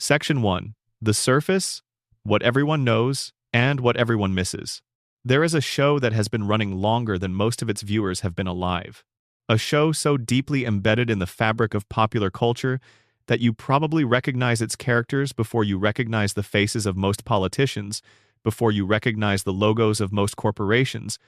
Section 1. The Surface, What Everyone Knows, and What Everyone Misses. There is a show that has been running longer than most of its viewers have been alive. A show so deeply embedded in the fabric of popular culture that you probably recognize its characters before you recognize the faces of most politicians, before you recognize the logos of most corporations,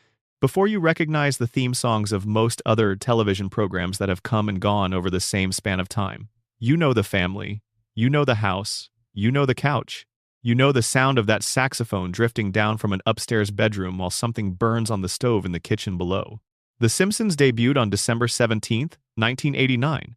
before you recognize the theme songs of most other television programs that have come and gone over the same span of time. You know the family, you know the house, you know the couch, you know the sound of that saxophone drifting down from an upstairs bedroom while something burns on the stove in the kitchen below. The Simpsons debuted on December 17, 1989.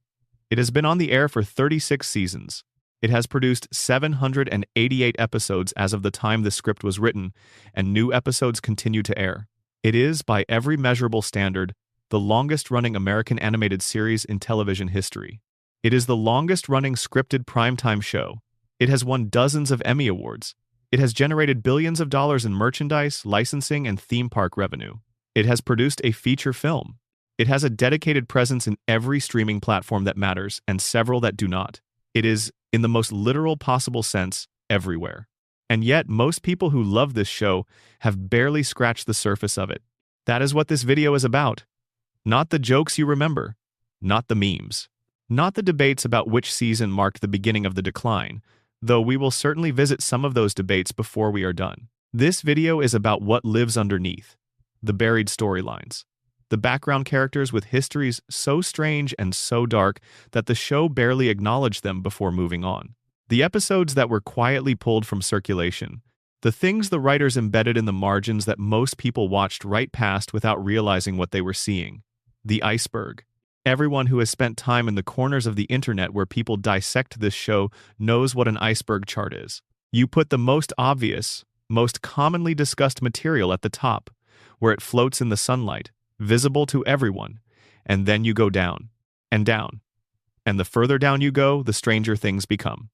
It has been on the air for 36 seasons. It has produced 788 episodes as of the time the script was written, and new episodes continue to air. It is, by every measurable standard, the longest-running American animated series in television history. It is the longest-running scripted primetime show. It has won dozens of Emmy Awards. It has generated billions of dollars in merchandise, licensing, and theme park revenue. It has produced a feature film. It has a dedicated presence in every streaming platform that matters and several that do not. It is, in the most literal possible sense, everywhere. And yet, most people who love this show have barely scratched the surface of it. That is what this video is about. Not the jokes you remember, not the memes, not the debates about which season marked the beginning of the decline, though we will certainly visit some of those debates before we are done. This video is about what lives underneath, the buried storylines, the background characters with histories so strange and so dark that the show barely acknowledged them before moving on. The episodes that were quietly pulled from circulation, the things the writers embedded in the margins that most people watched right past without realizing what they were seeing. The iceberg. Everyone who has spent time in the corners of the internet where people dissect this show knows what an iceberg chart is. You put the most obvious, most commonly discussed material at the top, where it floats in the sunlight, visible to everyone, and then you go down, and down. And the further down you go, the stranger things become.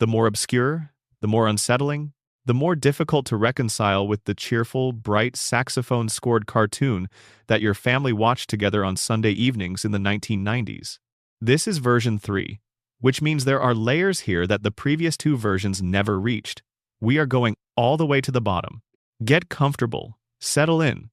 The more obscure, the more unsettling, the more difficult to reconcile with the cheerful, bright, saxophone-scored cartoon that your family watched together on Sunday evenings in the 1990s. This is version 3, which means there are layers here that the previous two versions never reached. We are going all the way to the bottom. Get comfortable, settle in.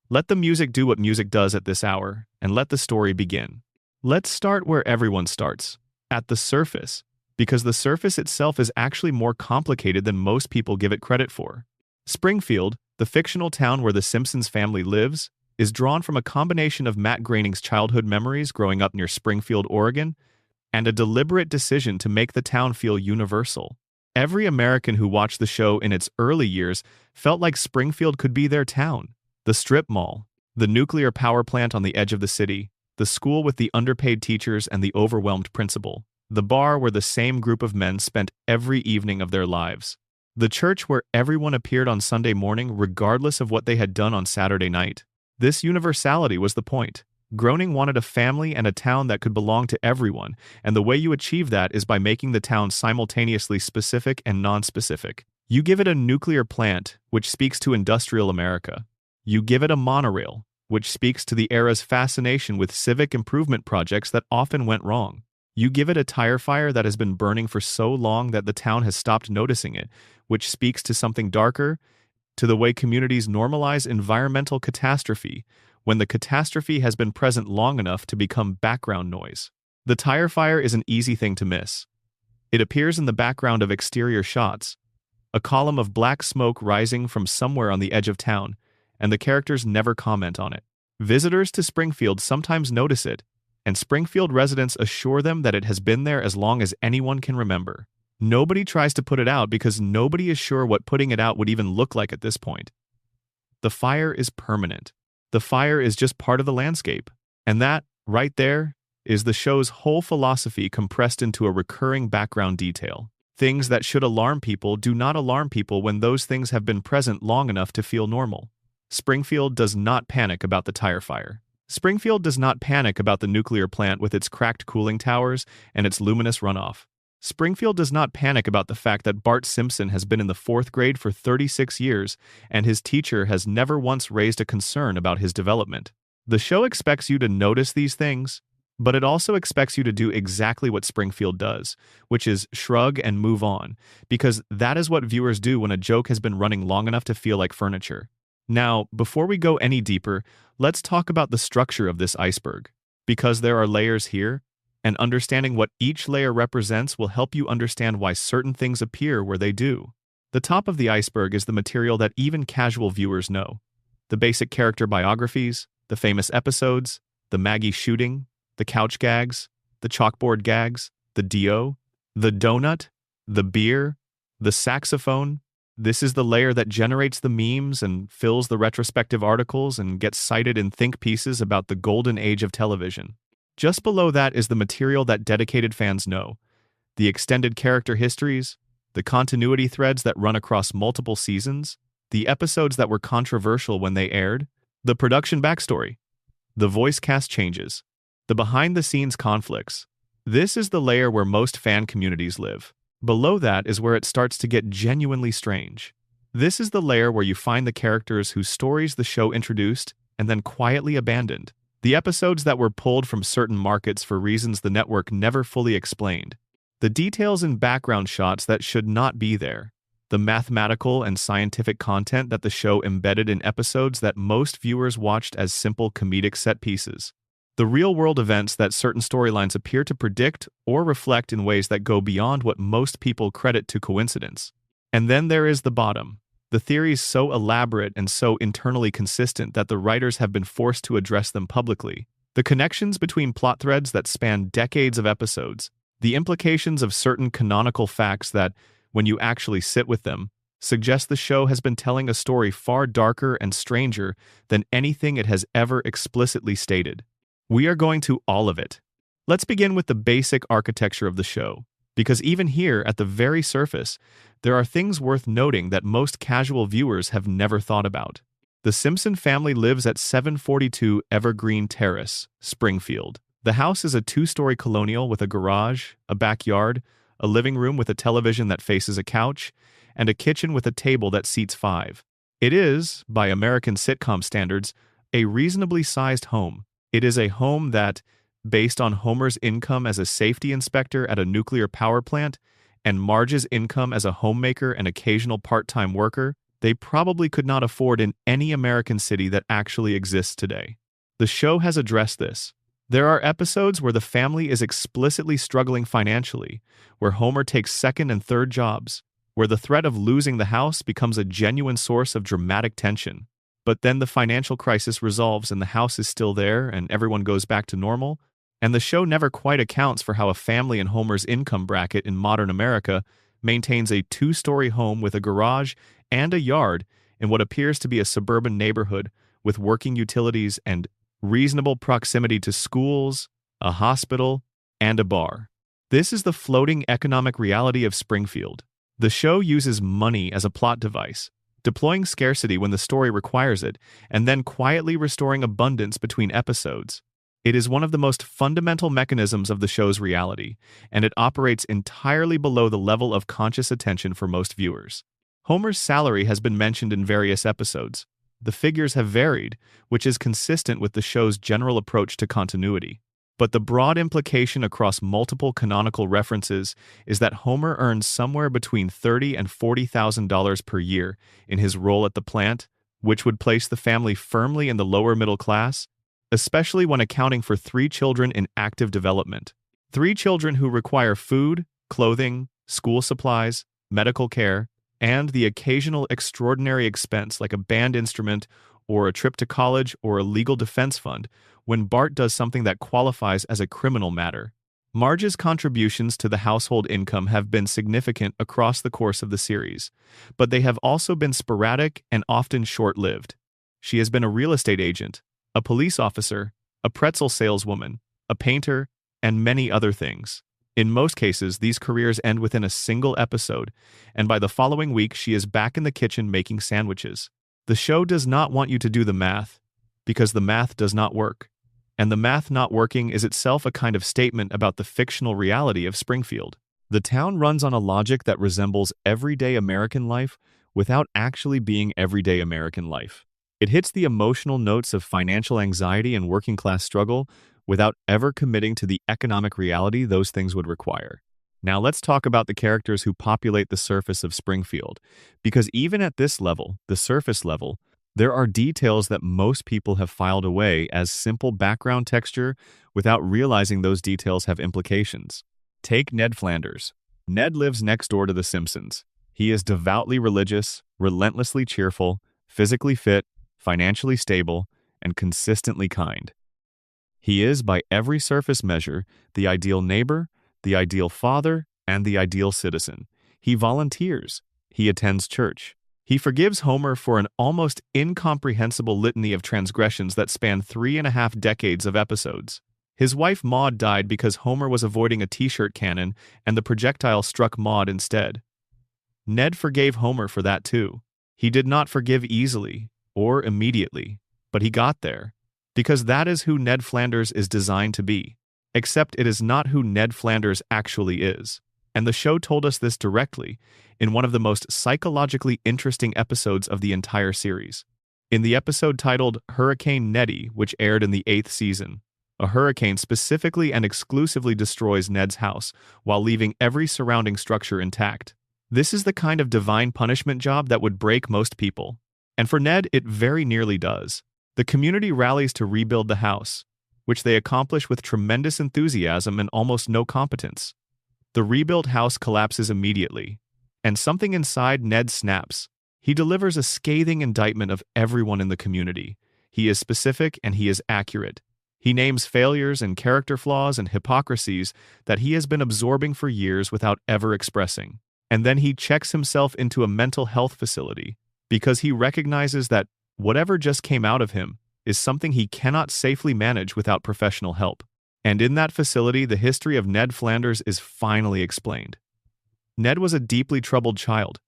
Let the music do what music does at this hour, and let the story begin. Let's start where everyone starts, at the surface. Because the surface itself is actually more complicated than most people give it credit for. Springfield, the fictional town where the Simpsons family lives, is drawn from a combination of Matt Groening's childhood memories growing up near Springfield, Oregon, and a deliberate decision to make the town feel universal. Every American who watched the show in its early years felt like Springfield could be their town. The strip mall, the nuclear power plant on the edge of the city, the school with the underpaid teachers and the overwhelmed principal. The bar where the same group of men spent every evening of their lives. The church where everyone appeared on Sunday morning regardless of what they had done on Saturday night. This universality was the point. Groening wanted a family and a town that could belong to everyone, and the way you achieve that is by making the town simultaneously specific and non-specific. You give it a nuclear plant, which speaks to industrial America. You give it a monorail, which speaks to the era's fascination with civic improvement projects that often went wrong. You give it a tire fire that has been burning for so long that the town has stopped noticing it, which speaks to something darker, to the way communities normalize environmental catastrophe when the catastrophe has been present long enough to become background noise. The tire fire is an easy thing to miss. It appears in the background of exterior shots, a column of black smoke rising from somewhere on the edge of town, and the characters never comment on it. Visitors to Springfield sometimes notice it, and Springfield residents assure them that it has been there as long as anyone can remember. Nobody tries to put it out because nobody is sure what putting it out would even look like at this point. The fire is permanent. The fire is just part of the landscape. And that, right there, is the show's whole philosophy compressed into a recurring background detail. Things that should alarm people do not alarm people when those things have been present long enough to feel normal. Springfield does not panic about the tire fire. Springfield does not panic about the nuclear plant with its cracked cooling towers and its luminous runoff. Springfield does not panic about the fact that Bart Simpson has been in the 4th grade for 36 years and his teacher has never once raised a concern about his development. The show expects you to notice these things, But it also expects you to do exactly what Springfield does, which is shrug and move on, because that is what viewers do when a joke has been running long enough to feel like furniture. Now, before we go any deeper, let's talk about the structure of this iceberg. Because there are layers here, and understanding what each layer represents will help you understand why certain things appear where they do. The top of the iceberg is the material that even casual viewers know. The basic character biographies, the famous episodes, the Maggie shooting, the couch gags, the chalkboard gags, the DO, the donut, the beer, the saxophone. This is the layer that generates the memes and fills the retrospective articles and gets cited in think pieces about the golden age of television. Just below that is the material that dedicated fans know, the extended character histories, the continuity threads that run across multiple seasons, the episodes that were controversial when they aired, the production backstory, the voice cast changes, the behind-the-scenes conflicts. This is the layer where most fan communities live. Below that is where it starts to get genuinely strange. This is the layer where you find the characters whose stories the show introduced and then quietly abandoned. The episodes that were pulled from certain markets for reasons the network never fully explained. The details and background shots that should not be there. The mathematical and scientific content that the show embedded in episodes that most viewers watched as simple comedic set pieces. The real-world events that certain storylines appear to predict or reflect in ways that go beyond what most people credit to coincidence. And then there is the bottom. The theories so elaborate and so internally consistent that the writers have been forced to address them publicly. The connections between plot threads that span decades of episodes. The implications of certain canonical facts that, when you actually sit with them, suggest the show has been telling a story far darker and stranger than anything it has ever explicitly stated. We are going to all of it. Let's begin with the basic architecture of the show, because even here, at the very surface, there are things worth noting that most casual viewers have never thought about. The Simpson family lives at 742 Evergreen Terrace, Springfield. The house is a two-story colonial with a garage, a backyard, a living room with a television that faces a couch, and a kitchen with a table that seats 5. It is, by American sitcom standards, a reasonably sized home. It is a home that, based on Homer's income as a safety inspector at a nuclear power plant and Marge's income as a homemaker and occasional part-time worker, they probably could not afford in any American city that actually exists today. The show has addressed this. There are episodes where the family is explicitly struggling financially, where Homer takes second and third jobs, where the threat of losing the house becomes a genuine source of dramatic tension. But then the financial crisis resolves and the house is still there and everyone goes back to normal, and the show never quite accounts for how a family in Homer's income bracket in modern America maintains a two-story home with a garage and a yard in what appears to be a suburban neighborhood with working utilities and reasonable proximity to schools, a hospital, and a bar. This is the floating economic reality of Springfield. The show uses money as a plot device, deploying scarcity when the story requires it, and then quietly restoring abundance between episodes. It is one of the most fundamental mechanisms of the show's reality, and it operates entirely below the level of conscious attention for most viewers. Homer's salary has been mentioned in various episodes. The figures have varied, which is consistent with the show's general approach to continuity. But the broad implication across multiple canonical references is that Homer earns somewhere between $30,000 and $40,000 per year in his role at the plant, which would place the family firmly in the lower middle class, especially when accounting for 3 children in active development. 3 children who require food, clothing, school supplies, medical care, and the occasional extraordinary expense like a band instrument or a trip to college or a legal defense fund when Bart does something that qualifies as a criminal matter. Marge's contributions to the household income have been significant across the course of the series, but they have also been sporadic and often short-lived. She has been a real estate agent, a police officer, a pretzel saleswoman, a painter, and many other things. In most cases, these careers end within a single episode, and by the following week she is back in the kitchen making sandwiches. The show does not want you to do the math, because the math does not work. And the math not working is itself a kind of statement about the fictional reality of Springfield. The town runs on a logic that resembles everyday American life without actually being everyday American life. It hits the emotional notes of financial anxiety and working-class struggle without ever committing to the economic reality those things would require. Now let's talk about the characters who populate the surface of Springfield, because even at this level, the surface level, there are details that most people have filed away as simple background texture without realizing those details have implications. Take Ned Flanders. Ned lives next door to the Simpsons. He is devoutly religious, relentlessly cheerful, physically fit, financially stable, and consistently kind. He is, by every surface measure, the ideal neighbor, the ideal father, and the ideal citizen. He volunteers. He attends church. He forgives Homer for an almost incomprehensible litany of transgressions that span 3.5 decades of episodes. His wife Maude died because Homer was avoiding a t-shirt cannon and the projectile struck Maude instead. Ned forgave Homer for that too. He did not forgive easily or immediately, but he got there, because that is who Ned Flanders is designed to be. Except it is not who Ned Flanders actually is. And the show told us this directly in one of the most psychologically interesting episodes of the entire series. In the episode titled Hurricane Nettie, which aired in the 8th season, a hurricane specifically and exclusively destroys Ned's house while leaving every surrounding structure intact. This is the kind of divine punishment job that would break most people. And for Ned, it very nearly does. The community rallies to rebuild the house, which they accomplish with tremendous enthusiasm and almost no competence. The rebuilt house collapses immediately, and something inside Ned snaps. He delivers a scathing indictment of everyone in the community. He is specific and he is accurate. He names failures and character flaws and hypocrisies that he has been absorbing for years without ever expressing. And then he checks himself into a mental health facility because he recognizes that whatever just came out of him is something he cannot safely manage without professional help. And in that facility, the history of Ned Flanders is finally explained. Ned was a deeply troubled child.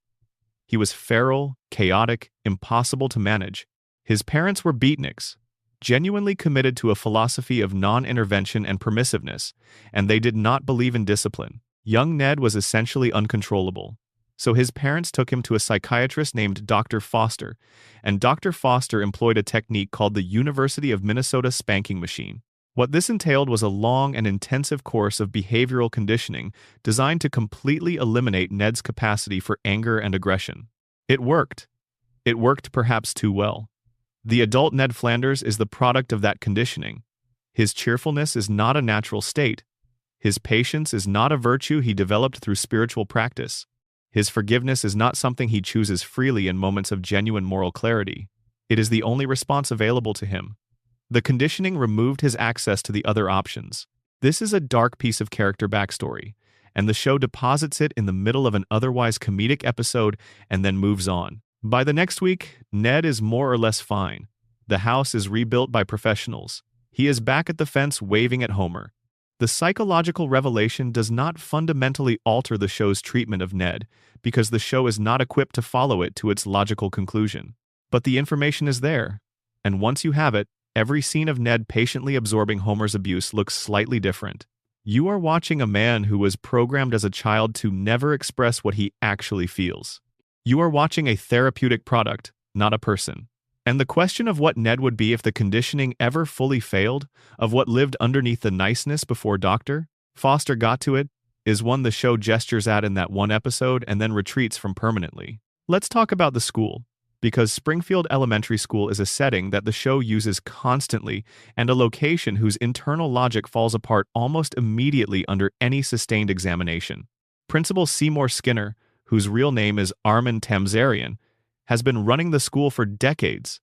He was feral, chaotic, impossible to manage. His parents were beatniks, genuinely committed to a philosophy of non-intervention and permissiveness, and they did not believe in discipline. Young Ned was essentially uncontrollable. So his parents took him to a psychiatrist named Dr. Foster, and Dr. Foster employed a technique called the University of Minnesota spanking machine. What this entailed was a long and intensive course of behavioral conditioning designed to completely eliminate Ned's capacity for anger and aggression. It worked. It worked perhaps too well. The adult Ned Flanders is the product of that conditioning. His cheerfulness is not a natural state. His patience is not a virtue he developed through spiritual practice. His forgiveness is not something he chooses freely in moments of genuine moral clarity. It is the only response available to him. The conditioning removed his access to the other options. This is a dark piece of character backstory, and the show deposits it in the middle of an otherwise comedic episode and then moves on. By the next week, Ned is more or less fine. The house is rebuilt by professionals. He is back at the fence waving at Homer. The psychological revelation does not fundamentally alter the show's treatment of Ned, because the show is not equipped to follow it to its logical conclusion. But the information is there, and once you have it, every scene of Ned patiently absorbing Homer's abuse looks slightly different. You are watching a man who was programmed as a child to never express what he actually feels. You are watching a therapeutic product, not a person. And the question of what Ned would be if the conditioning ever fully failed, of what lived underneath the niceness before Dr. Foster got to it, is one the show gestures at in that one episode and then retreats from permanently. Let's talk about the school, because Springfield Elementary School is a setting that the show uses constantly and a location whose internal logic falls apart almost immediately under any sustained examination. Principal Seymour Skinner, whose real name is Armin Tamzarian, has been running the school for decades.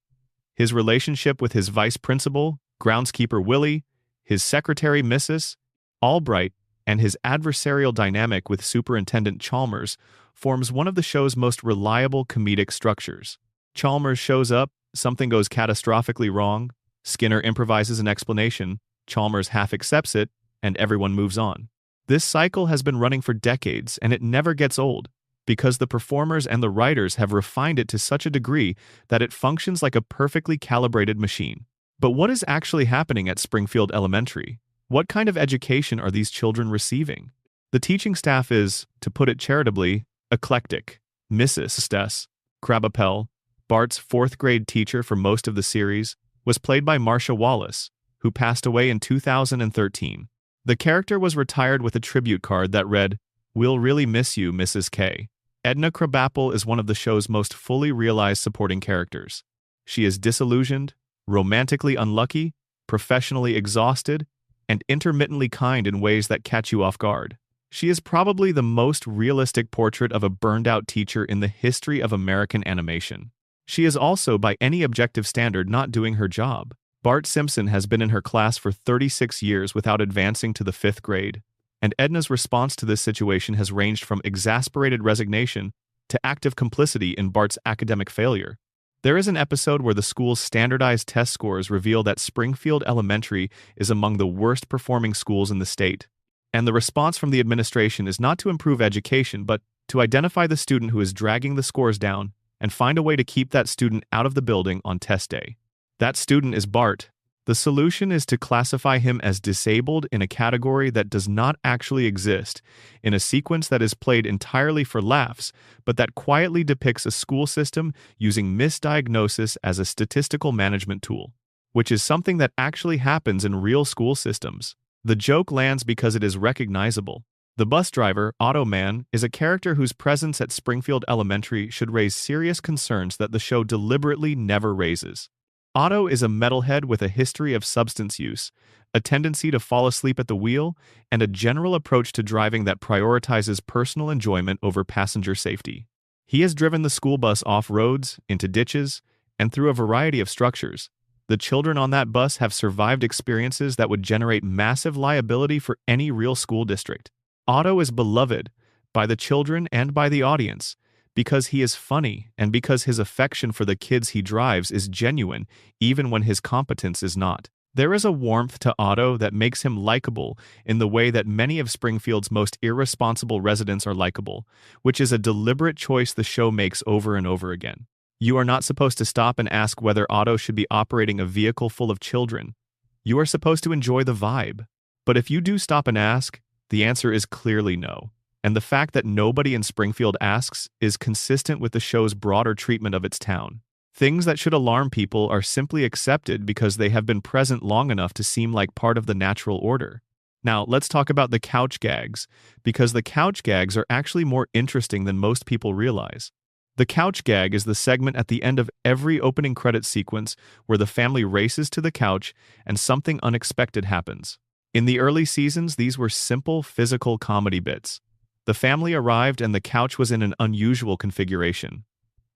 His relationship with his vice principal, groundskeeper Willie, his secretary Mrs. Albright, and his adversarial dynamic with Superintendent Chalmers forms one of the show's most reliable comedic structures. Chalmers shows up, something goes catastrophically wrong, Skinner improvises an explanation, Chalmers half accepts it, and everyone moves on. This cycle has been running for decades, and it never gets old, because the performers and the writers have refined it to such a degree that it functions like a perfectly calibrated machine. But what is actually happening at Springfield Elementary? What kind of education are these children receiving? The teaching staff is, to put it charitably, eclectic. Mrs. Krabappel, Bart's 4th grade teacher for most of the series, was played by Marcia Wallace, who passed away in 2013. The character was retired with a tribute card that read, "We'll really miss you, Mrs. K." Edna Krabappel is one of the show's most fully realized supporting characters. She is disillusioned, romantically unlucky, professionally exhausted, and intermittently kind in ways that catch you off guard. She is probably the most realistic portrait of a burned-out teacher in the history of American animation. She is also, by any objective standard, not doing her job. Bart Simpson has been in her class for 36 years without advancing to the 5th grade, and Edna's response to this situation has ranged from exasperated resignation to active complicity in Bart's academic failure. There is an episode where the school's standardized test scores reveal that Springfield Elementary is among the worst-performing schools in the state, and the response from the administration is not to improve education but to identify the student who is dragging the scores down and find a way to keep that student out of the building on test day. That student is Bart. The solution is to classify him as disabled in a category that does not actually exist, in a sequence that is played entirely for laughs, but that quietly depicts a school system using misdiagnosis as a statistical management tool, which is something that actually happens in real school systems. The joke lands because it is recognizable. The bus driver, Otto Man, is a character whose presence at Springfield Elementary should raise serious concerns that the show deliberately never raises. Otto is a metalhead with a history of substance use, a tendency to fall asleep at the wheel, and a general approach to driving that prioritizes personal enjoyment over passenger safety. He has driven the school bus off roads, into ditches, and through a variety of structures. The children on that bus have survived experiences that would generate massive liability for any real school district. Otto is beloved by the children and by the audience, because he is funny and because his affection for the kids he drives is genuine, even when his competence is not. There is a warmth to Otto that makes him likable in the way that many of Springfield's most irresponsible residents are likable, which is a deliberate choice the show makes over and over again. You are not supposed to stop and ask whether Otto should be operating a vehicle full of children. You are supposed to enjoy the vibe. But if you do stop and ask, the answer is clearly no. And the fact that nobody in Springfield asks is consistent with the show's broader treatment of its town. Things that should alarm people are simply accepted because they have been present long enough to seem like part of the natural order. Now, let's talk about the couch gags, because the couch gags are actually more interesting than most people realize. The couch gag is the segment at the end of every opening credits sequence where the family races to the couch and something unexpected happens. In the early seasons, these were simple physical comedy bits. The family arrived and the couch was in an unusual configuration.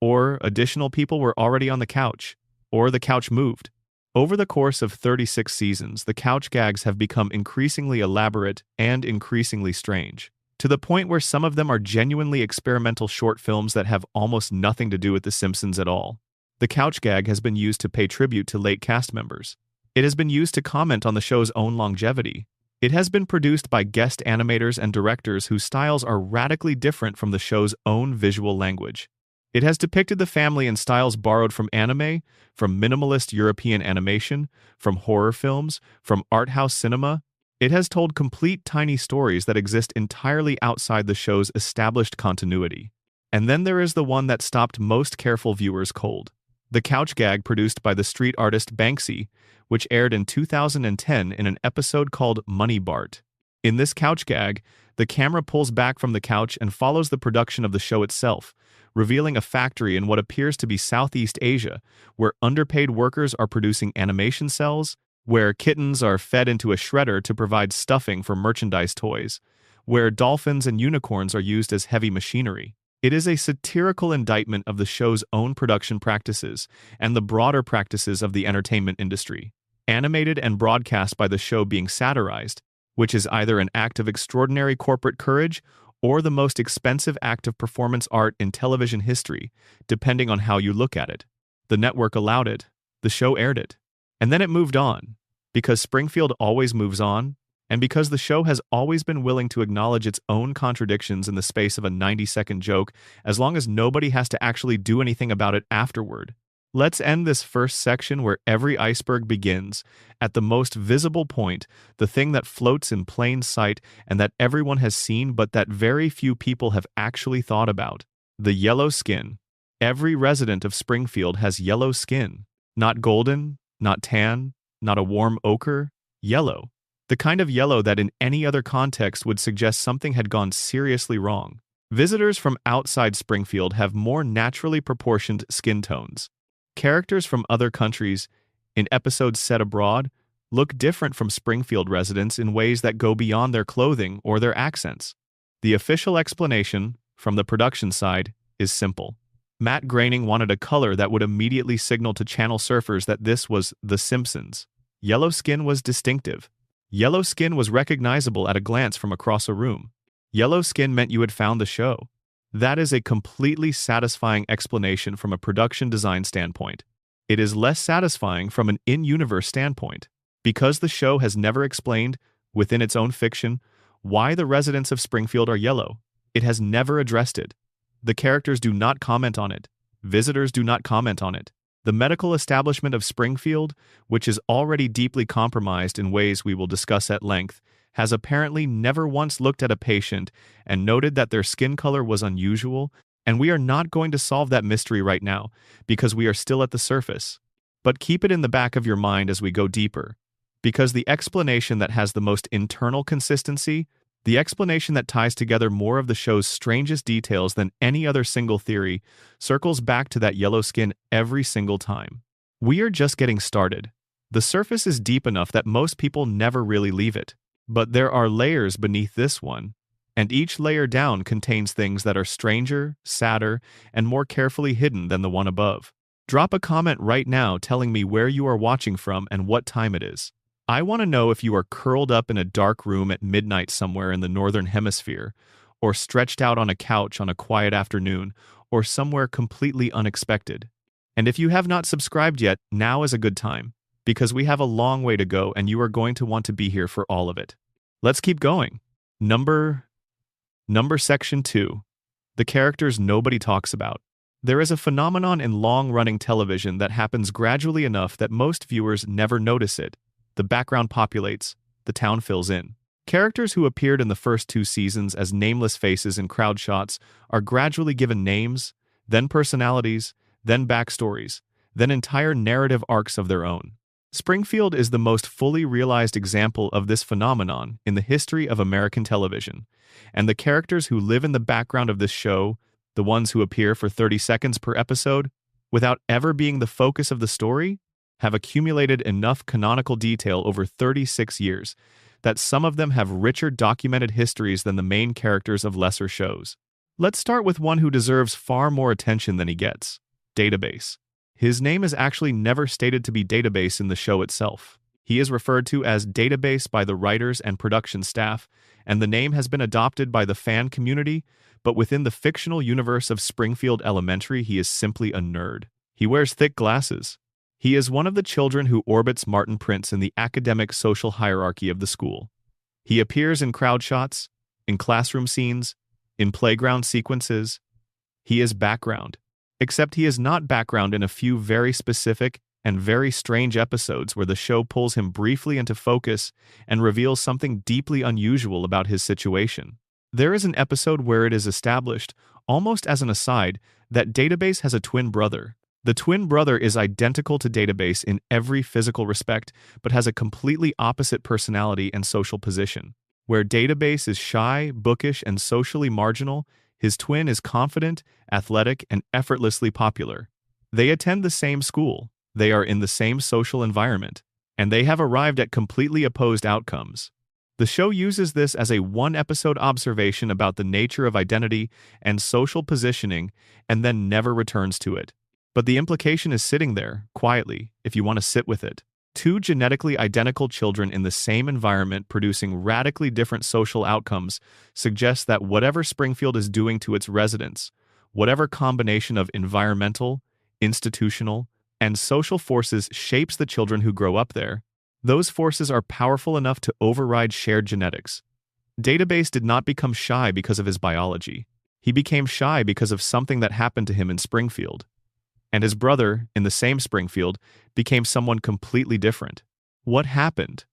Or additional people were already on the couch. Or the couch moved. Over the course of 36 seasons, the couch gags have become increasingly elaborate and increasingly strange, to the point where some of them are genuinely experimental short films that have almost nothing to do with The Simpsons at all. The couch gag has been used to pay tribute to late cast members. It has been used to comment on the show's own longevity. It has been produced by guest animators and directors whose styles are radically different from the show's own visual language. It has depicted the family in styles borrowed from anime, from minimalist European animation, from horror films, from art house cinema. It has told complete tiny stories that exist entirely outside the show's established continuity. And then there is the one that stopped most careful viewers cold. The couch gag produced by the street artist Banksy, which aired in 2010 in an episode called Money Bart. In this couch gag, the camera pulls back from the couch and follows the production of the show itself, revealing a factory in what appears to be Southeast Asia, where underpaid workers are producing animation cells, where kittens are fed into a shredder to provide stuffing for merchandise toys, where dolphins and unicorns are used as heavy machinery. It is a satirical indictment of the show's own production practices and the broader practices of the entertainment industry. Animated and broadcast by the show being satirized, which is either an act of extraordinary corporate courage or the most expensive act of performance art in television history, depending on how you look at it. The network allowed it, the show aired it, and then it moved on, because Springfield always moves on, and because the show has always been willing to acknowledge its own contradictions in the space of a 90-second joke, as long as nobody has to actually do anything about it afterward. Let's end this first section where every iceberg begins, at the most visible point, the thing that floats in plain sight and that everyone has seen but that very few people have actually thought about. The yellow skin. Every resident of Springfield has yellow skin. Not golden, not tan, not a warm ochre, yellow. The kind of yellow that in any other context would suggest something had gone seriously wrong. Visitors from outside Springfield have more naturally proportioned skin tones. Characters from other countries, in episodes set abroad, look different from Springfield residents in ways that go beyond their clothing or their accents. The official explanation, from the production side, is simple. Matt Groening wanted a color that would immediately signal to channel surfers that this was The Simpsons. Yellow skin was distinctive. Yellow skin was recognizable at a glance from across a room. Yellow skin meant you had found the show. That is a completely satisfying explanation from a production design standpoint. It is less satisfying from an in-universe standpoint. Because the show has never explained, within its own fiction, why the residents of Springfield are yellow. It has never addressed it. The characters do not comment on it. Visitors do not comment on it. The medical establishment of Springfield, which is already deeply compromised in ways we will discuss at length, has apparently never once looked at a patient and noted that their skin color was unusual, and we are not going to solve that mystery right now because we are still at the surface. But keep it in the back of your mind as we go deeper, because the explanation that has the most internal consistency, the explanation that ties together more of the show's strangest details than any other single theory, circles back to that yellow skin every single time. We are just getting started. The surface is deep enough that most people never really leave it. But there are layers beneath this one, and each layer down contains things that are stranger, sadder, and more carefully hidden than the one above. Drop a comment right now telling me where you are watching from and what time it is. I want to know if you are curled up in a dark room at midnight somewhere in the northern hemisphere, or stretched out on a couch on a quiet afternoon, or somewhere completely unexpected. And if you have not subscribed yet, now is a good time, because we have a long way to go and you are going to want to be here for all of it. Let's keep going. Number Section 2. The characters nobody talks about. There is a phenomenon in long-running television that happens gradually enough that most viewers never notice it. The background populates, the town fills in. Characters who appeared in the first 2 seasons as nameless faces in crowd shots are gradually given names, then personalities, then backstories, then entire narrative arcs of their own. Springfield is the most fully realized example of this phenomenon in the history of American television, and the characters who live in the background of this show, the ones who appear for 30 seconds per episode, without ever being the focus of the story, have accumulated enough canonical detail over 36 years that some of them have richer documented histories than the main characters of lesser shows. Let's start with one who deserves far more attention than he gets: Database. His name is actually never stated to be Database in the show itself. He is referred to as Database by the writers and production staff, and the name has been adopted by the fan community, but within the fictional universe of Springfield Elementary, he is simply a nerd. He wears thick glasses. He is one of the children who orbits Martin Prince in the academic social hierarchy of the school. He appears in crowd shots, in classroom scenes, in playground sequences. He is background. Except he is not background in a few very specific and very strange episodes where the show pulls him briefly into focus and reveals something deeply unusual about his situation. There is an episode where it is established, almost as an aside, that Database has a twin brother. The twin brother is identical to Database in every physical respect, but has a completely opposite personality and social position. Where Database is shy, bookish, and socially marginal, his twin is confident, athletic, and effortlessly popular. They attend the same school, they are in the same social environment, and they have arrived at completely opposed outcomes. The show uses this as a one-episode observation about the nature of identity and social positioning and then never returns to it. But the implication is sitting there, quietly, if you want to sit with it. 2 genetically identical children in the same environment producing radically different social outcomes suggests that whatever Springfield is doing to its residents, whatever combination of environmental, institutional, and social forces shapes the children who grow up there, those forces are powerful enough to override shared genetics. Database did not become shy because of his biology. He became shy because of something that happened to him in Springfield. And his brother, in the same Springfield, became someone completely different. What happened?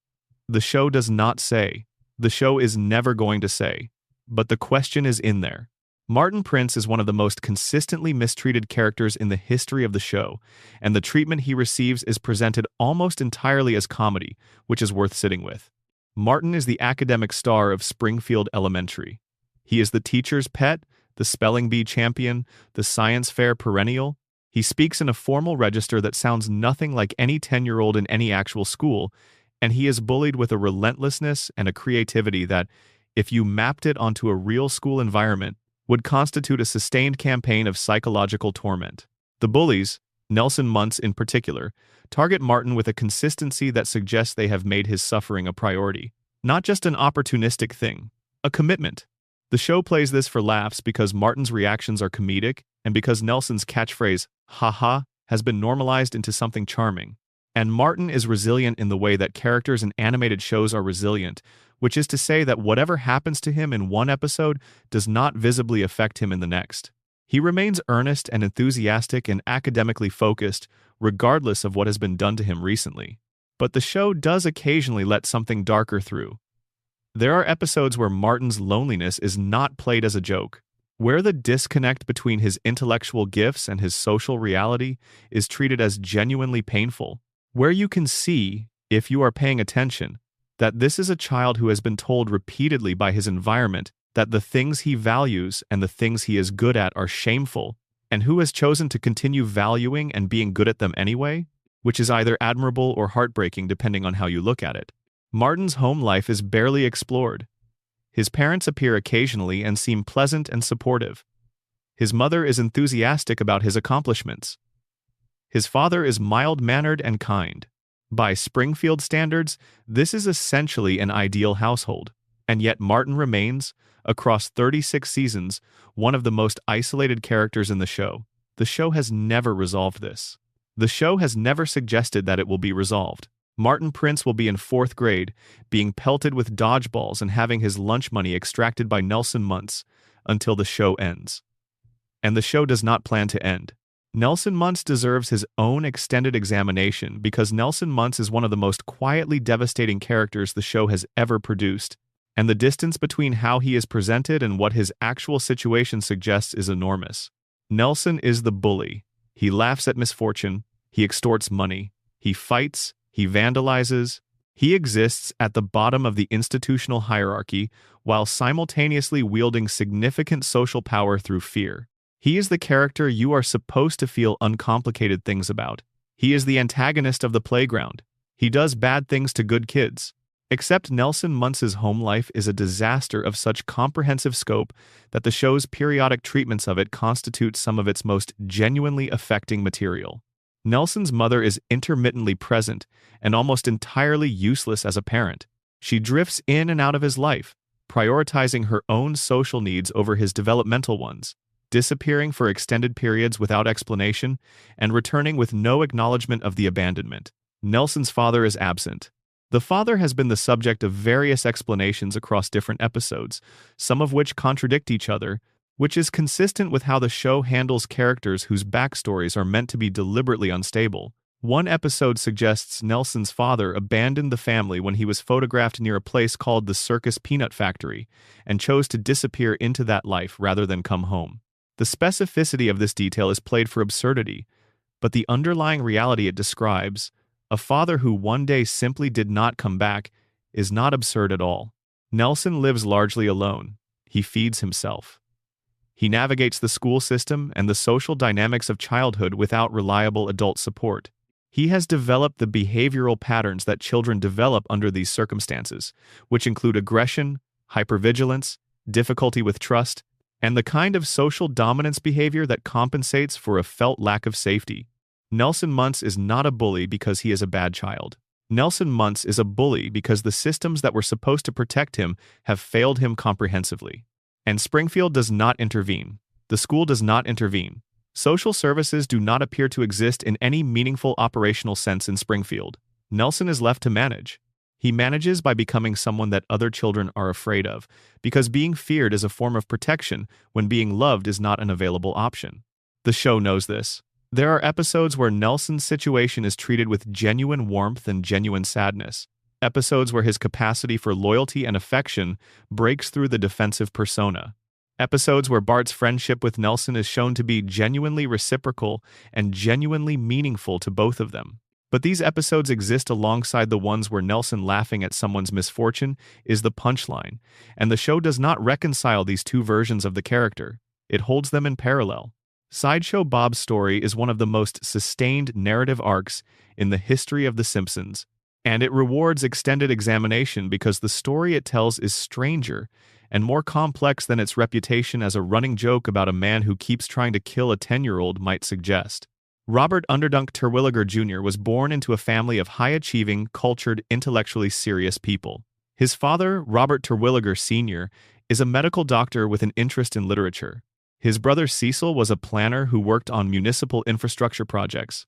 The show does not say. The show is never going to say. But the question is in there. Martin Prince is one of the most consistently mistreated characters in the history of the show, and the treatment he receives is presented almost entirely as comedy, which is worth sitting with. Martin is the academic star of Springfield Elementary. He is the teacher's pet, the spelling bee champion, the science fair perennial. He speaks in a formal register that sounds nothing like any 10-year-old in any actual school, and he is bullied with a relentlessness and a creativity that, if you mapped it onto a real school environment, would constitute a sustained campaign of psychological torment. The bullies, Nelson Muntz in particular, target Martin with a consistency that suggests they have made his suffering a priority, not just an opportunistic thing, a commitment. The show plays this for laughs because Martin's reactions are comedic and because Nelson's catchphrase, "haha," has been normalized into something charming. And Martin is resilient in the way that characters in animated shows are resilient, which is to say that whatever happens to him in one episode does not visibly affect him in the next. He remains earnest and enthusiastic and academically focused, regardless of what has been done to him recently. But the show does occasionally let something darker through. There are episodes where Martin's loneliness is not played as a joke, where the disconnect between his intellectual gifts and his social reality is treated as genuinely painful, where you can see, if you are paying attention, that this is a child who has been told repeatedly by his environment that the things he values and the things he is good at are shameful, and who has chosen to continue valuing and being good at them anyway, which is either admirable or heartbreaking depending on how you look at it. Martin's home life is barely explored. His parents appear occasionally and seem pleasant and supportive. His mother is enthusiastic about his accomplishments. His father is mild-mannered and kind. By Springfield standards, this is essentially an ideal household, and yet Martin remains, across 36 seasons, one of the most isolated characters in the show. The show has never resolved this. The show has never suggested that it will be resolved. Martin Prince will be in 4th grade, being pelted with dodgeballs and having his lunch money extracted by Nelson Muntz until the show ends. And the show does not plan to end. Nelson Muntz deserves his own extended examination because Nelson Muntz is one of the most quietly devastating characters the show has ever produced, and the distance between how he is presented and what his actual situation suggests is enormous. Nelson is the bully. He laughs at misfortune, he extorts money, he fights, he vandalizes. He exists at the bottom of the institutional hierarchy while simultaneously wielding significant social power through fear. He is the character you are supposed to feel uncomplicated things about. He is the antagonist of the playground. He does bad things to good kids. Except Nelson Muntz's home life is a disaster of such comprehensive scope that the show's periodic treatments of it constitute some of its most genuinely affecting material. Nelson's mother is intermittently present and almost entirely useless as a parent. She drifts in and out of his life, prioritizing her own social needs over his developmental ones, disappearing for extended periods without explanation, and returning with no acknowledgement of the abandonment. Nelson's father is absent. The father has been the subject of various explanations across different episodes, some of which contradict each other, which is consistent with how the show handles characters whose backstories are meant to be deliberately unstable. One episode suggests Nelson's father abandoned the family when he was photographed near a place called the Circus Peanut Factory and chose to disappear into that life rather than come home. The specificity of this detail is played for absurdity, but the underlying reality it describes, a father who one day simply did not come back, is not absurd at all. Nelson lives largely alone. He feeds himself. He navigates the school system and the social dynamics of childhood without reliable adult support. He has developed the behavioral patterns that children develop under these circumstances, which include aggression, hypervigilance, difficulty with trust, and the kind of social dominance behavior that compensates for a felt lack of safety. Nelson Muntz is not a bully because he is a bad child. Nelson Muntz is a bully because the systems that were supposed to protect him have failed him comprehensively. And Springfield does not intervene. The school does not intervene. Social services do not appear to exist in any meaningful operational sense in Springfield. Nelson is left to manage. He manages by becoming someone that other children are afraid of, because being feared is a form of protection when being loved is not an available option. The show knows this. There are episodes where Nelson's situation is treated with genuine warmth and genuine sadness. Episodes where his capacity for loyalty and affection breaks through the defensive persona. Episodes where Bart's friendship with Nelson is shown to be genuinely reciprocal and genuinely meaningful to both of them. But these episodes exist alongside the ones where Nelson laughing at someone's misfortune is the punchline, and the show does not reconcile these two versions of the character. It holds them in parallel. Sideshow Bob's story is one of the most sustained narrative arcs in the history of The Simpsons, and it rewards extended examination because the story it tells is stranger and more complex than its reputation as a running joke about a man who keeps trying to kill a 10-year-old might suggest. Robert Underdunk Terwilliger Jr. was born into a family of high-achieving, cultured, intellectually serious people. His father, Robert Terwilliger Sr., is a medical doctor with an interest in literature. His brother Cecil was a planner who worked on municipal infrastructure projects.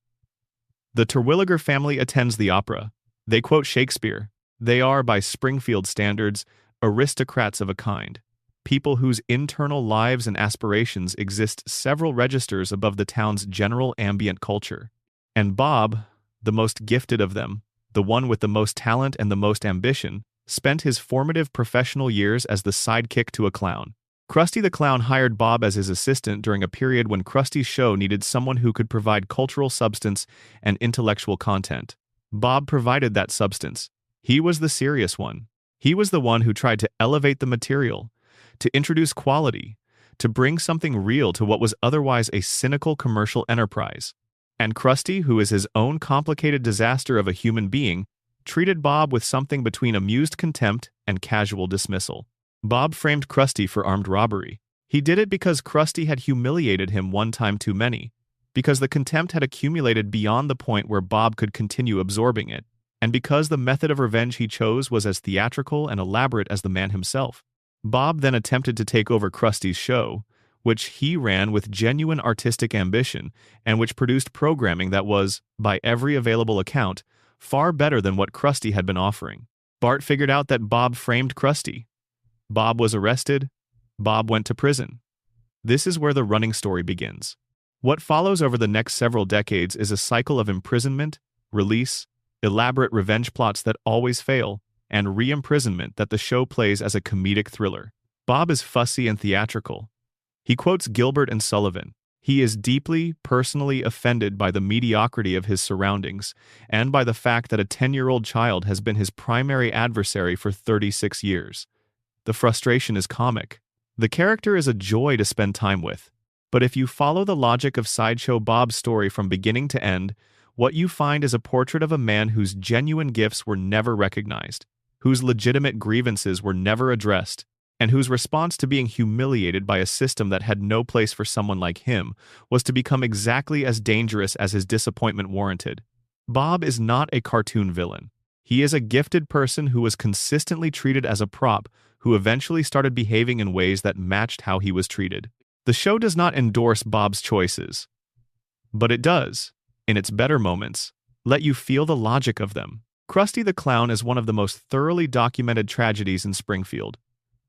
The Terwilliger family attends the opera. They quote Shakespeare. They are, by Springfield standards, aristocrats of a kind. People whose internal lives and aspirations exist several registers above the town's general ambient culture. And Bob, the most gifted of them, the one with the most talent and the most ambition, spent his formative professional years as the sidekick to a clown. Krusty the Clown hired Bob as his assistant during a period when Krusty's show needed someone who could provide cultural substance and intellectual content. Bob provided that substance. He was the serious one. He was the one who tried to elevate the material, to introduce quality, to bring something real to what was otherwise a cynical commercial enterprise. And Krusty, who is his own complicated disaster of a human being, treated Bob with something between amused contempt and casual dismissal. Bob framed Krusty for armed robbery. He did it because Krusty had humiliated him one time too many, because the contempt had accumulated beyond the point where Bob could continue absorbing it, and because the method of revenge he chose was as theatrical and elaborate as the man himself. Bob then attempted to take over Krusty's show, which he ran with genuine artistic ambition and which produced programming that was, by every available account, far better than what Krusty had been offering. Bart figured out that Bob framed Krusty. Bob was arrested. Bob went to prison. This is where the running story begins. What follows over the next several decades is a cycle of imprisonment, release, elaborate revenge plots that always fail, and re-imprisonment that the show plays as a comedic thriller. Bob is fussy and theatrical. He quotes Gilbert and Sullivan. He is deeply, personally offended by the mediocrity of his surroundings and by the fact that a 10-year-old child has been his primary adversary for 36 years. The frustration is comic. The character is a joy to spend time with. But if you follow the logic of Sideshow Bob's story from beginning to end, what you find is a portrait of a man whose genuine gifts were never recognized, whose legitimate grievances were never addressed, and whose response to being humiliated by a system that had no place for someone like him was to become exactly as dangerous as his disappointment warranted. Bob is not a cartoon villain. He is a gifted person who was consistently treated as a prop who eventually started behaving in ways that matched how he was treated. The show does not endorse Bob's choices, but it does, in its better moments, let you feel the logic of them. Krusty the Clown is one of the most thoroughly documented tragedies in Springfield,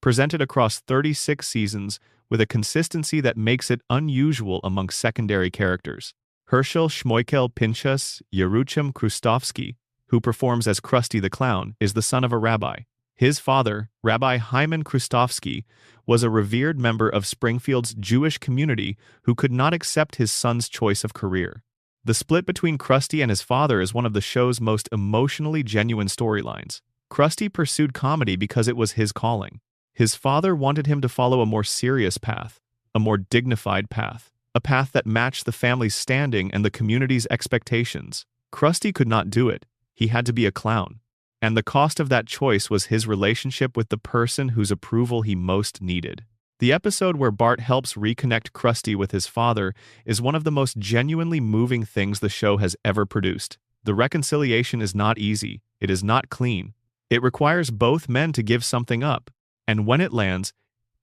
presented across 36 seasons with a consistency that makes it unusual among secondary characters. Herschel Schmoikel Pinchas Yeruchim Krustowski, who performs as Krusty the Clown, is the son of a rabbi. His father, Rabbi Hyman Krustowski, was a revered member of Springfield's Jewish community who could not accept his son's choice of career. The split between Krusty and his father is one of the show's most emotionally genuine storylines. Krusty pursued comedy because it was his calling. His father wanted him to follow a more serious path, a more dignified path, a path that matched the family's standing and the community's expectations. Krusty could not do it. He had to be a clown. And the cost of that choice was his relationship with the person whose approval he most needed. The episode where Bart helps reconnect Krusty with his father is one of the most genuinely moving things the show has ever produced. The reconciliation is not easy. It is not clean. It requires both men to give something up. And when it lands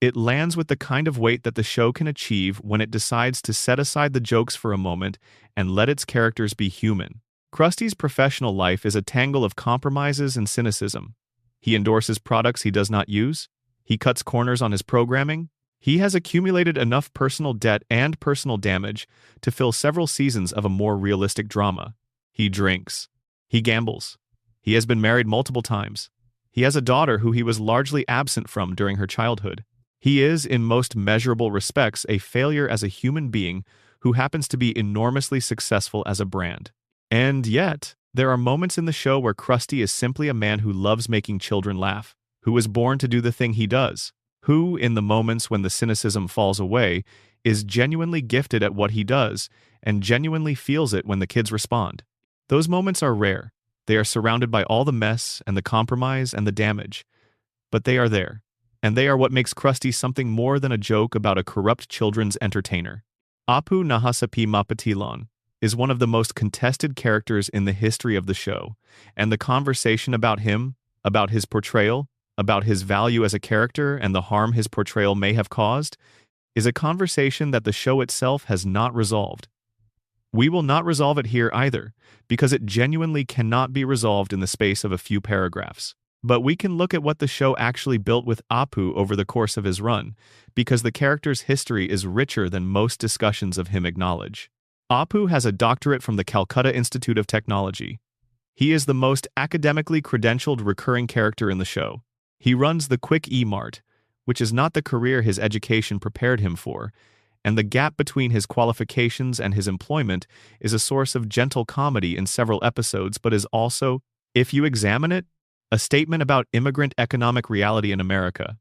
with the kind of weight that the show can achieve when it decides to set aside the jokes for a moment and let its characters be human. Krusty's professional life is a tangle of compromises and cynicism. He endorses products he does not use. He cuts corners on his programming. He has accumulated enough personal debt and personal damage to fill several seasons of a more realistic drama. He drinks. He gambles. He has been married multiple times. He has a daughter who he was largely absent from during her childhood. He is, in most measurable respects, a failure as a human being who happens to be enormously successful as a brand. And yet, there are moments in the show where Krusty is simply a man who loves making children laugh, who was born to do the thing he does, who, in the moments when the cynicism falls away, is genuinely gifted at what he does and genuinely feels it when the kids respond. Those moments are rare. They are surrounded by all the mess and the compromise and the damage. But they are there. And they are what makes Krusty something more than a joke about a corrupt children's entertainer. Apu Nahasapi Mapatilon is one of the most contested characters in the history of the show, and the conversation about him, about his portrayal, about his value as a character and the harm his portrayal may have caused, is a conversation that the show itself has not resolved. We will not resolve it here either, because it genuinely cannot be resolved in the space of a few paragraphs. But we can look at what the show actually built with Apu over the course of his run, because the character's history is richer than most discussions of him acknowledge. Apu has a doctorate from the Calcutta Institute of Technology. He is the most academically credentialed recurring character in the show. He runs the Quick E-Mart, which is not the career his education prepared him for, and the gap between his qualifications and his employment is a source of gentle comedy in several episodes, but is also, if you examine it, a statement about immigrant economic reality in America.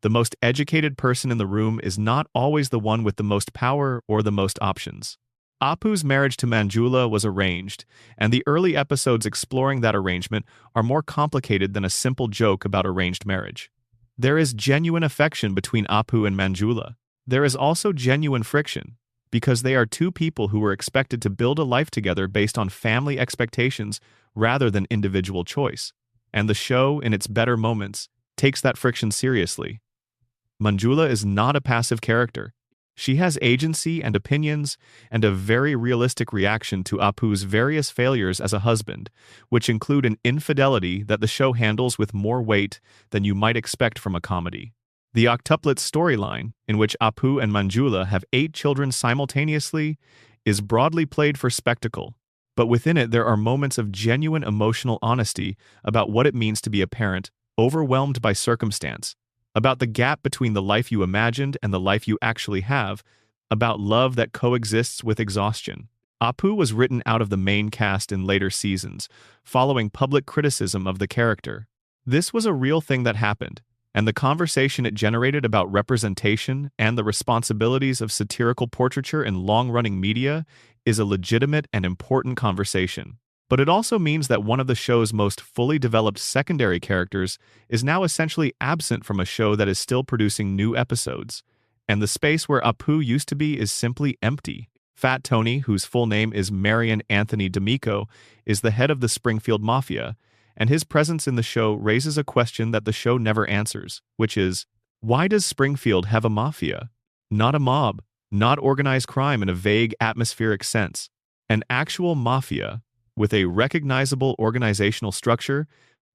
The most educated person in the room is not always the one with the most power or the most options. Apu's marriage to Manjula was arranged, and the early episodes exploring that arrangement are more complicated than a simple joke about arranged marriage. There is genuine affection between Apu and Manjula. There is also genuine friction, because they are two people who were expected to build a life together based on family expectations rather than individual choice. And the show, in its better moments, takes that friction seriously. Manjula is not a passive character. She has agency and opinions and a very realistic reaction to Apu's various failures as a husband, which include an infidelity that the show handles with more weight than you might expect from a comedy. The octuplet storyline, in which Apu and Manjula have 8 children simultaneously, is broadly played for spectacle, but within it there are moments of genuine emotional honesty about what it means to be a parent, overwhelmed by circumstance, about the gap between the life you imagined and the life you actually have, about love that coexists with exhaustion. Apu was written out of the main cast in later seasons, following public criticism of the character. This was a real thing that happened, and the conversation it generated about representation and the responsibilities of satirical portraiture in long-running media is a legitimate and important conversation. But it also means that one of the show's most fully developed secondary characters is now essentially absent from a show that is still producing new episodes, and the space where Apu used to be is simply empty. Fat Tony, whose full name is Marion Anthony D'Amico, is the head of the Springfield Mafia, and his presence in the show raises a question that the show never answers, which is, why does Springfield have a mafia? Not a mob, not organized crime in a vague atmospheric sense. An actual mafia, with a recognizable organizational structure,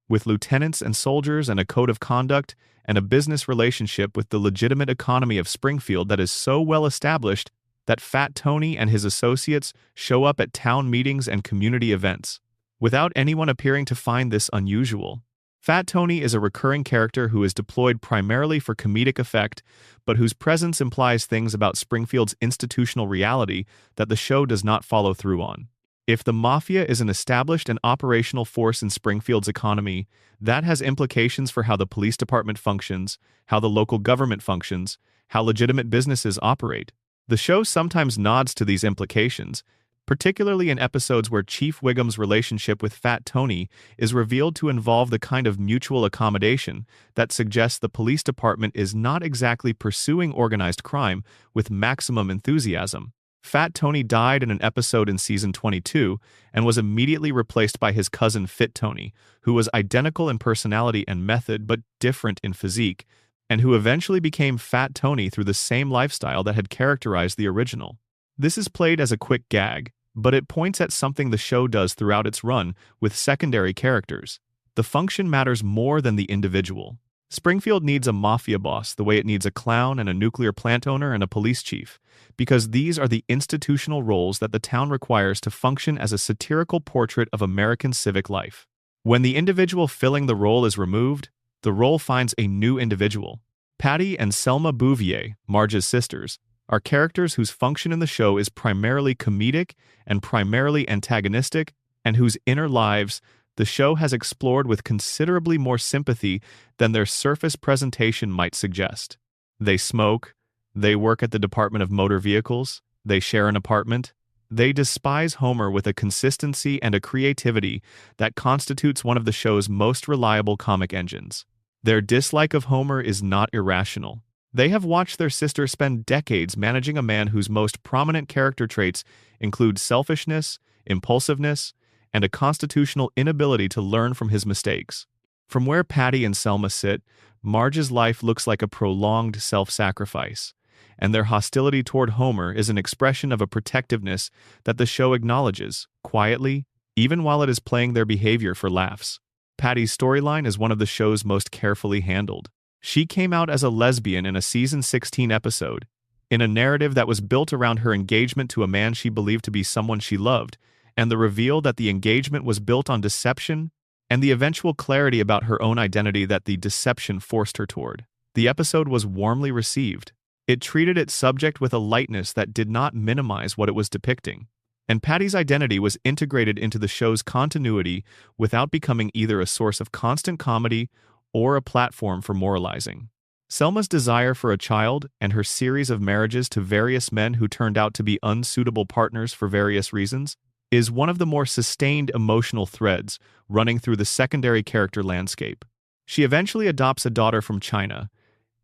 with lieutenants and soldiers and a code of conduct, and a business relationship with the legitimate economy of Springfield that is so well established that Fat Tony and his associates show up at town meetings and community events, without anyone appearing to find this unusual. Fat Tony is a recurring character who is deployed primarily for comedic effect, but whose presence implies things about Springfield's institutional reality that the show does not follow through on. If the mafia is an established and operational force in Springfield's economy, that has implications for how the police department functions, how the local government functions, how legitimate businesses operate. The show sometimes nods to these implications, particularly in episodes where Chief Wiggum's relationship with Fat Tony is revealed to involve the kind of mutual accommodation that suggests the police department is not exactly pursuing organized crime with maximum enthusiasm. Fat Tony died in an episode in season 22 and was immediately replaced by his cousin Fit Tony, who was identical in personality and method but different in physique, and who eventually became Fat Tony through the same lifestyle that had characterized the original. This is played as a quick gag, but it points at something the show does throughout its run with secondary characters. The function matters more than the individual. Springfield needs a mafia boss the way it needs a clown and a nuclear plant owner and a police chief, because these are the institutional roles that the town requires to function as a satirical portrait of American civic life. When the individual filling the role is removed, the role finds a new individual. Patty and Selma Bouvier, Marge's sisters, are characters whose function in the show is primarily comedic and primarily antagonistic, and whose inner lives the show has explored with considerably more sympathy than their surface presentation might suggest. They smoke, they work at the Department of Motor Vehicles, they share an apartment. They despise Homer with a consistency and a creativity that constitutes one of the show's most reliable comic engines. Their dislike of Homer is not irrational. They have watched their sister spend decades managing a man whose most prominent character traits include selfishness, impulsiveness, and a constitutional inability to learn from his mistakes. From where Patty and Selma sit, Marge's life looks like a prolonged self-sacrifice, and their hostility toward Homer is an expression of a protectiveness that the show acknowledges, quietly, even while it is playing their behavior for laughs. Patty's storyline is one of the show's most carefully handled. She came out as a lesbian in a season 16 episode, in a narrative that was built around her engagement to a man she believed to be someone she loved, and the reveal that the engagement was built on deception, and the eventual clarity about her own identity that the deception forced her toward. The episode was warmly received. It treated its subject with a lightness that did not minimize what it was depicting, and Patty's identity was integrated into the show's continuity without becoming either a source of constant comedy or a platform for moralizing. Selma's desire for a child and her series of marriages to various men who turned out to be unsuitable partners for various reasons is one of the more sustained emotional threads running through the secondary character landscape. She eventually adopts a daughter from China,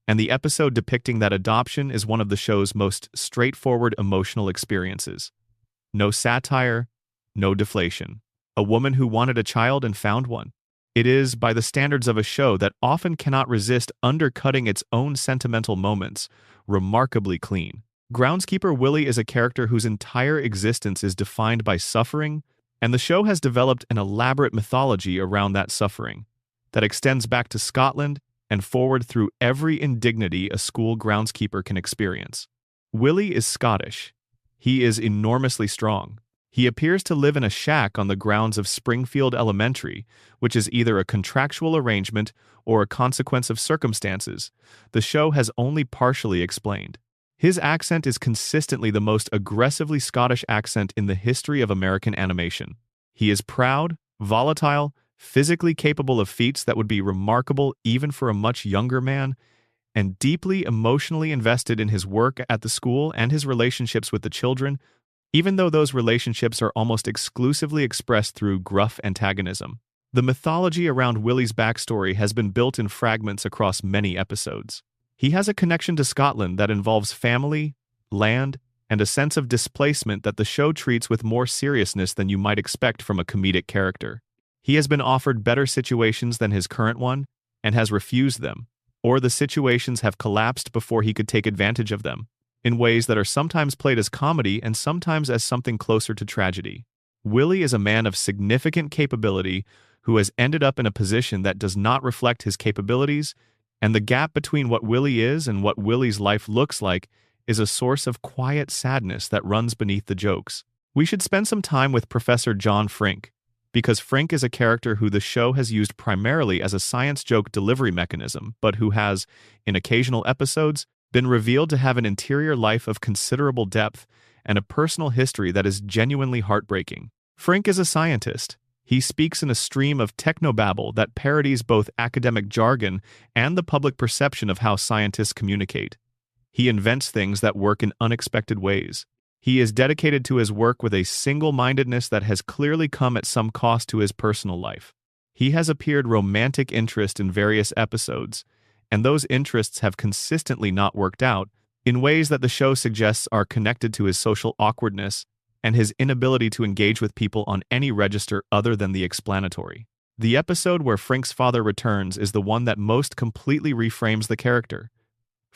and the episode depicting that adoption is one of the show's most straightforward emotional experiences. No satire, no deflation. A woman who wanted a child and found one. It is, by the standards of a show that often cannot resist undercutting its own sentimental moments, remarkably clean. Groundskeeper Willie is a character whose entire existence is defined by suffering, and the show has developed an elaborate mythology around that suffering that extends back to Scotland and forward through every indignity a school groundskeeper can experience. Willie is Scottish. He is enormously strong. He appears to live in a shack on the grounds of Springfield Elementary, which is either a contractual arrangement or a consequence of circumstances the show has only partially explained. His accent is consistently the most aggressively Scottish accent in the history of American animation. He is proud, volatile, physically capable of feats that would be remarkable even for a much younger man, and deeply emotionally invested in his work at the school and his relationships with the children, even though those relationships are almost exclusively expressed through gruff antagonism. The mythology around Willie's backstory has been built in fragments across many episodes. He has a connection to Scotland that involves family, land, and a sense of displacement that the show treats with more seriousness than you might expect from a comedic character. He has been offered better situations than his current one, and has refused them, or the situations have collapsed before he could take advantage of them, in ways that are sometimes played as comedy and sometimes as something closer to tragedy. Willie is a man of significant capability who has ended up in a position that does not reflect his capabilities, and the gap between what Willie is and what Willie's life looks like is a source of quiet sadness that runs beneath the jokes. We should spend some time with Professor John Frink, because Frink is a character who the show has used primarily as a science joke delivery mechanism, but who has, in occasional episodes, been revealed to have an interior life of considerable depth and a personal history that is genuinely heartbreaking. Frink is a scientist. He speaks in a stream of technobabble that parodies both academic jargon and the public perception of how scientists communicate. He invents things that work in unexpected ways. He is dedicated to his work with a single-mindedness that has clearly come at some cost to his personal life. He has appeared romantic interest in various episodes, and those interests have consistently not worked out in ways that the show suggests are connected to his social awkwardness and his inability to engage with people on any register other than the explanatory. The episode where Frink's father returns is the one that most completely reframes the character.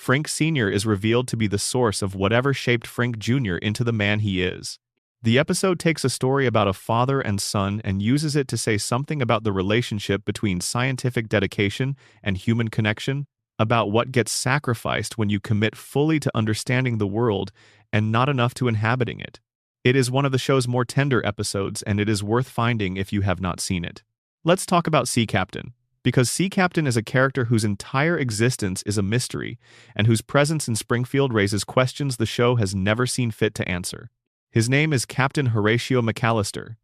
Frink Sr. is revealed to be the source of whatever shaped Frink Jr. into the man he is. The episode takes a story about a father and son and uses it to say something about the relationship between scientific dedication and human connection, about what gets sacrificed when you commit fully to understanding the world and not enough to inhabiting it. It is one of the show's more tender episodes, and it is worth finding if you have not seen it. Let's talk about Sea Captain. Because Sea Captain is a character whose entire existence is a mystery, and whose presence in Springfield raises questions the show has never seen fit to answer. His name is Captain Horatio McAllister.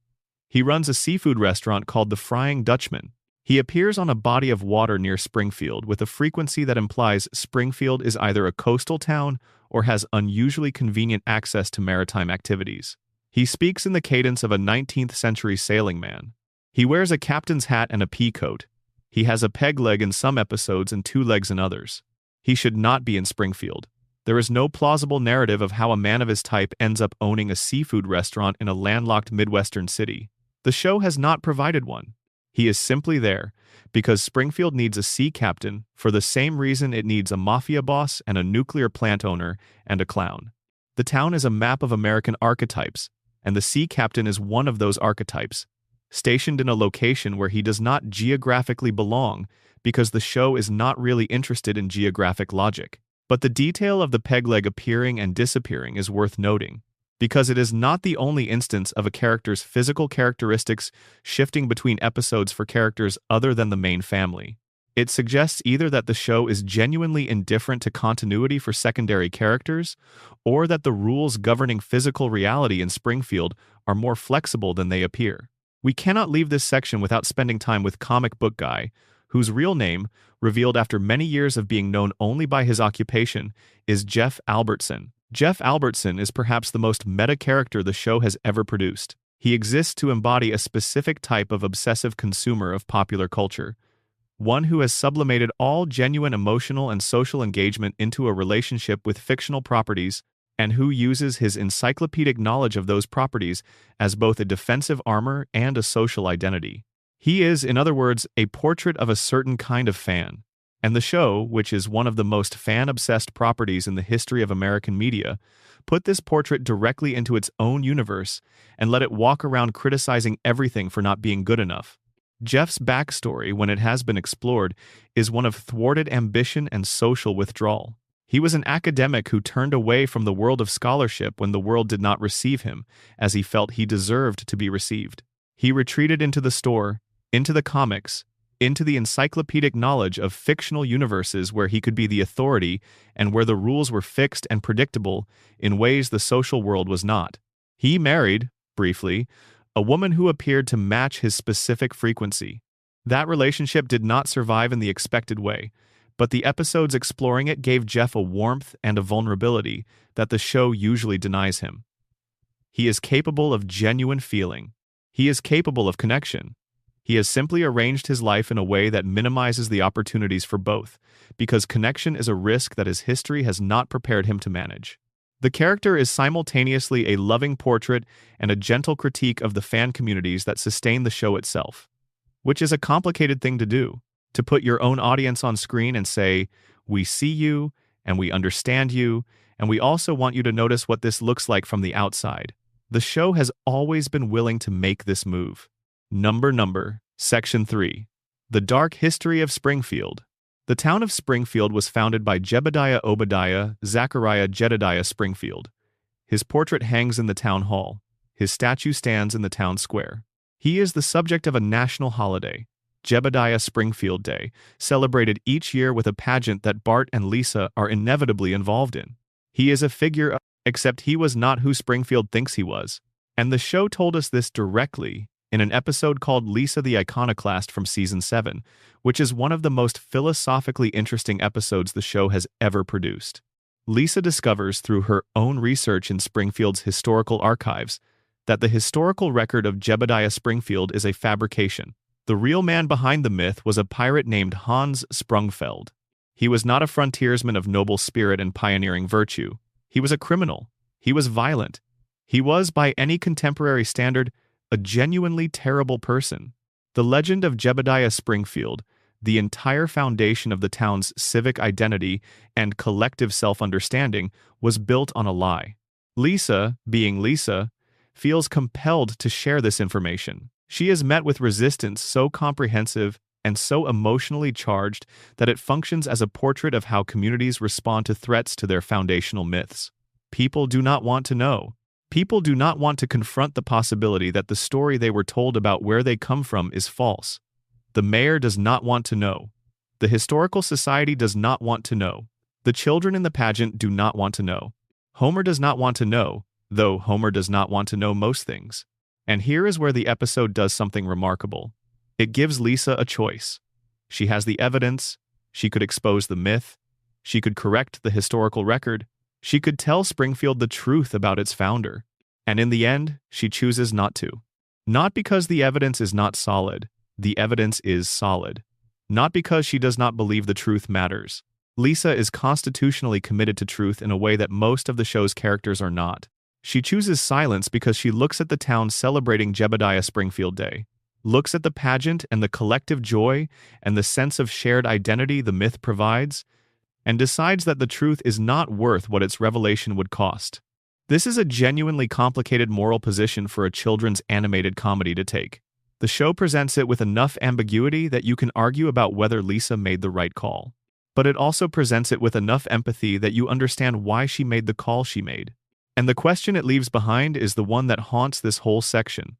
He runs a seafood restaurant called the Frying Dutchman. He appears on a body of water near Springfield with a frequency that implies Springfield is either a coastal town or has unusually convenient access to maritime activities. He speaks in the cadence of a 19th-century sailing man. He wears a captain's hat and a pea coat. He has a peg leg in some episodes and two legs in others. He should not be in Springfield. There is no plausible narrative of how a man of his type ends up owning a seafood restaurant in a landlocked Midwestern city. The show has not provided one. He is simply there because Springfield needs a sea captain for the same reason it needs a mafia boss and a nuclear plant owner and a clown. The town is a map of American archetypes, and the sea captain is one of those archetypes, stationed in a location where he does not geographically belong because the show is not really interested in geographic logic. But the detail of the peg leg appearing and disappearing is worth noting, because it is not the only instance of a character's physical characteristics shifting between episodes for characters other than the main family. It suggests either that the show is genuinely indifferent to continuity for secondary characters, or that the rules governing physical reality in Springfield are more flexible than they appear. We cannot leave this section without spending time with Comic Book Guy, whose real name, revealed after many years of being known only by his occupation, is Jeff Albertson. Jeff Albertson is perhaps the most meta character the show has ever produced. He exists to embody a specific type of obsessive consumer of popular culture, one who has sublimated all genuine emotional and social engagement into a relationship with fictional properties, and who uses his encyclopedic knowledge of those properties as both a defensive armor and a social identity. He is, in other words, a portrait of a certain kind of fan. And the show, which is one of the most fan-obsessed properties in the history of American media, put this portrait directly into its own universe and let it walk around criticizing everything for not being good enough. Jeff's backstory, when it has been explored, is one of thwarted ambition and social withdrawal. He was an academic who turned away from the world of scholarship when the world did not receive him, as he felt he deserved to be received. He retreated into the store, into the comics, into the encyclopedic knowledge of fictional universes where he could be the authority and where the rules were fixed and predictable in ways the social world was not. He married, briefly, a woman who appeared to match his specific frequency. That relationship did not survive in the expected way, but the episodes exploring it gave Jeff a warmth and a vulnerability that the show usually denies him. He is capable of genuine feeling. He is capable of connection. He has simply arranged his life in a way that minimizes the opportunities for both, because connection is a risk that his history has not prepared him to manage. The character is simultaneously a loving portrait and a gentle critique of the fan communities that sustain the show itself, which is a complicated thing to do, to put your own audience on screen and say, "We see you, and we understand you, and we also want you to notice what this looks like from the outside." The show has always been willing to make this move. Section 3. The Dark History of Springfield. The town of Springfield was founded by Jebediah Obadiah Zachariah Jedediah Springfield. His portrait hangs in the town hall. His statue stands in the town square. He is the subject of a national holiday, Jebediah Springfield Day, celebrated each year with a pageant that Bart and Lisa are inevitably involved in. He is a figure, except he was not who Springfield thinks he was. And the show told us this directly in an episode called Lisa the Iconoclast from Season 7, which is one of the most philosophically interesting episodes the show has ever produced. Lisa discovers through her own research in Springfield's historical archives that the historical record of Jebediah Springfield is a fabrication. The real man behind the myth was a pirate named Hans Sprungfeld. He was not a frontiersman of noble spirit and pioneering virtue. He was a criminal. He was violent. He was, by any contemporary standard, a genuinely terrible person. The legend of Jebediah Springfield, the entire foundation of the town's civic identity and collective self-understanding, was built on a lie. Lisa, being Lisa, feels compelled to share this information. She is met with resistance so comprehensive and so emotionally charged that it functions as a portrait of how communities respond to threats to their foundational myths. People do not want to know. People do not want to confront the possibility that the story they were told about where they come from is false. The mayor does not want to know. The historical society does not want to know. The children in the pageant do not want to know. Homer does not want to know, though Homer does not want to know most things. And here is where the episode does something remarkable. It gives Lisa a choice. She has the evidence. She could expose the myth. She could correct the historical record. She could tell Springfield the truth about its founder. And in the end, she chooses not to. Not because the evidence is not solid. The evidence is solid. Not because she does not believe the truth matters. Lisa is constitutionally committed to truth in a way that most of the show's characters are not. She chooses silence because she looks at the town celebrating Jebediah Springfield Day, looks at the pageant and the collective joy and the sense of shared identity the myth provides, and decides that the truth is not worth what its revelation would cost. This is a genuinely complicated moral position for a children's animated comedy to take. The show presents it with enough ambiguity that you can argue about whether Lisa made the right call. But it also presents it with enough empathy that you understand why she made the call she made. And the question it leaves behind is the one that haunts this whole section.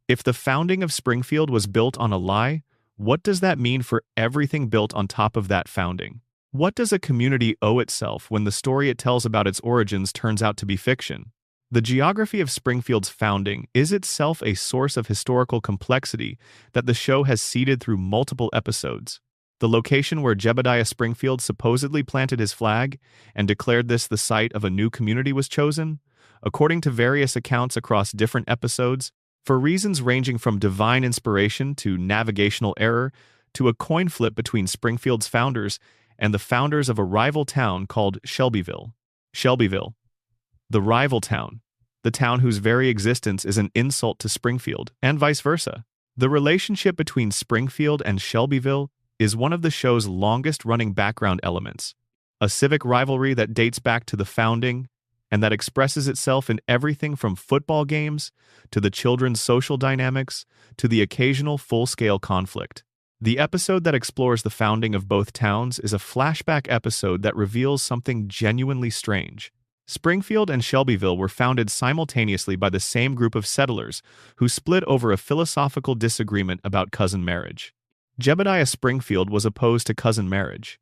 If the founding of Springfield was built on a lie, what does that mean for everything built on top of that founding? What does a community owe itself when the story it tells about its origins turns out to be fiction? The geography of Springfield's founding is itself a source of historical complexity that the show has seeded through multiple episodes. The location where Jebediah Springfield supposedly planted his flag and declared this the site of a new community was chosen, according to various accounts across different episodes, for reasons ranging from divine inspiration to navigational error to a coin flip between Springfield's founders and the founders of a rival town called Shelbyville. Shelbyville, the rival town, the town whose very existence is an insult to Springfield, and vice versa. The relationship between Springfield and Shelbyville is one of the show's longest-running background elements, a civic rivalry that dates back to the founding and that expresses itself in everything from football games to the children's social dynamics to the occasional full-scale conflict. The episode that explores the founding of both towns is a flashback episode that reveals something genuinely strange. Springfield and Shelbyville were founded simultaneously by the same group of settlers who split over a philosophical disagreement about cousin marriage. Jebediah Springfield was opposed to cousin marriage.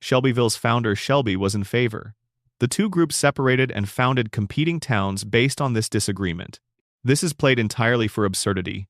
Shelbyville's founder Shelby was in favor. The two groups separated and founded competing towns based on this disagreement. This is played entirely for absurdity,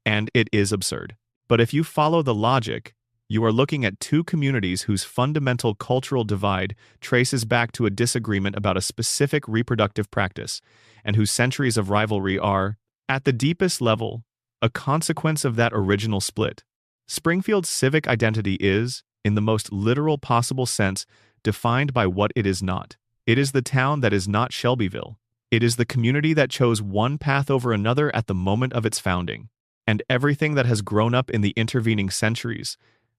and it is absurd. But if you follow the logic, you are looking at two communities whose fundamental cultural divide traces back to a disagreement about a specific reproductive practice, and whose centuries of rivalry are, at the deepest level, a consequence of that original split. Springfield's civic identity is, in the most literal possible sense, defined by what it is not. It is the town that is not Shelbyville. It is the community that chose one path over another at the moment of its founding. And everything that has grown up in the intervening centuries,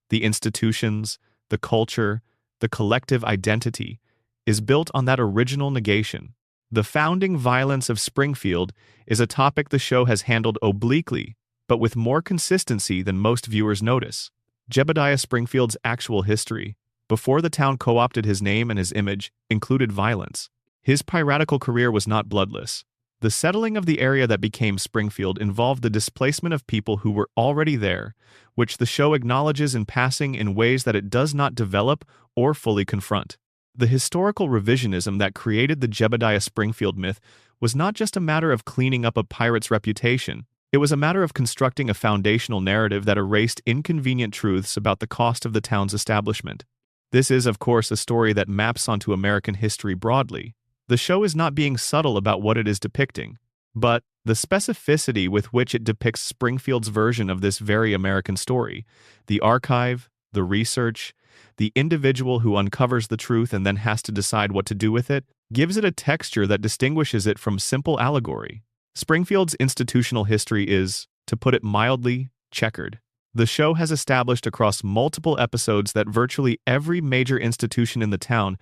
the institutions, the culture, the collective identity, is built on that original negation. The founding violence of Springfield is a topic the show has handled obliquely, but with more consistency than most viewers notice. Jebediah Springfield's actual history, before the town co-opted his name and his image, included violence. His piratical career was not bloodless. The settling of the area that became Springfield involved the displacement of people who were already there, which the show acknowledges in passing in ways that it does not develop or fully confront. The historical revisionism that created the Jebediah Springfield myth was not just a matter of cleaning up a pirate's reputation. It was a matter of constructing a foundational narrative that erased inconvenient truths about the cost of the town's establishment. This is, of course, a story that maps onto American history broadly. The show is not being subtle about what it is depicting, but the specificity with which it depicts Springfield's version of this very American story, the archive, the research, the individual who uncovers the truth and then has to decide what to do with it, gives it a texture that distinguishes it from simple allegory. Springfield's institutional history is, to put it mildly, checkered. The show has established across multiple episodes that virtually every major institution in the town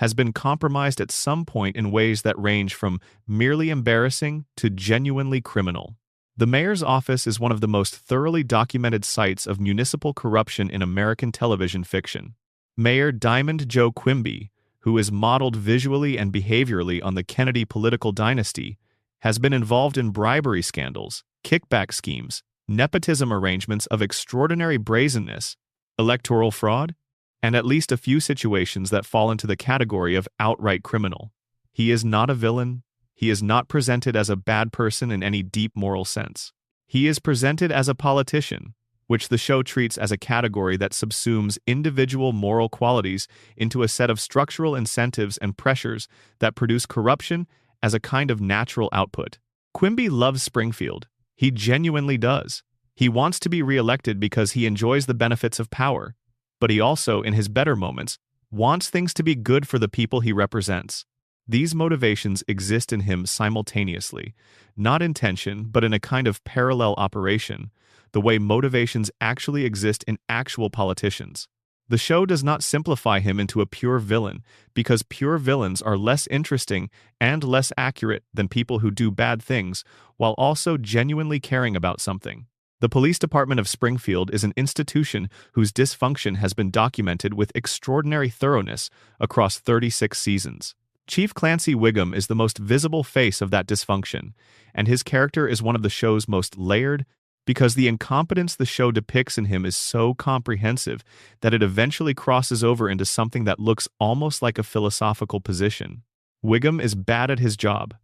has been compromised at some point in ways that range from merely embarrassing to genuinely criminal. The mayor's office is one of the most thoroughly documented sites of municipal corruption in American television fiction. Mayor Diamond Joe Quimby, who is modeled visually and behaviorally on the Kennedy political dynasty, has been involved in bribery scandals, kickback schemes, nepotism arrangements of extraordinary brazenness, electoral fraud, and at least a few situations that fall into the category of outright criminal. He is not a villain. He is not presented as a bad person in any deep moral sense. He is presented as a politician, which the show treats as a category that subsumes individual moral qualities into a set of structural incentives and pressures that produce corruption as a kind of natural output. Quimby loves Springfield. He genuinely does. He wants to be re-elected because he enjoys the benefits of power, but he also, in his better moments, wants things to be good for the people he represents. These motivations exist in him simultaneously, not in tension, but in a kind of parallel operation, the way motivations actually exist in actual politicians. The show does not simplify him into a pure villain, because pure villains are less interesting and less accurate than people who do bad things while also genuinely caring about something. The police department of Springfield is an institution whose dysfunction has been documented with extraordinary thoroughness across 36 seasons. Chief Clancy Wiggum is the most visible face of that dysfunction, and his character is one of the show's most layered, because the incompetence the show depicts in him is so comprehensive that it eventually crosses over into something that looks almost like a philosophical position. Wiggum is bad at his job.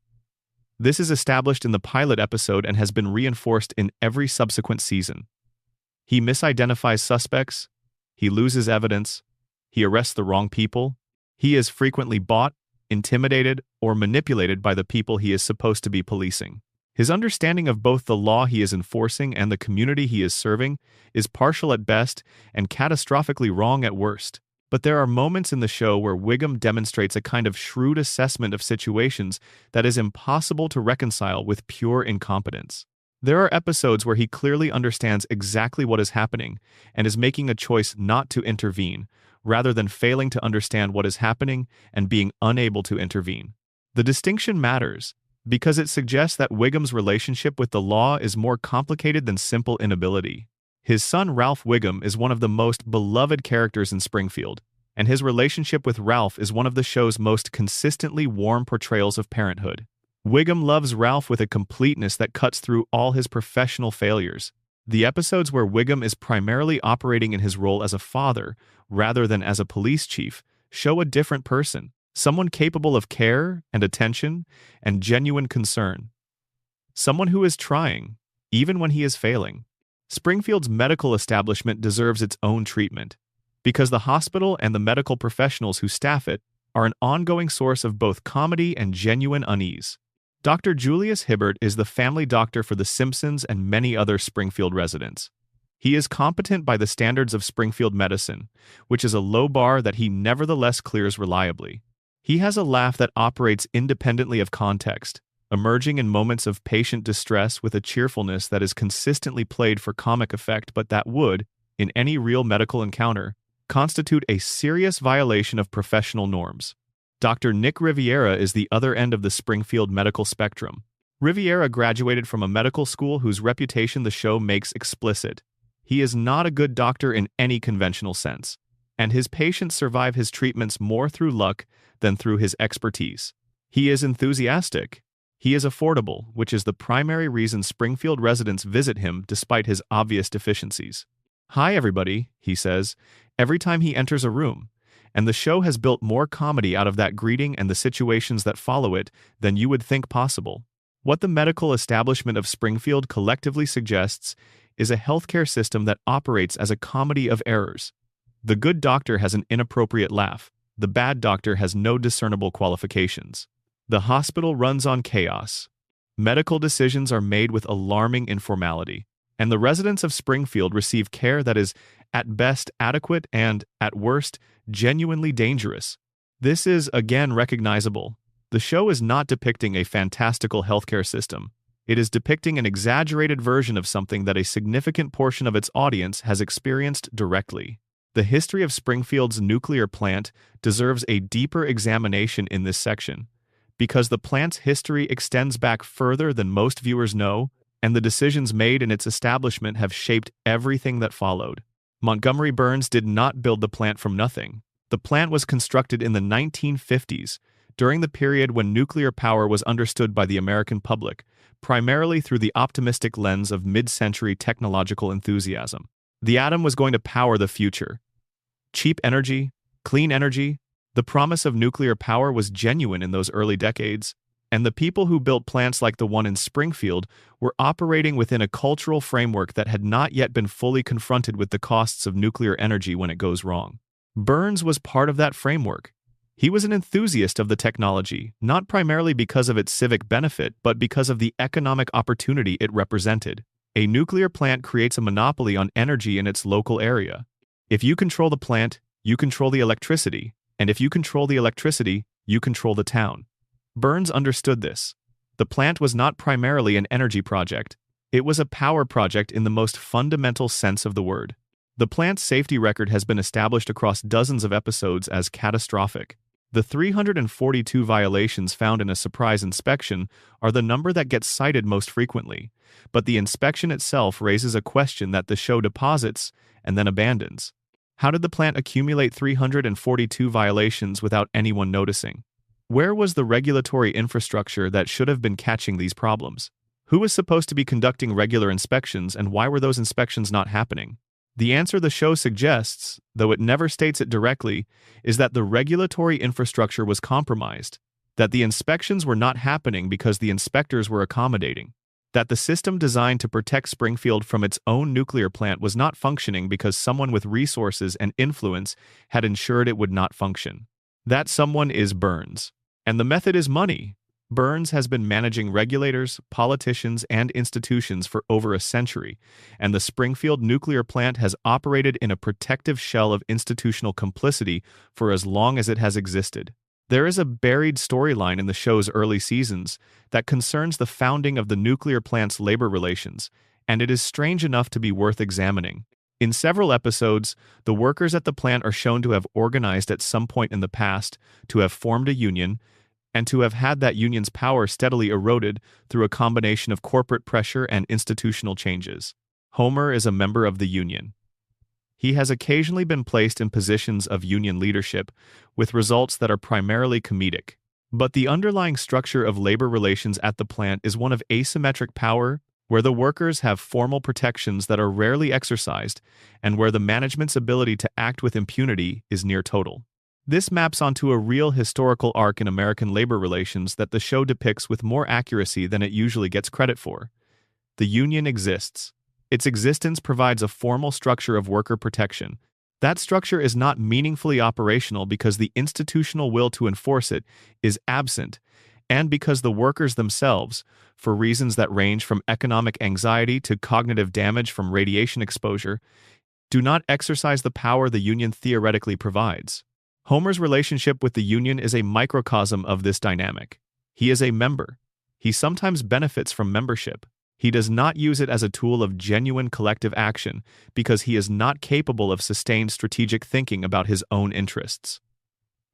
This is established in the pilot episode and has been reinforced in every subsequent season. He misidentifies suspects, he loses evidence, he arrests the wrong people, he is frequently bought, intimidated, or manipulated by the people he is supposed to be policing. His understanding of both the law he is enforcing and the community he is serving is partial at best and catastrophically wrong at worst. But there are moments in the show where Wiggum demonstrates a kind of shrewd assessment of situations that is impossible to reconcile with pure incompetence. There are episodes where he clearly understands exactly what is happening and is making a choice not to intervene, rather than failing to understand what is happening and being unable to intervene. The distinction matters, because it suggests that Wiggum's relationship with the law is more complicated than simple inability. His son Ralph Wiggum is one of the most beloved characters in Springfield, and his relationship with Ralph is one of the show's most consistently warm portrayals of parenthood. Wiggum loves Ralph with a completeness that cuts through all his professional failures. The episodes where Wiggum is primarily operating in his role as a father, rather than as a police chief, show a different person. Someone capable of care and attention and genuine concern. Someone who is trying, even when he is failing. Springfield's medical establishment deserves its own treatment, because the hospital and the medical professionals who staff it are an ongoing source of both comedy and genuine unease. Dr. Julius Hibbert is the family doctor for the Simpsons and many other Springfield residents. He is competent by the standards of Springfield medicine, which is a low bar that he nevertheless clears reliably. He has a laugh that operates independently of context, emerging in moments of patient distress with a cheerfulness that is consistently played for comic effect but that would, in any real medical encounter, constitute a serious violation of professional norms. Dr. Nick Riviera is the other end of the Springfield medical spectrum. Riviera graduated from a medical school whose reputation the show makes explicit. He is not a good doctor in any conventional sense, and his patients survive his treatments more through luck than through his expertise. He is enthusiastic. He is affordable, which is the primary reason Springfield residents visit him despite his obvious deficiencies. "Hi, everybody," he says, every time he enters a room, and the show has built more comedy out of that greeting and the situations that follow it than you would think possible. What the medical establishment of Springfield collectively suggests is a healthcare system that operates as a comedy of errors. The good doctor has an inappropriate laugh. The bad doctor has no discernible qualifications. The hospital runs on chaos. Medical decisions are made with alarming informality, and the residents of Springfield receive care that is, at best, adequate and, at worst, genuinely dangerous. This is, again, recognizable. The show is not depicting a fantastical healthcare system. It is depicting an exaggerated version of something that a significant portion of its audience has experienced directly. The history of Springfield's nuclear plant deserves a deeper examination in this section, because the plant's history extends back further than most viewers know, and the decisions made in its establishment have shaped everything that followed. Montgomery Burns did not build the plant from nothing. The plant was constructed in the 1950s, during the period when nuclear power was understood by the American public, primarily through the optimistic lens of mid-century technological enthusiasm. The atom was going to power the future. Cheap energy, clean energy, the promise of nuclear power was genuine in those early decades, and the people who built plants like the one in Springfield were operating within a cultural framework that had not yet been fully confronted with the costs of nuclear energy when it goes wrong. Burns was part of that framework. He was an enthusiast of the technology, not primarily because of its civic benefit, but because of the economic opportunity it represented. A nuclear plant creates a monopoly on energy in its local area. If you control the plant, you control the electricity, and if you control the electricity, you control the town. Burns understood this. The plant was not primarily an energy project. It was a power project in the most fundamental sense of the word. The plant's safety record has been established across dozens of episodes as catastrophic. The 342 violations found in a surprise inspection are the number that gets cited most frequently, but the inspection itself raises a question that the show deposits and then abandons. How did the plant accumulate 342 violations without anyone noticing? Where was the regulatory infrastructure that should have been catching these problems? Who was supposed to be conducting regular inspections, and why were those inspections not happening? The answer the show suggests, though it never states it directly, is that the regulatory infrastructure was compromised, that the inspections were not happening because the inspectors were accommodating, that the system designed to protect Springfield from its own nuclear plant was not functioning because someone with resources and influence had ensured it would not function. That someone is Burns. And the method is money. Burns has been managing regulators, politicians, and institutions for over a century, and the Springfield nuclear plant has operated in a protective shell of institutional complicity for as long as it has existed. There is a buried storyline in the show's early seasons that concerns the founding of the nuclear plant's labor relations, and it is strange enough to be worth examining. In several episodes, the workers at the plant are shown to have organized at some point in the past, to have formed a union, and to have had that union's power steadily eroded through a combination of corporate pressure and institutional changes. Homer is a member of the union. He has occasionally been placed in positions of union leadership, with results that are primarily comedic. But the underlying structure of labor relations at the plant is one of asymmetric power, where the workers have formal protections that are rarely exercised, and where the management's ability to act with impunity is near total. This maps onto a real historical arc in American labor relations that the show depicts with more accuracy than it usually gets credit for. The union exists. Its existence provides a formal structure of worker protection. That structure is not meaningfully operational because the institutional will to enforce it is absent, and because the workers themselves, for reasons that range from economic anxiety to cognitive damage from radiation exposure, do not exercise the power the union theoretically provides. Homer's relationship with the union is a microcosm of this dynamic. He is a member. He sometimes benefits from membership. He does not use it as a tool of genuine collective action because he is not capable of sustained strategic thinking about his own interests.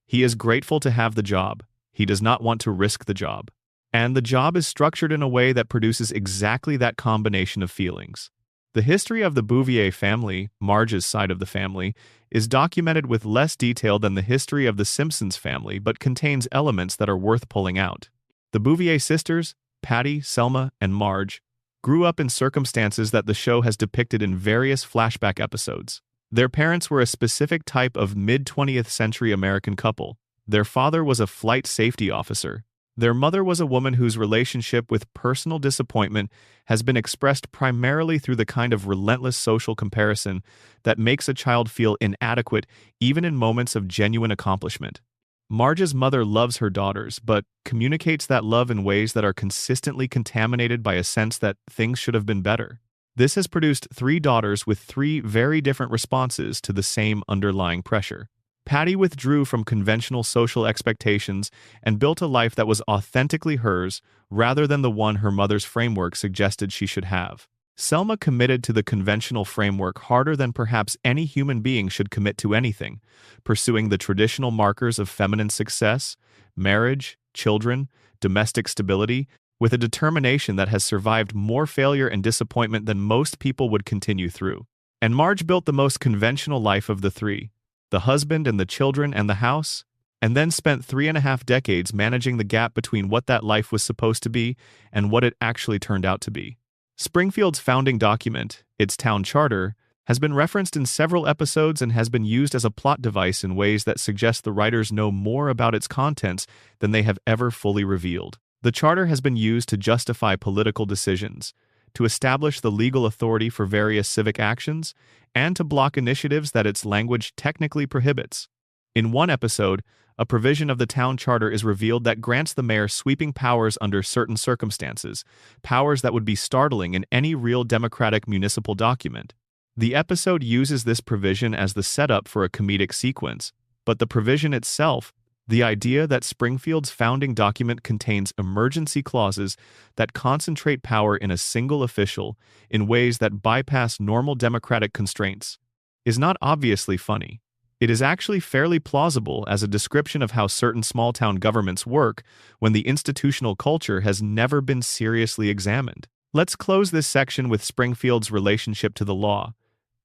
He is grateful to have the job. He does not want to risk the job. And the job is structured in a way that produces exactly that combination of feelings. The history of the Bouvier family, Marge's side of the family, is documented with less detail than the history of the Simpsons family but contains elements that are worth pulling out. The Bouvier sisters, Patty, Selma, and Marge, grew up in circumstances that the show has depicted in various flashback episodes. Their parents were a specific type of mid-20th century American couple. Their father was a flight safety officer. Their mother was a woman whose relationship with personal disappointment has been expressed primarily through the kind of relentless social comparison that makes a child feel inadequate even in moments of genuine accomplishment. Marge's mother loves her daughters, but communicates that love in ways that are consistently contaminated by a sense that things should have been better. This has produced 3 daughters with 3 very different responses to the same underlying pressure. Patty withdrew from conventional social expectations and built a life that was authentically hers rather than the one her mother's framework suggested she should have. Selma committed to the conventional framework harder than perhaps any human being should commit to anything, pursuing the traditional markers of feminine success, marriage, children, domestic stability, with a determination that has survived more failure and disappointment than most people would continue through. And Marge built the most conventional life of the 3. The husband and the children and the house, and then spent 3.5 decades managing the gap between what that life was supposed to be and what it actually turned out to be. Springfield's founding document, its town charter, has been referenced in several episodes and has been used as a plot device in ways that suggest the writers know more about its contents than they have ever fully revealed. The charter has been used to justify political decisions, to establish the legal authority for various civic actions, and to block initiatives that its language technically prohibits. In one episode, a provision of the town charter is revealed that grants the mayor sweeping powers under certain circumstances, powers that would be startling in any real democratic municipal document. The episode uses this provision as the setup for a comedic sequence, but the provision itself, the idea that Springfield's founding document contains emergency clauses that concentrate power in a single official in ways that bypass normal democratic constraints, is not obviously funny. It is actually fairly plausible as a description of how certain small-town governments work when the institutional culture has never been seriously examined. Let's close this section with Springfield's relationship to the law,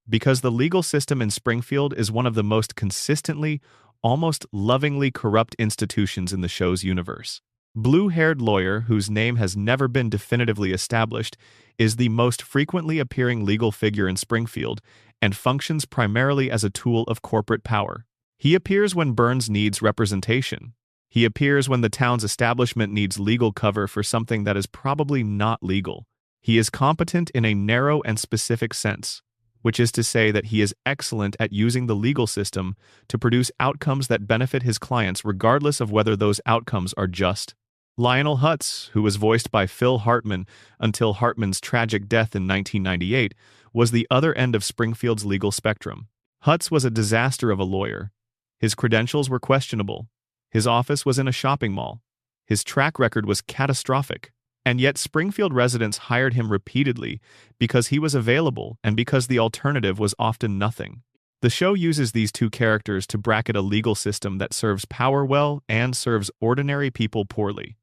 because the legal system in Springfield is one of the most consistently, almost lovingly corrupt institutions in the show's universe. Blue-haired lawyer, whose name has never been definitively established, is the most frequently appearing legal figure in Springfield and functions primarily as a tool of corporate power. He appears when Burns needs representation. He appears when the town's establishment needs legal cover for something that is probably not legal. He is competent in a narrow and specific sense, which is to say that he is excellent at using the legal system to produce outcomes that benefit his clients regardless of whether those outcomes are just. Lionel Hutz, who was voiced by Phil Hartman until Hartman's tragic death in 1998, was the other end of Springfield's legal spectrum. Hutz was a disaster of a lawyer. His credentials were questionable. His office was in a shopping mall. His track record was catastrophic. And yet Springfield residents hired him repeatedly because he was available and because the alternative was often nothing. The show uses these two characters to bracket a legal system that serves power well and serves ordinary people poorly.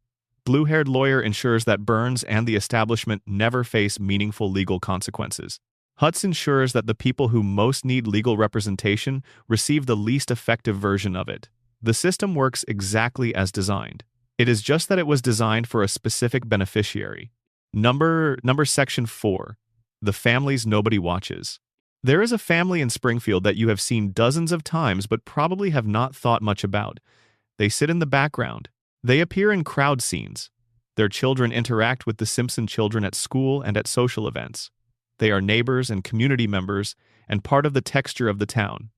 Blue-haired lawyer ensures that Burns and the establishment never face meaningful legal consequences. Hutz ensures that the people who most need legal representation receive the least effective version of it. The system works exactly as designed. It is just that it was designed for a specific beneficiary. Section 4. The families nobody watches. There is a family in Springfield that you have seen dozens of times but probably have not thought much about. They sit in the background. They appear in crowd scenes. Their children interact with the Simpson children at school and at social events. They are neighbors and community members and part of the texture of the town.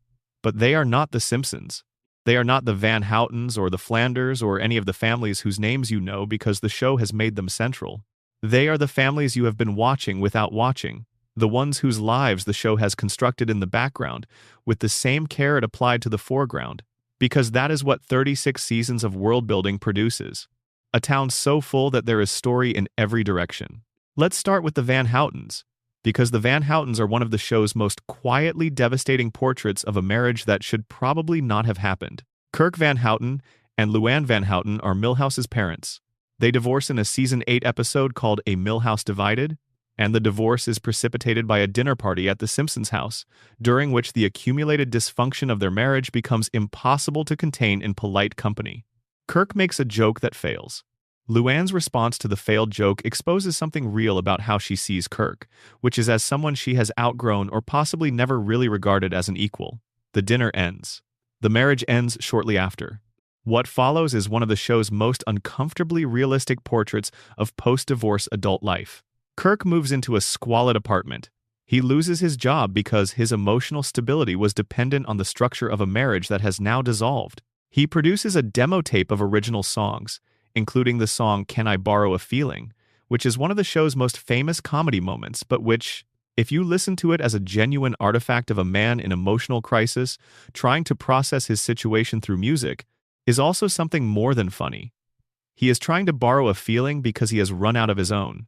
But they are not the Simpsons. They are not the Van Houtens or the Flanders or any of the families whose names you know because the show has made them central. They are the families you have been watching without watching, the ones whose lives the show has constructed in the background with the same care it applied to the foreground, because that is what 36 seasons of world-building produces. A town so full that there is story in every direction. Let's start with the Van Houtens, because the Van Houtens are one of the show's most quietly devastating portraits of a marriage that should probably not have happened. Kirk Van Houten and Luann Van Houten are Milhouse's parents. They divorce in a Season 8 episode called A Milhouse Divided, and the divorce is precipitated by a dinner party at the Simpsons house, during which the accumulated dysfunction of their marriage becomes impossible to contain in polite company. Kirk makes a joke that fails. Luann's response to the failed joke exposes something real about how she sees Kirk, which is as someone she has outgrown or possibly never really regarded as an equal. The dinner ends. The marriage ends shortly after. What follows is one of the show's most uncomfortably realistic portraits of post-divorce adult life. Kirk moves into a squalid apartment. He loses his job because his emotional stability was dependent on the structure of a marriage that has now dissolved. He produces a demo tape of original songs, including the song Can I Borrow a Feeling, which is one of the show's most famous comedy moments, but which, if you listen to it as a genuine artifact of a man in emotional crisis trying to process his situation through music, is also something more than funny. He is trying to borrow a feeling because he has run out of his own.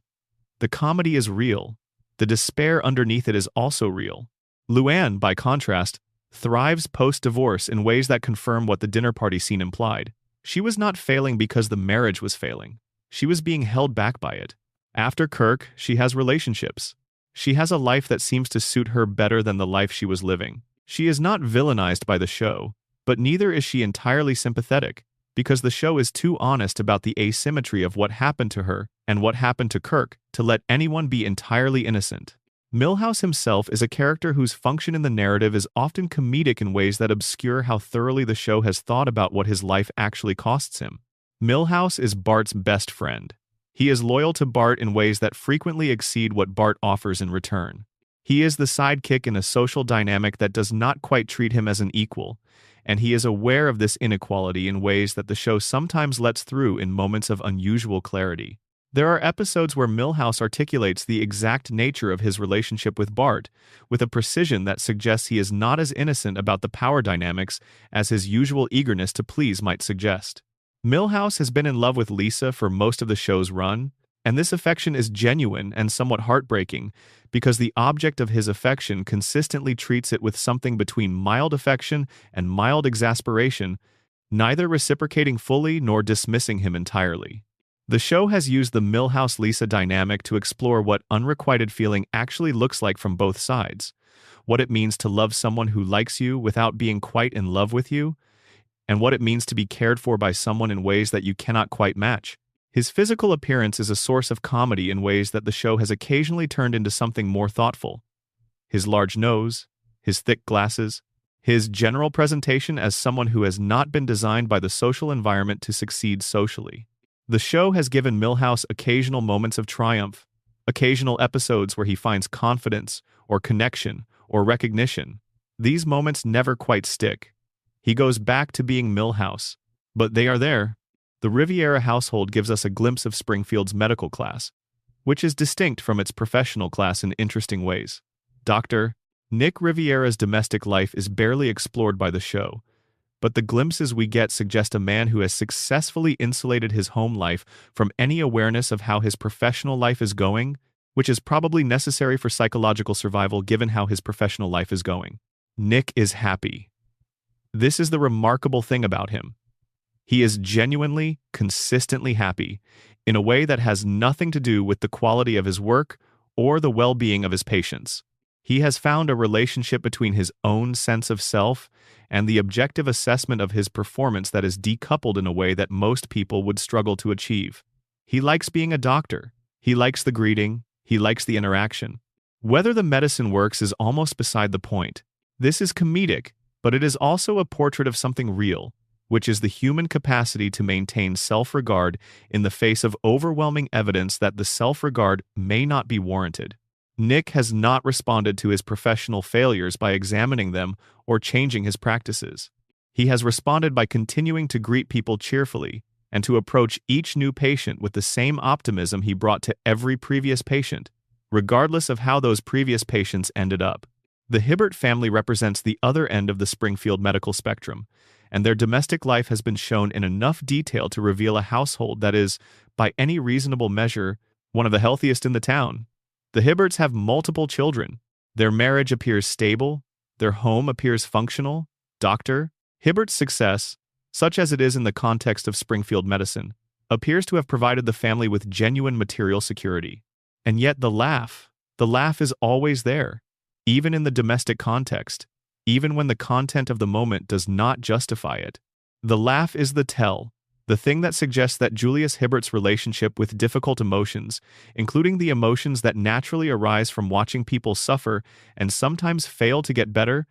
The comedy is real. The despair underneath it is also real. Luann, by contrast, thrives post-divorce in ways that confirm what the dinner party scene implied. She was not failing because the marriage was failing. She was being held back by it. After Kirk, she has relationships. She has a life that seems to suit her better than the life she was living. She is not villainized by the show, But neither is she entirely sympathetic, because the show is too honest about the asymmetry of what happened to her and what happened to Kirk to let anyone be entirely innocent. Milhouse himself is a character whose function in the narrative is often comedic in ways that obscure how thoroughly the show has thought about what his life actually costs him. Milhouse is Bart's best friend. He is loyal to Bart in ways that frequently exceed what Bart offers in return. He is the sidekick in a social dynamic that does not quite treat him as an equal, and he is aware of this inequality in ways that the show sometimes lets through in moments of unusual clarity. There are episodes where Milhouse articulates the exact nature of his relationship with Bart, with a precision that suggests he is not as innocent about the power dynamics as his usual eagerness to please might suggest. Milhouse has been in love with Lisa for most of the show's run, and this affection is genuine and somewhat heartbreaking because the object of his affection consistently treats it with something between mild affection and mild exasperation, neither reciprocating fully nor dismissing him entirely. The show has used the Milhouse-Lisa dynamic to explore what unrequited feeling actually looks like from both sides, what it means to love someone who likes you without being quite in love with you, and what it means to be cared for by someone in ways that you cannot quite match. His physical appearance is a source of comedy in ways that the show has occasionally turned into something more thoughtful. His large nose, his thick glasses, his general presentation as someone who has not been designed by the social environment to succeed socially. The show has given Milhouse occasional moments of triumph, occasional episodes where he finds confidence, or connection, or recognition. These moments never quite stick. He goes back to being Milhouse, but they are there. The Riviera household gives us a glimpse of Springfield's medical class, which is distinct from its professional class in interesting ways. Dr. Nick Riviera's domestic life is barely explored by the show, but the glimpses we get suggest a man who has successfully insulated his home life from any awareness of how his professional life is going, which is probably necessary for psychological survival given how his professional life is going. Nick is happy. This is the remarkable thing about him. He is genuinely, consistently happy, in a way that has nothing to do with the quality of his work or the well-being of his patients. He has found a relationship between his own sense of self and the objective assessment of his performance that is decoupled in a way that most people would struggle to achieve. He likes being a doctor. He likes the greeting. He likes the interaction. Whether the medicine works is almost beside the point. This is comedic, but it is also a portrait of something real, which is the human capacity to maintain self-regard in the face of overwhelming evidence that the self-regard may not be warranted. Nick has not responded to his professional failures by examining them or changing his practices. He has responded by continuing to greet people cheerfully and to approach each new patient with the same optimism he brought to every previous patient, regardless of how those previous patients ended up. The Hibbert family represents the other end of the Springfield medical spectrum, and their domestic life has been shown in enough detail to reveal a household that is, by any reasonable measure, one of the healthiest in the town. The Hibberts have multiple children. Their marriage appears stable. Their home appears functional. Dr. Hibbert's success, such as it is in the context of Springfield medicine, appears to have provided the family with genuine material security. And yet the laugh is always there, even in the domestic context, even when the content of the moment does not justify it. The laugh is the tell, the thing that suggests that Julius Hibbert's relationship with difficult emotions, including the emotions that naturally arise from watching people suffer and sometimes fail to get better,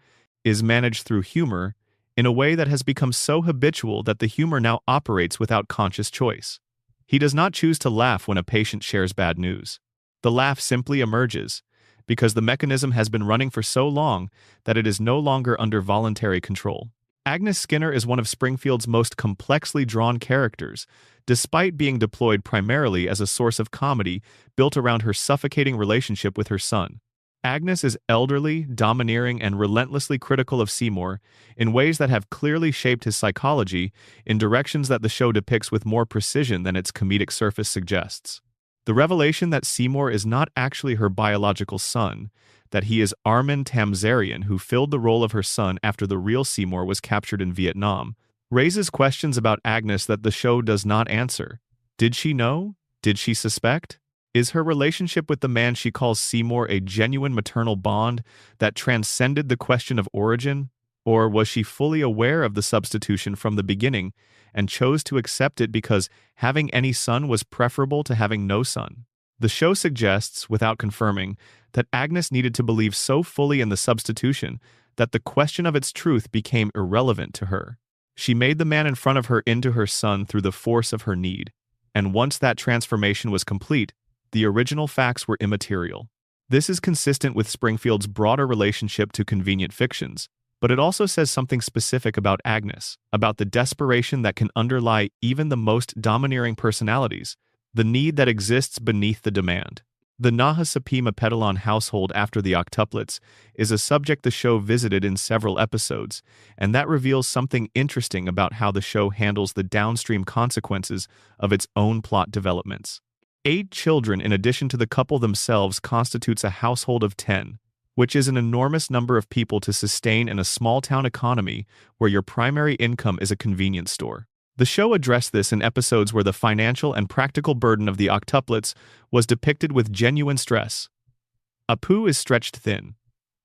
is managed through humor in a way that has become so habitual that the humor now operates without conscious choice. He does not choose to laugh when a patient shares bad news. The laugh simply emerges, because the mechanism has been running for so long that it is no longer under voluntary control. Agnes Skinner is one of Springfield's most complexly drawn characters, despite being deployed primarily as a source of comedy built around her suffocating relationship with her son. Agnes is elderly, domineering, and relentlessly critical of Seymour in ways that have clearly shaped his psychology in directions that the show depicts with more precision than its comedic surface suggests. The revelation that Seymour is not actually her biological son, that he is Armin Tamzarian, who filled the role of her son after the real Seymour was captured in Vietnam, raises questions about Agnes that the show does not answer. Did she know? Did she suspect? Is her relationship with the man she calls Seymour a genuine maternal bond that transcended the question of origin? Or was she fully aware of the substitution from the beginning and chose to accept it because having any son was preferable to having no son? The show suggests, without confirming, that Agnes needed to believe so fully in the substitution that the question of its truth became irrelevant to her. She made the man in front of her into her son through the force of her need, and once that transformation was complete, the original facts were immaterial. This is consistent with Springfield's broader relationship to convenient fictions, but it also says something specific about Agnes, about the desperation that can underlie even the most domineering personalities, the need that exists beneath the demand. The Nahasapima Petalon household after the octuplets is a subject the show visited in several episodes, and that reveals something interesting about how the show handles the downstream consequences of its own plot developments. 8 children in addition to the couple themselves constitutes a household of 10, which is an enormous number of people to sustain in a small-town economy where your primary income is a convenience store. The show addressed this in episodes where the financial and practical burden of the octuplets was depicted with genuine stress. Apu is stretched thin.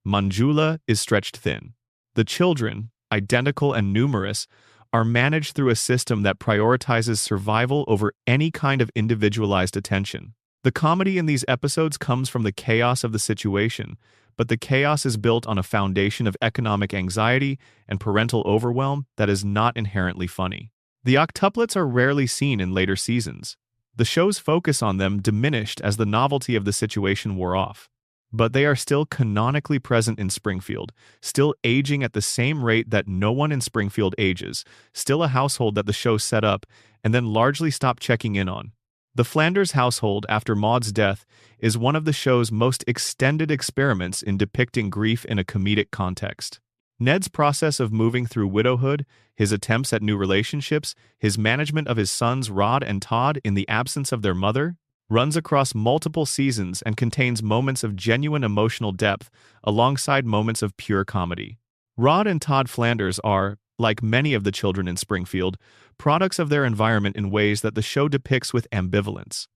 Manjula is stretched thin. The children, identical and numerous, are managed through a system that prioritizes survival over any kind of individualized attention. The comedy in these episodes comes from the chaos of the situation, but the chaos is built on a foundation of economic anxiety and parental overwhelm that is not inherently funny. The octuplets are rarely seen in later seasons. The show's focus on them diminished as the novelty of the situation wore off. But they are still canonically present in Springfield, still aging at the same rate that no one in Springfield ages, still a household that the show set up and then largely stopped checking in on. The Flanders household, after Maud's death, is one of the show's most extended experiments in depicting grief in a comedic context. Ned's process of moving through widowhood, his attempts at new relationships, his management of his sons Rod and Todd in the absence of their mother, runs across multiple seasons and contains moments of genuine emotional depth alongside moments of pure comedy. Rod and Todd Flanders are, like many of the children in Springfield, products of their environment in ways that the show depicts with ambivalence.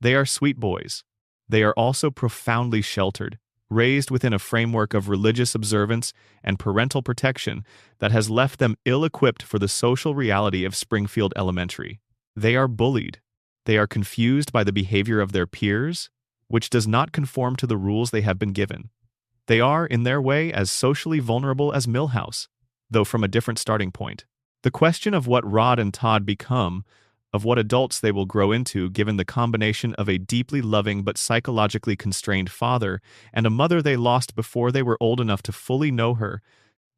They are sweet boys. They are also profoundly sheltered, raised within a framework of religious observance and parental protection that has left them ill-equipped for the social reality of Springfield Elementary. They are bullied. They are confused by the behavior of their peers, which does not conform to the rules they have been given. They are, in their way, as socially vulnerable as Milhouse, though from a different starting point. The question of what Rod and Todd become, of what adults they will grow into given the combination of a deeply loving but psychologically constrained father and a mother they lost before they were old enough to fully know her,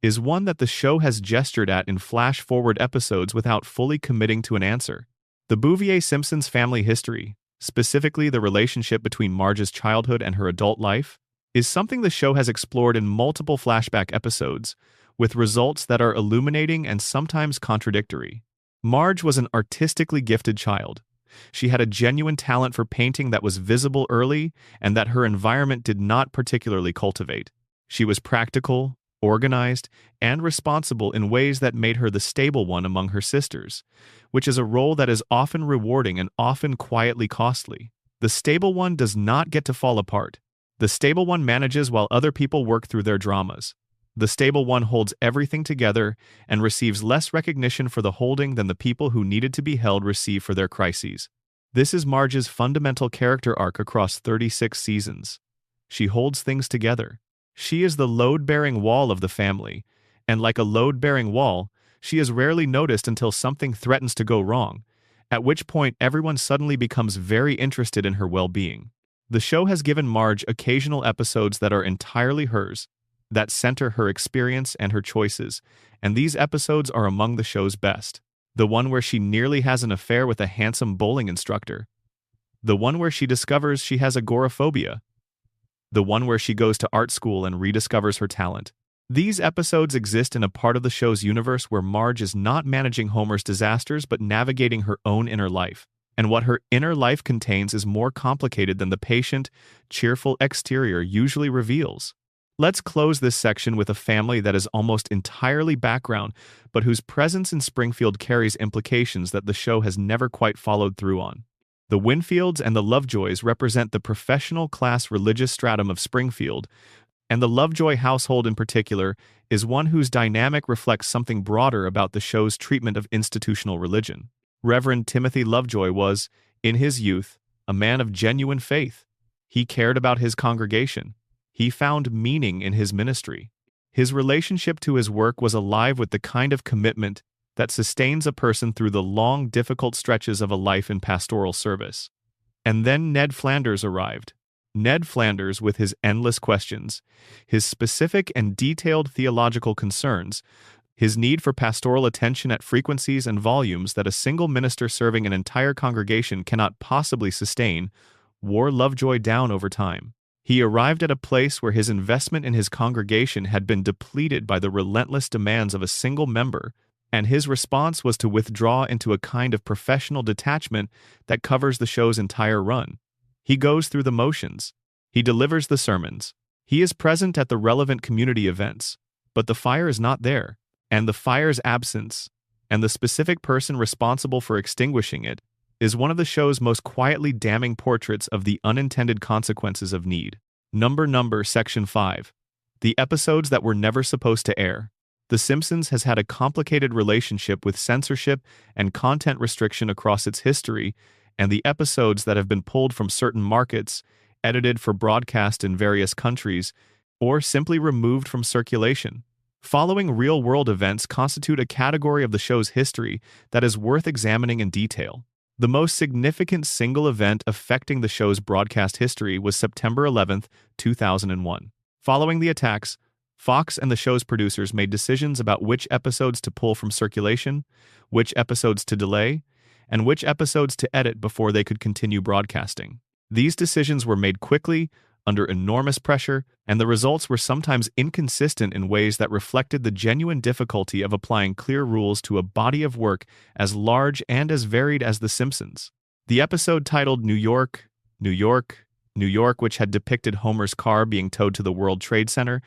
is one that the show has gestured at in flash-forward episodes without fully committing to an answer. The Bouvier Simpsons family history, specifically the relationship between Marge's childhood and her adult life, is something the show has explored in multiple flashback episodes, with results that are illuminating and sometimes contradictory. Marge was an artistically gifted child. She had a genuine talent for painting that was visible early and that her environment did not particularly cultivate. She was practical, organized, and responsible in ways that made her the stable one among her sisters, which is a role that is often rewarding and often quietly costly. The stable one does not get to fall apart. The stable one manages while other people work through their dramas. The stable one holds everything together and receives less recognition for the holding than the people who needed to be held receive for their crises. This is Marge's fundamental character arc across 36 seasons. She holds things together. She is the load-bearing wall of the family, and like a load-bearing wall, she is rarely noticed until something threatens to go wrong, at which point everyone suddenly becomes very interested in her well-being. The show has given Marge occasional episodes that are entirely hers, that center her experience and her choices, and these episodes are among the show's best. The one where she nearly has an affair with a handsome bowling instructor. The one where she discovers she has agoraphobia. The one where she goes to art school and rediscovers her talent. These episodes exist in a part of the show's universe where Marge is not managing Homer's disasters but navigating her own inner life. And what her inner life contains is more complicated than the patient, cheerful exterior usually reveals. Let's close this section with a family that is almost entirely background, but whose presence in Springfield carries implications that the show has never quite followed through on. The Winfields and the Lovejoys represent the professional class religious stratum of Springfield, And the Lovejoy household in particular is one whose dynamic reflects something broader about the show's treatment of institutional religion. Reverend Timothy Lovejoy was, in his youth, a man of genuine faith. He cared about his congregation. He found meaning in his ministry. His relationship to his work was alive with the kind of commitment that sustains a person through the long, difficult stretches of a life in pastoral service. And then Ned Flanders arrived. Ned Flanders, with his endless questions, his specific and detailed theological concerns, his need for pastoral attention at frequencies and volumes that a single minister serving an entire congregation cannot possibly sustain, wore Lovejoy down over time. He arrived at a place where his investment in his congregation had been depleted by the relentless demands of a single member, and his response was to withdraw into a kind of professional detachment that covers the show's entire run. He goes through the motions. He delivers the sermons. He is present at the relevant community events, but the fire is not there, and the fire's absence, and the specific person responsible for extinguishing it, is one of the show's most quietly damning portraits of the unintended consequences of need. Number Section 5. The episodes that were never supposed to air. The Simpsons has had a complicated relationship with censorship and content restriction across its history, and the episodes that have been pulled from certain markets, edited for broadcast in various countries, or simply removed from circulation. Following real-world events constitute a category of the show's history that is worth examining in detail. The most significant single event affecting the show's broadcast history was September 11, 2001. Following the attacks, Fox and the show's producers made decisions about which episodes to pull from circulation, which episodes to delay, and which episodes to edit before they could continue broadcasting. These decisions were made quickly, under enormous pressure, and the results were sometimes inconsistent in ways that reflected the genuine difficulty of applying clear rules to a body of work as large and as varied as The Simpsons. The episode titled New York, New York, New York, which had depicted Homer's car being towed to the World Trade Center,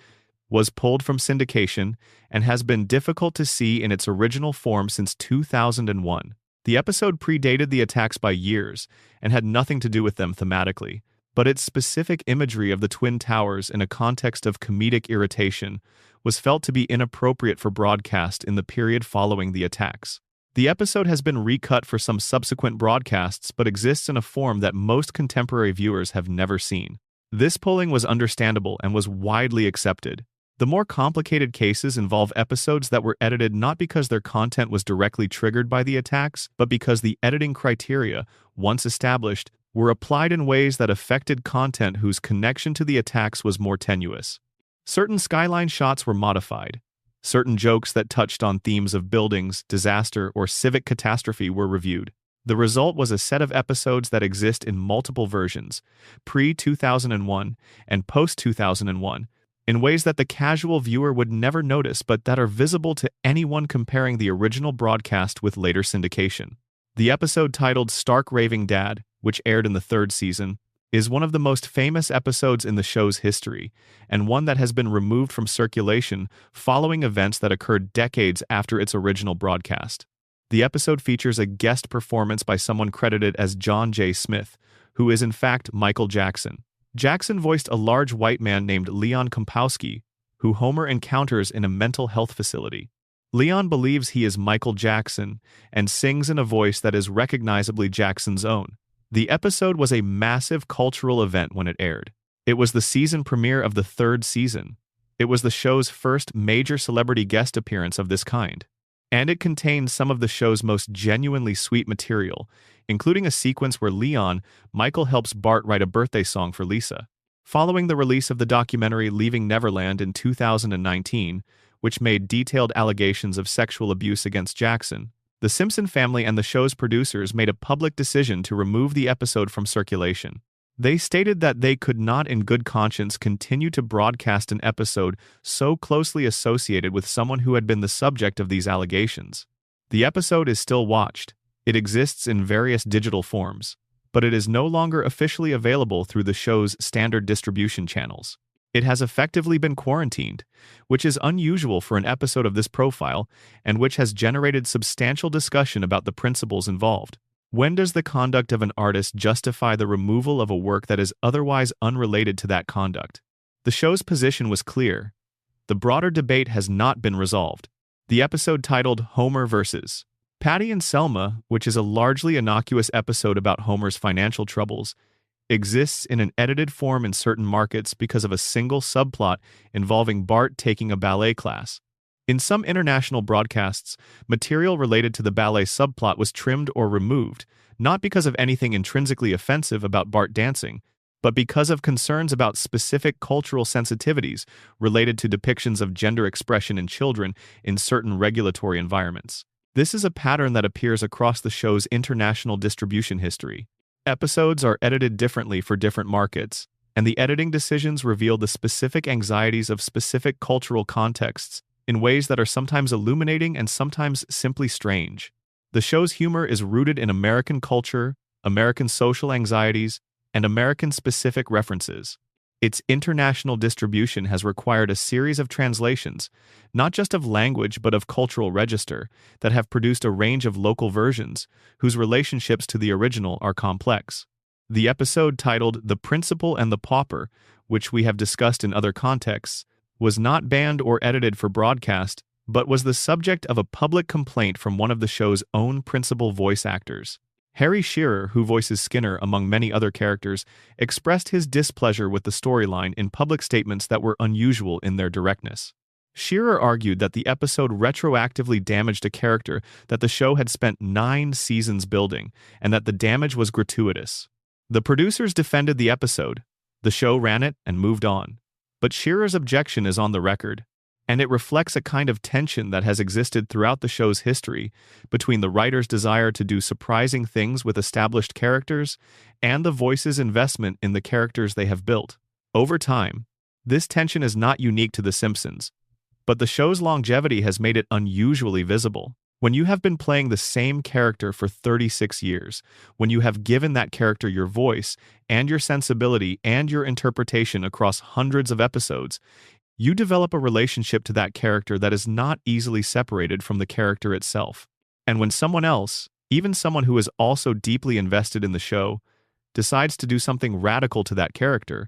was pulled from syndication and has been difficult to see in its original form since 2001. The episode predated the attacks by years and had nothing to do with them thematically, but its specific imagery of the Twin Towers in a context of comedic irritation was felt to be inappropriate for broadcast in the period following the attacks. The episode has been recut for some subsequent broadcasts but exists in a form that most contemporary viewers have never seen. This pulling was understandable and was widely accepted. The more complicated cases involve episodes that were edited not because their content was directly triggered by the attacks, but because the editing criteria, once established, were applied in ways that affected content whose connection to the attacks was more tenuous. Certain skyline shots were modified. Certain jokes that touched on themes of buildings, disaster, or civic catastrophe were reviewed. The result was a set of episodes that exist in multiple versions, pre-2001 and post-2001, in ways that the casual viewer would never notice but that are visible to anyone comparing the original broadcast with later syndication. The episode titled Stark Raving Dad, which aired in the third season, is one of the most famous episodes in the show's history, and one that has been removed from circulation following events that occurred decades after its original broadcast. The episode features a guest performance by someone credited as John J. Smith, who is in fact Michael Jackson. Jackson voiced a large white man named Leon Kompowski, who Homer encounters in a mental health facility. Leon believes he is Michael Jackson and sings in a voice that is recognizably Jackson's own. The episode was a massive cultural event when it aired. It was the season premiere of the third season. It was the show's first major celebrity guest appearance of this kind. And it contained some of the show's most genuinely sweet material, including a sequence where Michael helps Bart write a birthday song for Lisa. Following the release of the documentary Leaving Neverland in 2019, which made detailed allegations of sexual abuse against Jackson, the Simpson family and the show's producers made a public decision to remove the episode from circulation. They stated that they could not in good conscience continue to broadcast an episode so closely associated with someone who had been the subject of these allegations. The episode is still watched. It exists in various digital forms, but it is no longer officially available through the show's standard distribution channels. It has effectively been quarantined, which is unusual for an episode of this profile and which has generated substantial discussion about the principles involved. When does the conduct of an artist justify the removal of a work that is otherwise unrelated to that conduct? The show's position was clear. The broader debate has not been resolved. The episode titled Homer vs. Patty and Selma, which is a largely innocuous episode about Homer's financial troubles, exists in an edited form in certain markets because of a single subplot involving Bart taking a ballet class. In some international broadcasts, material related to the ballet subplot was trimmed or removed, not because of anything intrinsically offensive about Bart dancing, but because of concerns about specific cultural sensitivities related to depictions of gender expression in children in certain regulatory environments. This is a pattern that appears across the show's international distribution history. Episodes are edited differently for different markets, and the editing decisions reveal the specific anxieties of specific cultural contexts in ways that are sometimes illuminating and sometimes simply strange. The show's humor is rooted in American culture, American social anxieties, and American-specific references. Its international distribution has required a series of translations, not just of language but of cultural register, that have produced a range of local versions, whose relationships to the original are complex. The episode titled The Principal and the Pauper, which we have discussed in other contexts, was not banned or edited for broadcast, but was the subject of a public complaint from one of the show's own principal voice actors. Harry Shearer, who voices Skinner among many other characters, expressed his displeasure with the storyline in public statements that were unusual in their directness. Shearer argued that the episode retroactively damaged a character that the show had spent 9 seasons building, and that the damage was gratuitous. The producers defended the episode. The show ran it and moved on. But Shearer's objection is on the record, and it reflects a kind of tension that has existed throughout the show's history between the writer's desire to do surprising things with established characters and the voice's investment in the characters they have built. Over time, this tension is not unique to The Simpsons, but the show's longevity has made it unusually visible. When you have been playing the same character for 36 years, when you have given that character your voice and your sensibility and your interpretation across hundreds of episodes, you develop a relationship to that character that is not easily separated from the character itself. And when someone else, even someone who is also deeply invested in the show, decides to do something radical to that character,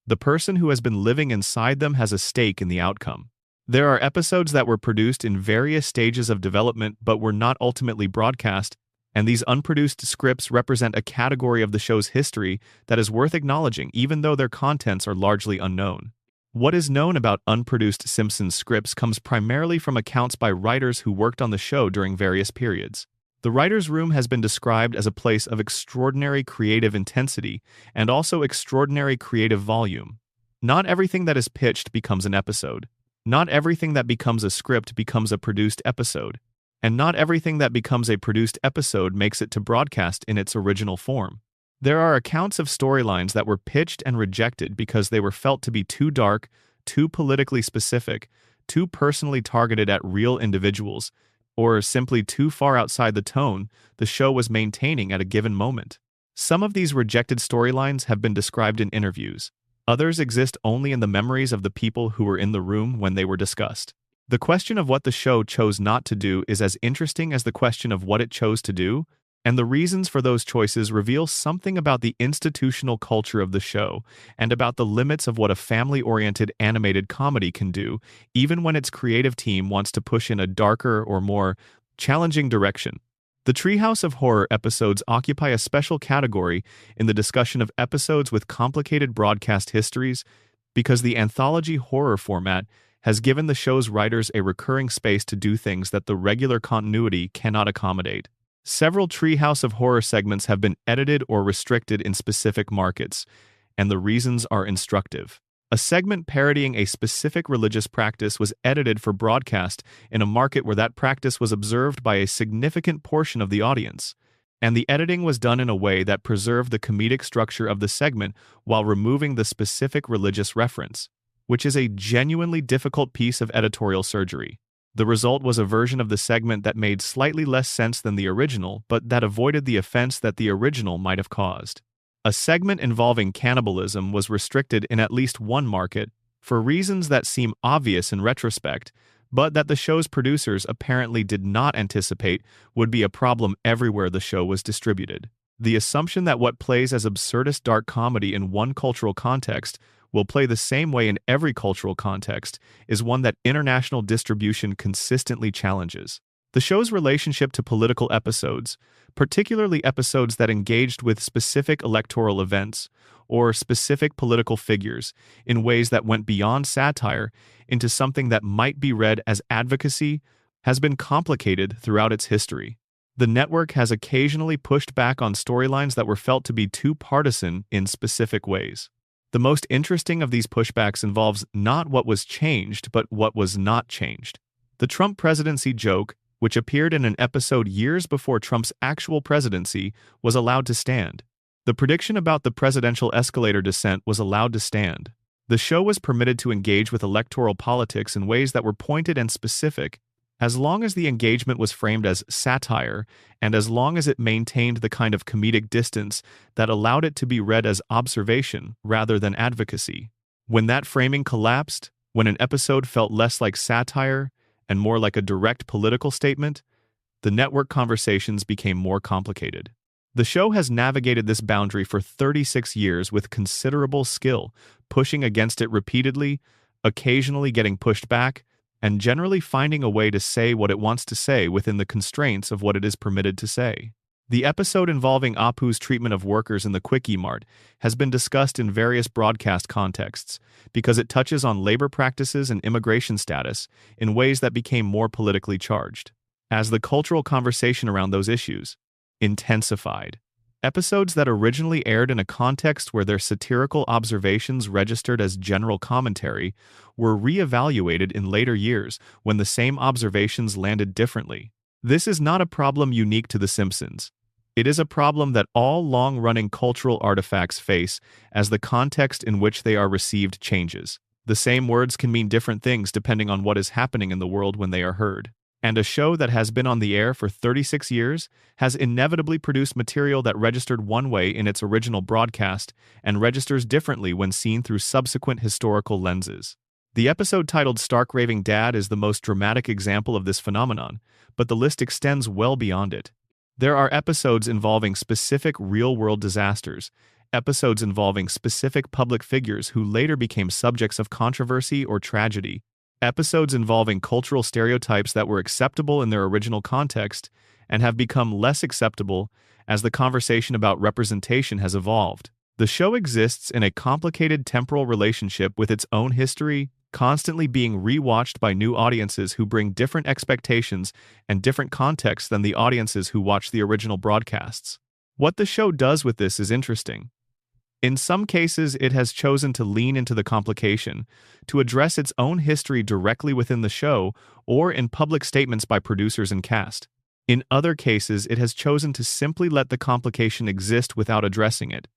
the person who has been living inside them has a stake in the outcome. There are episodes that were produced in various stages of development but were not ultimately broadcast, and these unproduced scripts represent a category of the show's history that is worth acknowledging even though their contents are largely unknown. What is known about unproduced Simpsons scripts comes primarily from accounts by writers who worked on the show during various periods. The writer's room has been described as a place of extraordinary creative intensity and also extraordinary creative volume. Not everything that is pitched becomes an episode. Not everything that becomes a script becomes a produced episode. And not everything that becomes a produced episode makes it to broadcast in its original form. There are accounts of storylines that were pitched and rejected because they were felt to be too dark, too politically specific, too personally targeted at real individuals, or simply too far outside the tone the show was maintaining at a given moment. Some of these rejected storylines have been described in interviews. Others exist only in the memories of the people who were in the room when they were discussed. The question of what the show chose not to do is as interesting as the question of what it chose to do, and the reasons for those choices reveal something about the institutional culture of the show and about the limits of what a family-oriented animated comedy can do, even when its creative team wants to push in a darker or more challenging direction. The Treehouse of Horror episodes occupy a special category in the discussion of episodes with complicated broadcast histories because the anthology horror format has given the show's writers a recurring space to do things that the regular continuity cannot accommodate. Several Treehouse of Horror segments have been edited or restricted in specific markets, and the reasons are instructive. A segment parodying a specific religious practice was edited for broadcast in a market where that practice was observed by a significant portion of the audience, and the editing was done in a way that preserved the comedic structure of the segment while removing the specific religious reference, which is a genuinely difficult piece of editorial surgery. The result was a version of the segment that made slightly less sense than the original, but that avoided the offense that the original might have caused. A segment involving cannibalism was restricted in at least one market, for reasons that seem obvious in retrospect, but that the show's producers apparently did not anticipate would be a problem everywhere the show was distributed. The assumption that what plays as absurdist dark comedy in one cultural context will play the same way in every cultural context is one that international distribution consistently challenges. The show's relationship to political episodes, particularly episodes that engaged with specific electoral events or specific political figures in ways that went beyond satire into something that might be read as advocacy, has been complicated throughout its history. The network has occasionally pushed back on storylines that were felt to be too partisan in specific ways. The most interesting of these pushbacks involves not what was changed, but what was not changed. The Trump presidency joke, which appeared in an episode years before Trump's actual presidency, was allowed to stand. The prediction about the presidential escalator descent was allowed to stand. The show was permitted to engage with electoral politics in ways that were pointed and specific, as long as the engagement was framed as satire and as long as it maintained the kind of comedic distance that allowed it to be read as observation rather than advocacy. When that framing collapsed, when an episode felt less like satire and more like a direct political statement, the network conversations became more complicated. The show has navigated this boundary for 36 years with considerable skill, pushing against it repeatedly, occasionally getting pushed back, and generally finding a way to say what it wants to say within the constraints of what it is permitted to say. The episode involving Apu's treatment of workers in the Quickie Mart has been discussed in various broadcast contexts because it touches on labor practices and immigration status in ways that became more politically charged. As the cultural conversation around those issues intensified, episodes that originally aired in a context where their satirical observations registered as general commentary were re-evaluated in later years when the same observations landed differently. This is not a problem unique to The Simpsons. It is a problem that all long-running cultural artifacts face as the context in which they are received changes. The same words can mean different things depending on what is happening in the world when they are heard. And a show that has been on the air for 36 years has inevitably produced material that registered one way in its original broadcast and registers differently when seen through subsequent historical lenses. The episode titled Stark Raving Dad is the most dramatic example of this phenomenon, but the list extends well beyond it. There are episodes involving specific real-world disasters, episodes involving specific public figures who later became subjects of controversy or tragedy, episodes involving cultural stereotypes that were acceptable in their original context and have become less acceptable as the conversation about representation has evolved. The show exists in a complicated temporal relationship with its own history, constantly being rewatched by new audiences who bring different expectations and different contexts than the audiences who watch the original broadcasts. What the show does with this is interesting. In some cases, it has chosen to lean into the complication, to address its own history directly within the show or in public statements by producers and cast. In other cases, it has chosen to simply let the complication exist without addressing it.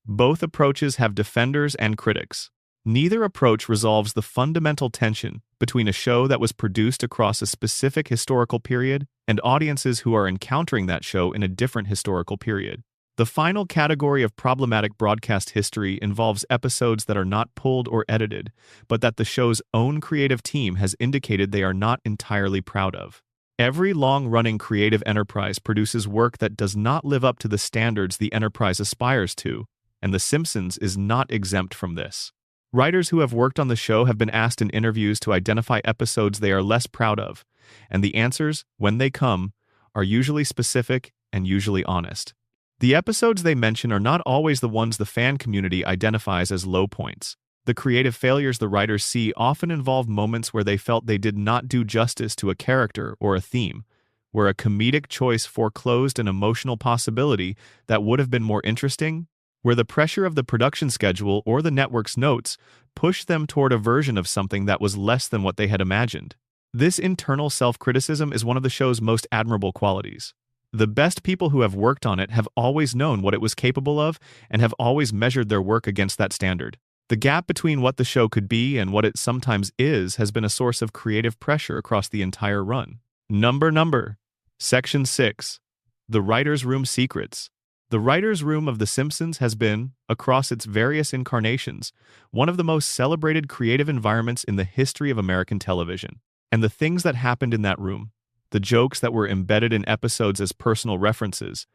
Both approaches have defenders and critics. Neither approach resolves the fundamental tension between a show that was produced across a specific historical period and audiences who are encountering that show in a different historical period. The final category of problematic broadcast history involves episodes that are not pulled or edited, but that the show's own creative team has indicated they are not entirely proud of. Every long-running creative enterprise produces work that does not live up to the standards the enterprise aspires to, and The Simpsons is not exempt from this. Writers who have worked on the show have been asked in interviews to identify episodes they are less proud of, and the answers, when they come, are usually specific and usually honest. The episodes they mention are not always the ones the fan community identifies as low points. The creative failures the writers see often involve moments where they felt they did not do justice to a character or a theme, where a comedic choice foreclosed an emotional possibility that would have been more interesting, where the pressure of the production schedule or the network's notes pushed them toward a version of something that was less than what they had imagined. This internal self-criticism is one of the show's most admirable qualities. The best people who have worked on it have always known what it was capable of and have always measured their work against that standard. The gap between what the show could be and what it sometimes is has been a source of creative pressure across the entire run. Number. Section 6. The Writer's Room Secrets. The writer's room of The Simpsons has been, across its various incarnations, one of the most celebrated creative environments in the history of American television. And the things that happened in that room, the jokes that were embedded in episodes as personal references,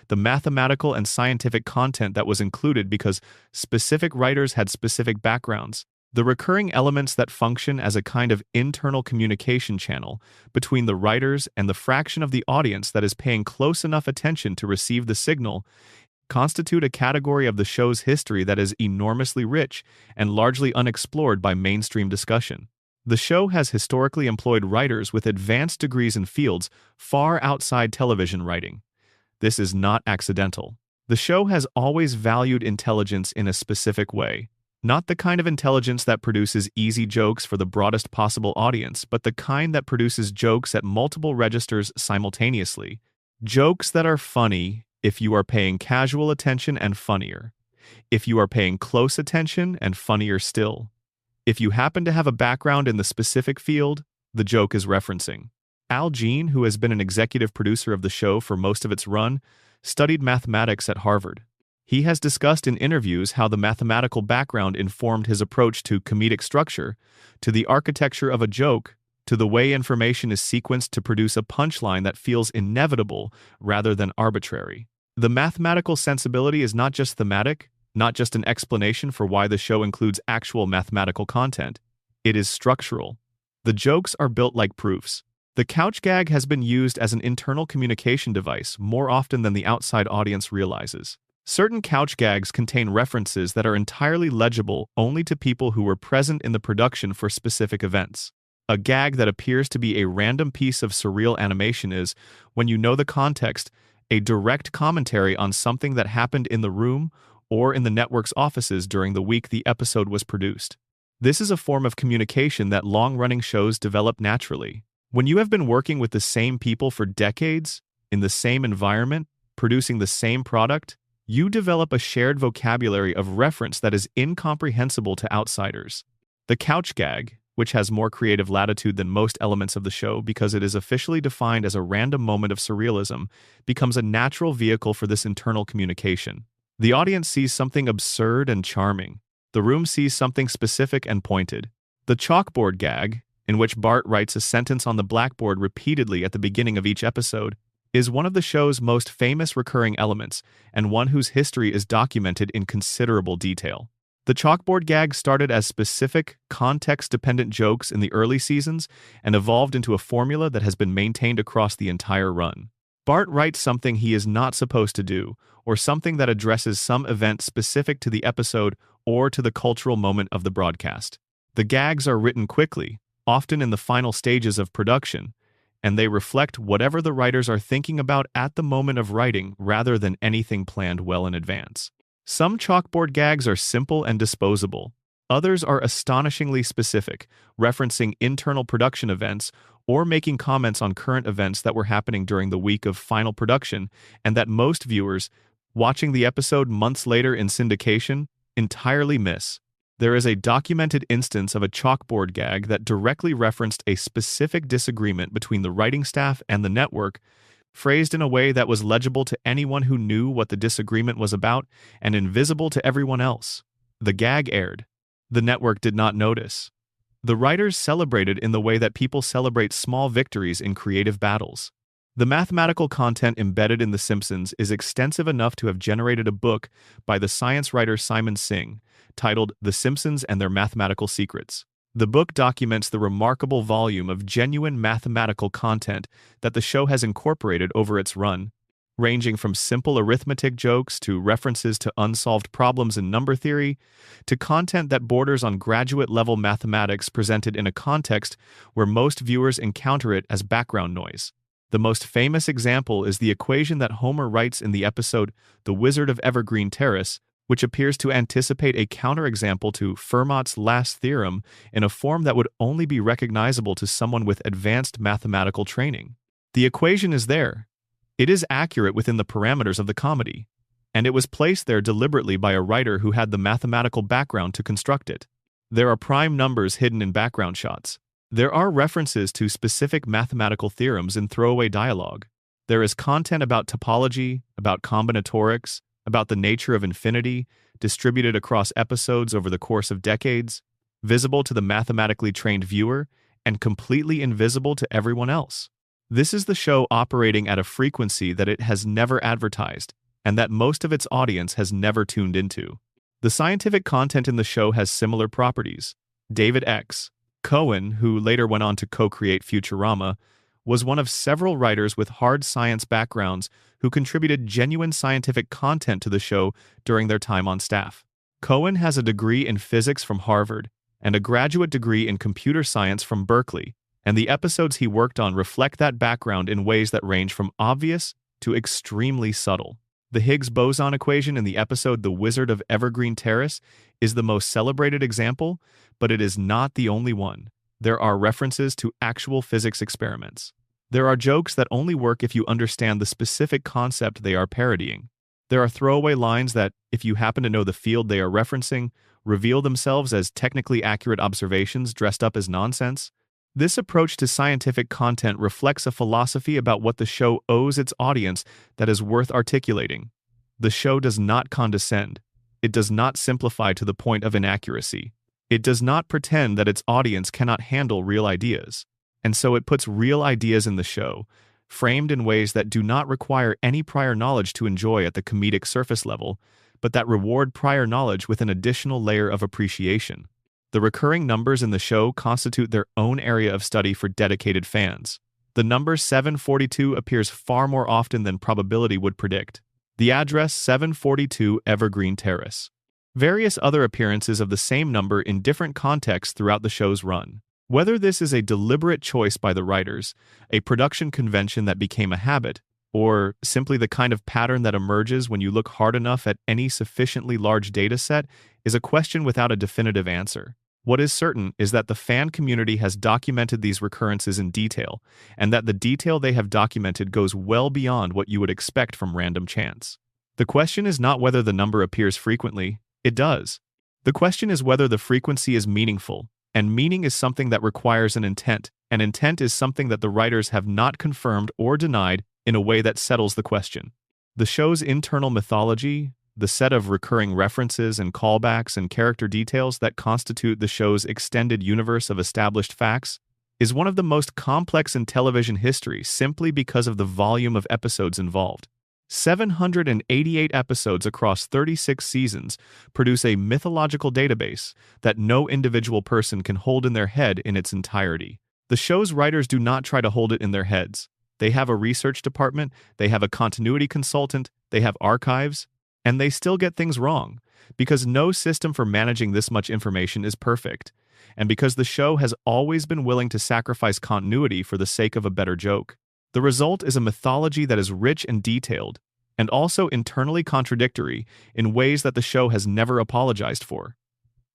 the mathematical and scientific content that was included because specific writers had specific backgrounds, the recurring elements that function as a kind of internal communication channel between the writers and the fraction of the audience that is paying close enough attention to receive the signal, constitute a category of the show's history that is enormously rich and largely unexplored by mainstream discussion. The show has historically employed writers with advanced degrees in fields far outside television writing. This is not accidental. The show has always valued intelligence in a specific way. Not the kind of intelligence that produces easy jokes for the broadest possible audience, but the kind that produces jokes at multiple registers simultaneously. Jokes that are funny if you are paying casual attention and funnier. If you are paying close attention and funnier still. If you happen to have a background in the specific field the joke is referencing. Al Jean, who has been an executive producer of the show for most of its run, studied mathematics at Harvard. He has discussed in interviews how the mathematical background informed his approach to comedic structure, to the architecture of a joke, to the way information is sequenced to produce a punchline that feels inevitable rather than arbitrary. The mathematical sensibility is not just thematic, not just an explanation for why the show includes actual mathematical content. It is structural. The jokes are built like proofs. The couch gag has been used as an internal communication device more often than the outside audience realizes. Certain couch gags contain references that are entirely legible only to people who were present in the production for specific events. A gag that appears to be a random piece of surreal animation is, when you know the context, a direct commentary on something that happened in the room or in the network's offices during the week the episode was produced. This is a form of communication that long-running shows develop naturally. When you have been working with the same people for decades, in the same environment, producing the same product, you develop a shared vocabulary of reference that is incomprehensible to outsiders. The couch gag, which has more creative latitude than most elements of the show because it is officially defined as a random moment of surrealism, becomes a natural vehicle for this internal communication. The audience sees something absurd and charming. The room sees something specific and pointed. The chalkboard gag, in which Bart writes a sentence on the blackboard repeatedly at the beginning of each episode, is one of the show's most famous recurring elements and one whose history is documented in considerable detail. The chalkboard gag started as specific, context-dependent jokes in the early seasons and evolved into a formula that has been maintained across the entire run. Bart writes something he is not supposed to do, or something that addresses some event specific to the episode or to the cultural moment of the broadcast. The gags are written quickly, often in the final stages of production, and they reflect whatever the writers are thinking about at the moment of writing rather than anything planned well in advance. Some chalkboard gags are simple and disposable. Others are astonishingly specific, referencing internal production events or making comments on current events that were happening during the week of final production and that most viewers, watching the episode months later in syndication, entirely miss. There is a documented instance of a chalkboard gag that directly referenced a specific disagreement between the writing staff and the network, phrased in a way that was legible to anyone who knew what the disagreement was about and invisible to everyone else. The gag aired. The network did not notice. The writers celebrated in the way that people celebrate small victories in creative battles. The mathematical content embedded in The Simpsons is extensive enough to have generated a book by the science writer Simon Singh, titled The Simpsons and Their Mathematical Secrets. The book documents the remarkable volume of genuine mathematical content that the show has incorporated over its run, ranging from simple arithmetic jokes to references to unsolved problems in number theory, to content that borders on graduate-level mathematics presented in a context where most viewers encounter it as background noise. The most famous example is the equation that Homer writes in the episode The Wizard of Evergreen Terrace, which appears to anticipate a counterexample to Fermat's last theorem in a form that would only be recognizable to someone with advanced mathematical training. The equation is there. It is accurate within the parameters of the comedy, and it was placed there deliberately by a writer who had the mathematical background to construct it. There are prime numbers hidden in background shots. There are references to specific mathematical theorems in throwaway dialogue. There is content about topology, about combinatorics, about the nature of infinity, distributed across episodes over the course of decades, visible to the mathematically trained viewer, and completely invisible to everyone else. This is the show operating at a frequency that it has never advertised, and that most of its audience has never tuned into. The scientific content in the show has similar properties. David X. Cohen, who later went on to co-create Futurama, was one of several writers with hard science backgrounds who contributed genuine scientific content to the show during their time on staff. Cohen has a degree in physics from Harvard and a graduate degree in computer science from Berkeley, and the episodes he worked on reflect that background in ways that range from obvious to extremely subtle. The Higgs boson equation in the episode The Wizard of Evergreen Terrace is the most celebrated example, but it is not the only one. There are references to actual physics experiments. There are jokes that only work if you understand the specific concept they are parodying. There are throwaway lines that, if you happen to know the field they are referencing, reveal themselves as technically accurate observations dressed up as nonsense. This approach to scientific content reflects a philosophy about what the show owes its audience that is worth articulating. The show does not condescend. It does not simplify to the point of inaccuracy. It does not pretend that its audience cannot handle real ideas. And so it puts real ideas in the show, framed in ways that do not require any prior knowledge to enjoy at the comedic surface level, but that reward prior knowledge with an additional layer of appreciation. The recurring numbers in the show constitute their own area of study for dedicated fans. The number 742 appears far more often than probability would predict. The address 742 Evergreen Terrace. Various other appearances of the same number in different contexts throughout the show's run. Whether this is a deliberate choice by the writers, a production convention that became a habit, or simply the kind of pattern that emerges when you look hard enough at any sufficiently large data set, is a question without a definitive answer. What is certain is that the fan community has documented these recurrences in detail, and that the detail they have documented goes well beyond what you would expect from random chance. The question is not whether the number appears frequently. It does. The question is whether the frequency is meaningful, and meaning is something that requires an intent, and intent is something that the writers have not confirmed or denied in a way that settles the question. The show's internal mythology, the set of recurring references and callbacks and character details that constitute the show's extended universe of established facts, is one of the most complex in television history simply because of the volume of episodes involved. 788 episodes across 36 seasons produce a mythological database that no individual person can hold in their head in its entirety. The show's writers do not try to hold it in their heads. They have a research department, they have a continuity consultant, they have archives, and they still get things wrong, because no system for managing this much information is perfect, and because the show has always been willing to sacrifice continuity for the sake of a better joke. The result is a mythology that is rich and detailed, and also internally contradictory in ways that the show has never apologized for.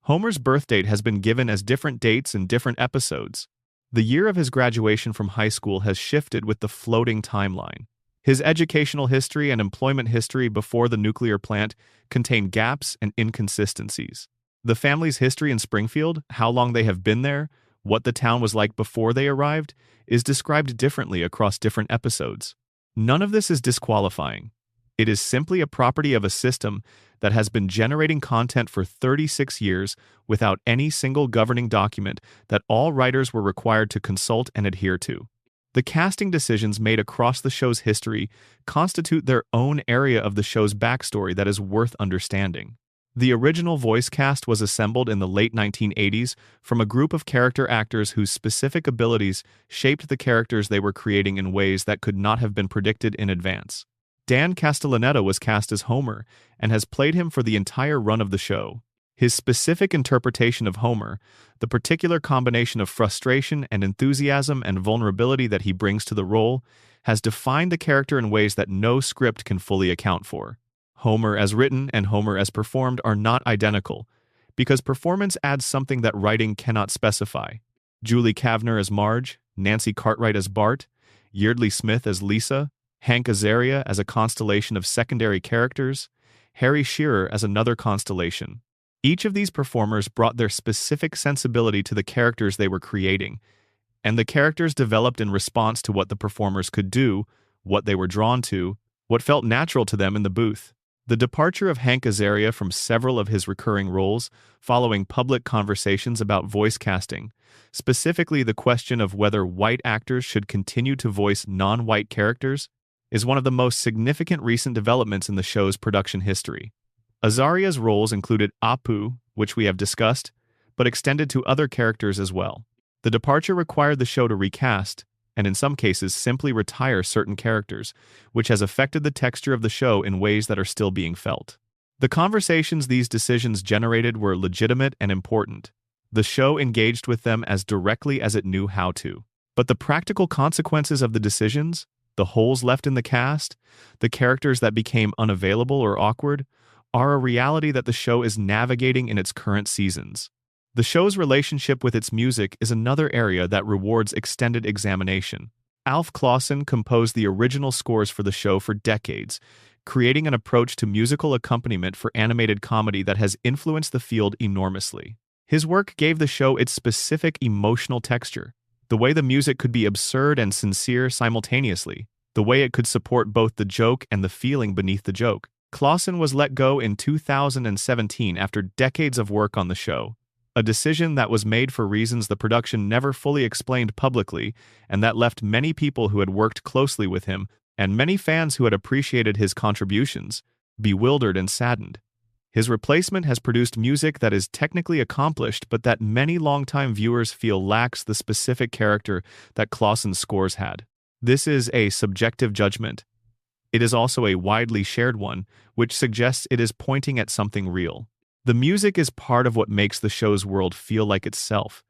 Homer's birth date has been given as different dates in different episodes. The year of his graduation from high school has shifted with the floating timeline. His educational history and employment history before the nuclear plant contain gaps and inconsistencies. The family's history in Springfield, how long they have been there, what the town was like before they arrived, is described differently across different episodes. None of this is disqualifying. It is simply a property of a system that has been generating content for 36 years without any single governing document that all writers were required to consult and adhere to. The casting decisions made across the show's history constitute their own area of the show's backstory that is worth understanding. The original voice cast was assembled in the late 1980s from a group of character actors whose specific abilities shaped the characters they were creating in ways that could not have been predicted in advance. Dan Castellaneta was cast as Homer and has played him for the entire run of the show. His specific interpretation of Homer, the particular combination of frustration and enthusiasm and vulnerability that he brings to the role, has defined the character in ways that no script can fully account for. Homer as written and Homer as performed are not identical, because performance adds something that writing cannot specify. Julie Kavner as Marge, Nancy Cartwright as Bart, Yeardley Smith as Lisa, Hank Azaria as a constellation of secondary characters, Harry Shearer as another constellation. Each of these performers brought their specific sensibility to the characters they were creating, and the characters developed in response to what the performers could do, what they were drawn to, what felt natural to them in the booth. The departure of Hank Azaria from several of his recurring roles, following public conversations about voice casting, specifically the question of whether white actors should continue to voice non-white characters, is one of the most significant recent developments in the show's production history. Azaria's roles included Apu, which we have discussed, but extended to other characters as well. The departure required the show to recast, and in some cases simply retire certain characters, which has affected the texture of the show in ways that are still being felt. The conversations these decisions generated were legitimate and important. The show engaged with them as directly as it knew how to. But the practical consequences of the decisions, the holes left in the cast, the characters that became unavailable or awkward, are a reality that the show is navigating in its current seasons. The show's relationship with its music is another area that rewards extended examination. Alf Clausen composed the original scores for the show for decades, creating an approach to musical accompaniment for animated comedy that has influenced the field enormously. His work gave the show its specific emotional texture, the way the music could be absurd and sincere simultaneously, the way it could support both the joke and the feeling beneath the joke. Clausen was let go in 2017 after decades of work on the show, a decision that was made for reasons the production never fully explained publicly, and that left many people who had worked closely with him, and many fans who had appreciated his contributions, bewildered and saddened. His replacement has produced music that is technically accomplished, but that many longtime viewers feel lacks the specific character that Clausen's scores had. This is a subjective judgment. It is also a widely shared one, which suggests it is pointing at something real. The music is part of what makes the show's world feel like itself,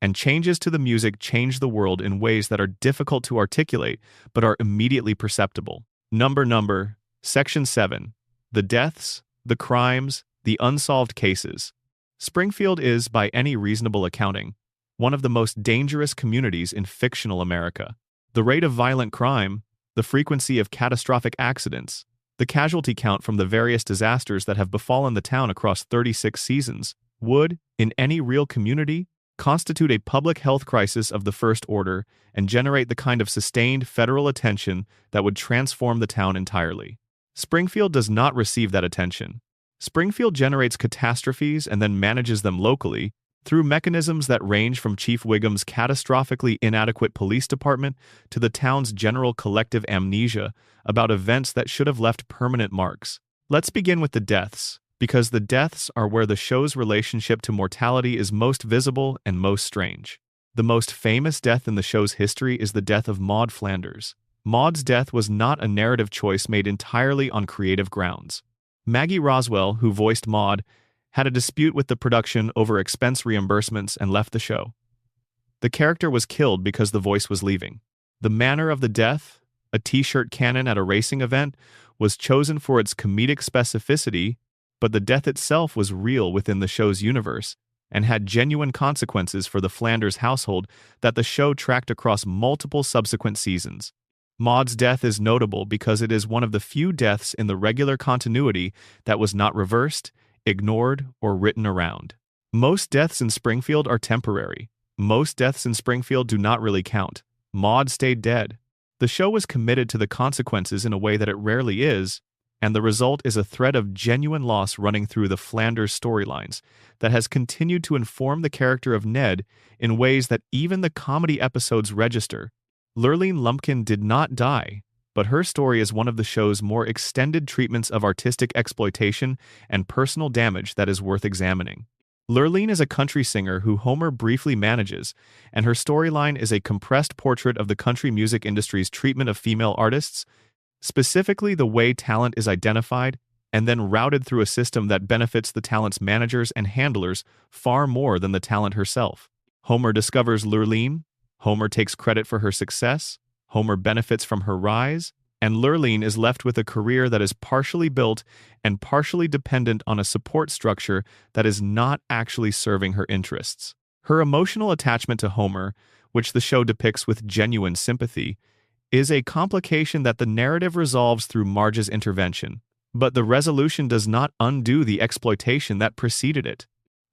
and changes to the music change the world in ways that are difficult to articulate but are immediately perceptible. Number, Section 7. The deaths, the crimes, the unsolved cases. Springfield is, by any reasonable accounting, one of the most dangerous communities in fictional America. The rate of violent crime, the frequency of catastrophic accidents, the casualty count from the various disasters that have befallen the town across 36 seasons would, in any real community, constitute a public health crisis of the first order and generate the kind of sustained federal attention that would transform the town entirely. Springfield does not receive that attention. Springfield generates catastrophes and then manages them locally through mechanisms that range from Chief Wiggum's catastrophically inadequate police department to the town's general collective amnesia about events that should have left permanent marks. Let's begin with the deaths, because the deaths are where the show's relationship to mortality is most visible and most strange. The most famous death in the show's history is the death of Maud Flanders. Maud's death was not a narrative choice made entirely on creative grounds. Maggie Roswell, who voiced Maud, had a dispute with the production over expense reimbursements and left the show. The character was killed because the voice was leaving. The manner of the death, a t-shirt cannon at a racing event, was chosen for its comedic specificity, but the death itself was real within the show's universe and had genuine consequences for the Flanders household that the show tracked across multiple subsequent seasons. Maud's death is notable because it is one of the few deaths in the regular continuity that was not reversed, ignored, or written around. Most deaths in Springfield are temporary. Most deaths in Springfield do not really count. Maud stayed dead. The show was committed to the consequences in a way that it rarely is, and the result is a thread of genuine loss running through the Flanders storylines that has continued to inform the character of Ned in ways that even the comedy episodes register. Lurleen Lumpkin did not die, but her story is one of the show's more extended treatments of artistic exploitation and personal damage that is worth examining. Lurleen is a country singer who Homer briefly manages, and her storyline is a compressed portrait of the country music industry's treatment of female artists, specifically the way talent is identified and then routed through a system that benefits the talent's managers and handlers far more than the talent herself. Homer discovers Lurleen, Homer takes credit for her success, Homer benefits from her rise, and Lurleen is left with a career that is partially built and partially dependent on a support structure that is not actually serving her interests. Her emotional attachment to Homer, which the show depicts with genuine sympathy, is a complication that the narrative resolves through Marge's intervention, but the resolution does not undo the exploitation that preceded it.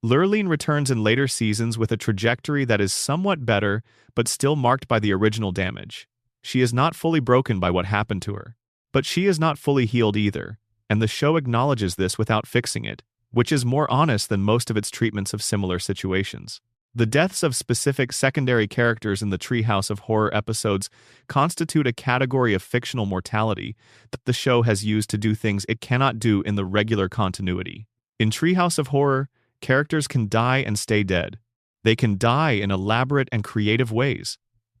Lurleen returns in later seasons with a trajectory that is somewhat better, but still marked by the original damage. She is not fully broken by what happened to her, but she is not fully healed either. and the show acknowledges this without fixing it, which is more honest than most of its treatments of similar situations. The deaths of specific secondary characters in the Treehouse of Horror episodes constitute a category of fictional mortality that the show has used to do things it cannot do in the regular continuity. In Treehouse of Horror, characters can die and stay dead. They can die in elaborate and creative ways.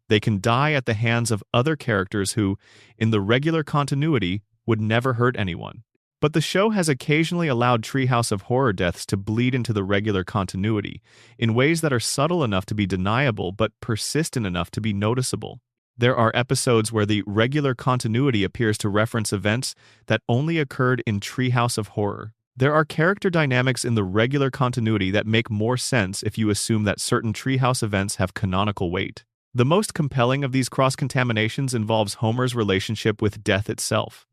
They can die at the hands of other characters who, in the regular continuity, would never hurt anyone. But the show has occasionally allowed Treehouse of Horror deaths to bleed into the regular continuity, in ways that are subtle enough to be deniable but persistent enough to be noticeable. There are episodes where the regular continuity appears to reference events that only occurred in Treehouse of Horror. There are character dynamics in the regular continuity that make more sense if you assume that certain Treehouse events have canonical weight. The most compelling of these cross-contaminations involves Homer's relationship with death itself.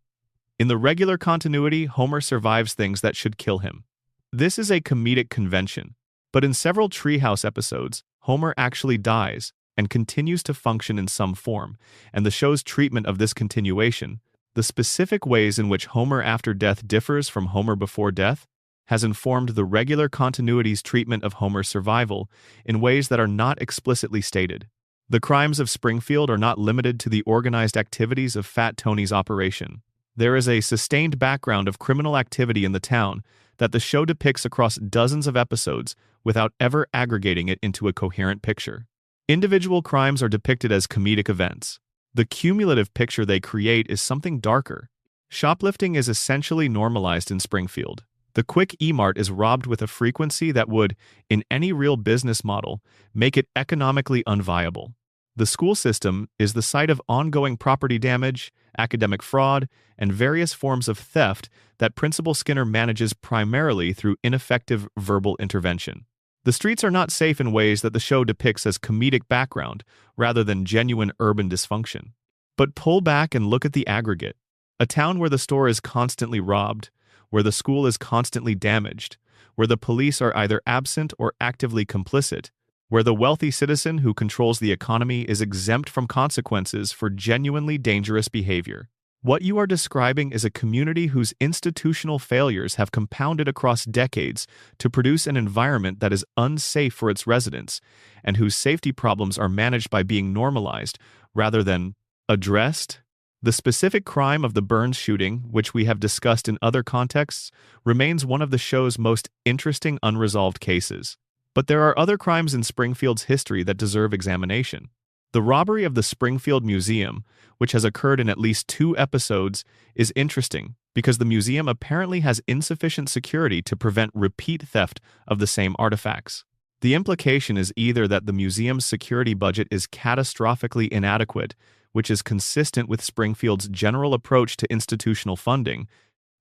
In the regular continuity, Homer survives things that should kill him. This is a comedic convention, but in several Treehouse episodes, Homer actually dies and continues to function in some form, and the show's treatment of this continuation, the specific ways in which Homer after death differs from Homer before death, has informed the regular continuity's treatment of Homer's survival in ways that are not explicitly stated. The crimes of Springfield are not limited to the organized activities of Fat Tony's operation. There is a sustained background of criminal activity in the town that the show depicts across dozens of episodes without ever aggregating it into a coherent picture. Individual crimes are depicted as comedic events. The cumulative picture they create is something darker. Shoplifting is essentially normalized in Springfield. The quick E-Mart is robbed with a frequency that would, in any real business model, make it economically unviable. The school system is the site of ongoing property damage, academic fraud, and various forms of theft that Principal Skinner manages primarily through ineffective verbal intervention. The streets are not safe in ways that the show depicts as comedic background rather than genuine urban dysfunction. But pull back and look at the aggregate. A town where the store is constantly robbed, where the school is constantly damaged, where the police are either absent or actively complicit, where the wealthy citizen who controls the economy is exempt from consequences for genuinely dangerous behavior. What you are describing is a community whose institutional failures have compounded across decades to produce an environment that is unsafe for its residents, and whose safety problems are managed by being normalized rather than addressed. The specific crime of the Burns shooting, which we have discussed in other contexts, remains one of the show's most interesting unresolved cases. But there are other crimes in Springfield's history that deserve examination. The robbery of the Springfield Museum, which has occurred in at least 2 episodes, is interesting because the museum apparently has insufficient security to prevent repeat theft of the same artifacts. The implication is either that the museum's security budget is catastrophically inadequate, which is consistent with Springfield's general approach to institutional funding,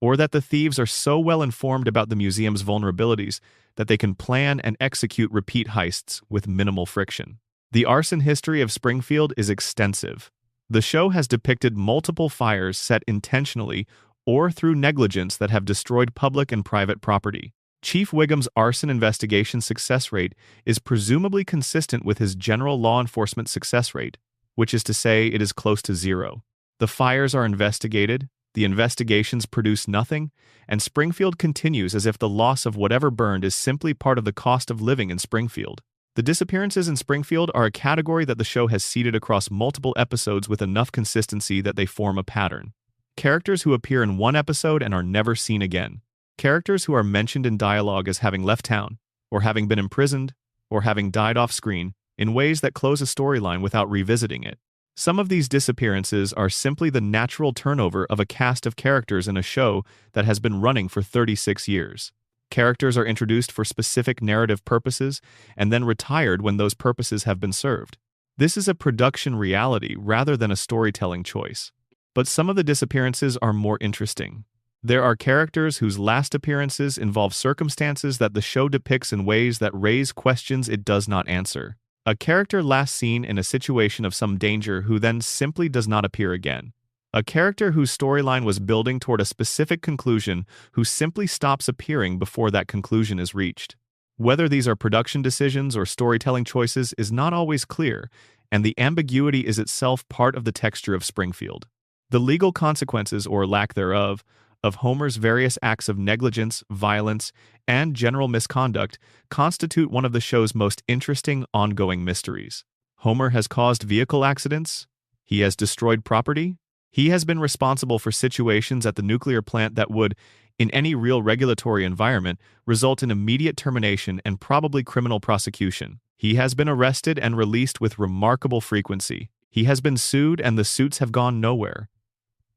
or that the thieves are so well informed about the museum's vulnerabilities that they can plan and execute repeat heists with minimal friction. The arson history of Springfield is extensive. The show has depicted multiple fires set intentionally or through negligence that have destroyed public and private property. Chief Wiggum's arson investigation success rate is presumably consistent with his general law enforcement success rate, which is to say it is close to 0. The fires are investigated, the investigations produce nothing, and Springfield continues as if the loss of whatever burned is simply part of the cost of living in Springfield. The disappearances in Springfield are a category that the show has seeded across multiple episodes with enough consistency that they form a pattern. Characters who appear in one episode and are never seen again. Characters who are mentioned in dialogue as having left town, or having been imprisoned, or having died off screen, in ways that close a storyline without revisiting it. Some of these disappearances are simply the natural turnover of a cast of characters in a show that has been running for 36 years. Characters are introduced for specific narrative purposes and then retired when those purposes have been served. This is a production reality rather than a storytelling choice. But some of the disappearances are more interesting. There are characters whose last appearances involve circumstances that the show depicts in ways that raise questions it does not answer. A character last seen in a situation of some danger who then simply does not appear again. A character whose storyline was building toward a specific conclusion who simply stops appearing before that conclusion is reached. Whether these are production decisions or storytelling choices is not always clear, and the ambiguity is itself part of the texture of Springfield. The legal consequences, or lack thereof, of Homer's various acts of negligence, violence, and general misconduct constitute one of the show's most interesting ongoing mysteries. Homer has caused vehicle accidents. He has destroyed property. He has been responsible for situations at the nuclear plant that would, in any real regulatory environment, result in immediate termination and probably criminal prosecution. He has been arrested and released with remarkable frequency. He has been sued and the suits have gone nowhere.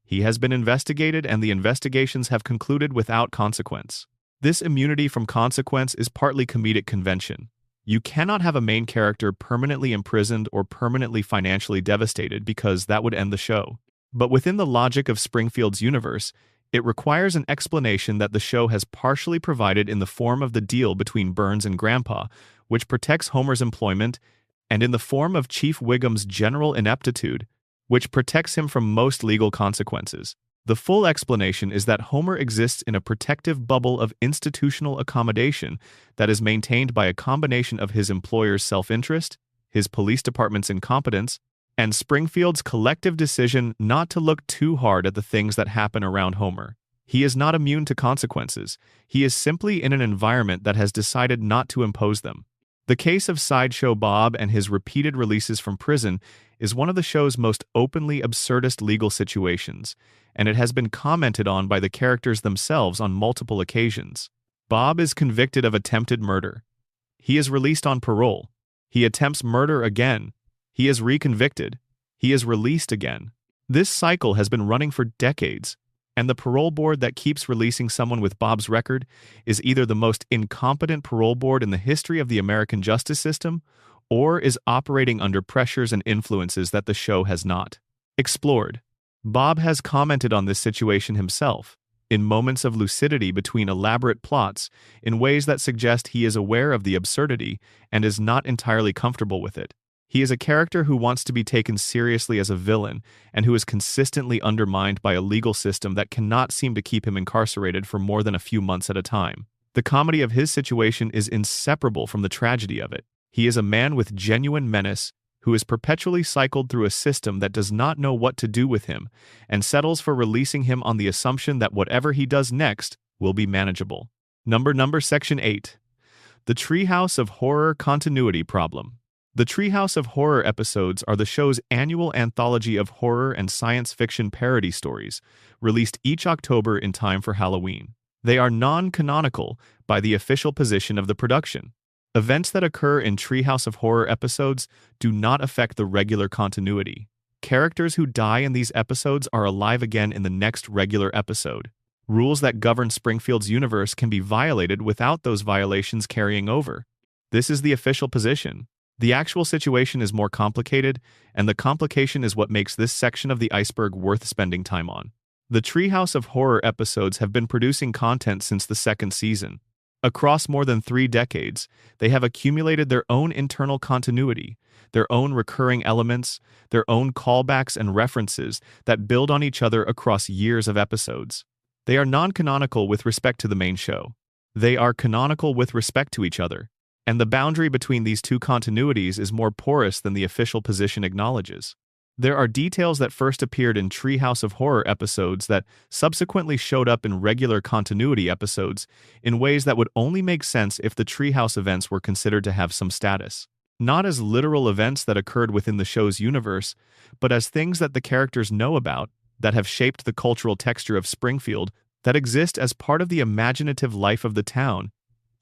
He has been investigated and the investigations have concluded without consequence. This immunity from consequence is partly comedic convention. You cannot have a main character permanently imprisoned or permanently financially devastated because that would end the show. But within the logic of Springfield's universe, it requires an explanation that the show has partially provided in the form of the deal between Burns and Grandpa, which protects Homer's employment, and in the form of Chief Wiggum's general ineptitude, which protects him from most legal consequences. The full explanation is that Homer exists in a protective bubble of institutional accommodation that is maintained by a combination of his employer's self-interest, his police department's incompetence, and Springfield's collective decision not to look too hard at the things that happen around Homer. He is not immune to consequences. He is simply in an environment that has decided not to impose them. The case of Sideshow Bob and his repeated releases from prison is one of the show's most openly absurdist legal situations, and it has been commented on by the characters themselves on multiple occasions. Bob is convicted of attempted murder. He is released on parole. He attempts murder again. He is reconvicted. He is released again. This cycle has been running for decades, and the parole board that keeps releasing someone with Bob's record is either the most incompetent parole board in the history of the American justice system, or is operating under pressures and influences that the show has not explored. Bob has commented on this situation himself, in moments of lucidity between elaborate plots, in ways that suggest he is aware of the absurdity and is not entirely comfortable with it. He is a character who wants to be taken seriously as a villain and who is consistently undermined by a legal system that cannot seem to keep him incarcerated for more than a few months at a time. The comedy of his situation is inseparable from the tragedy of it. He is a man with genuine menace who is perpetually cycled through a system that does not know what to do with him and settles for releasing him on the assumption that whatever he does next will be manageable. Section 8. The Treehouse of Horror Continuity Problem. The Treehouse of Horror episodes are the show's annual anthology of horror and science fiction parody stories, released each October in time for Halloween. They are non-canonical by the official position of the production. Events that occur in Treehouse of Horror episodes do not affect the regular continuity. Characters who die in these episodes are alive again in the next regular episode. Rules that govern Springfield's universe can be violated without those violations carrying over. This is the official position. The actual situation is more complicated, and the complication is what makes this section of the iceberg worth spending time on. The Treehouse of Horror episodes have been producing content since the second season. Across more than 3 decades, they have accumulated their own internal continuity, their own recurring elements, their own callbacks and references that build on each other across years of episodes. They are non-canonical with respect to the main show. They are canonical with respect to each other, and the boundary between these two continuities is more porous than the official position acknowledges. There are details that first appeared in Treehouse of Horror episodes that subsequently showed up in regular continuity episodes in ways that would only make sense if the Treehouse events were considered to have some status. Not as literal events that occurred within the show's universe, but as things that the characters know about, that have shaped the cultural texture of Springfield, that exist as part of the imaginative life of the town,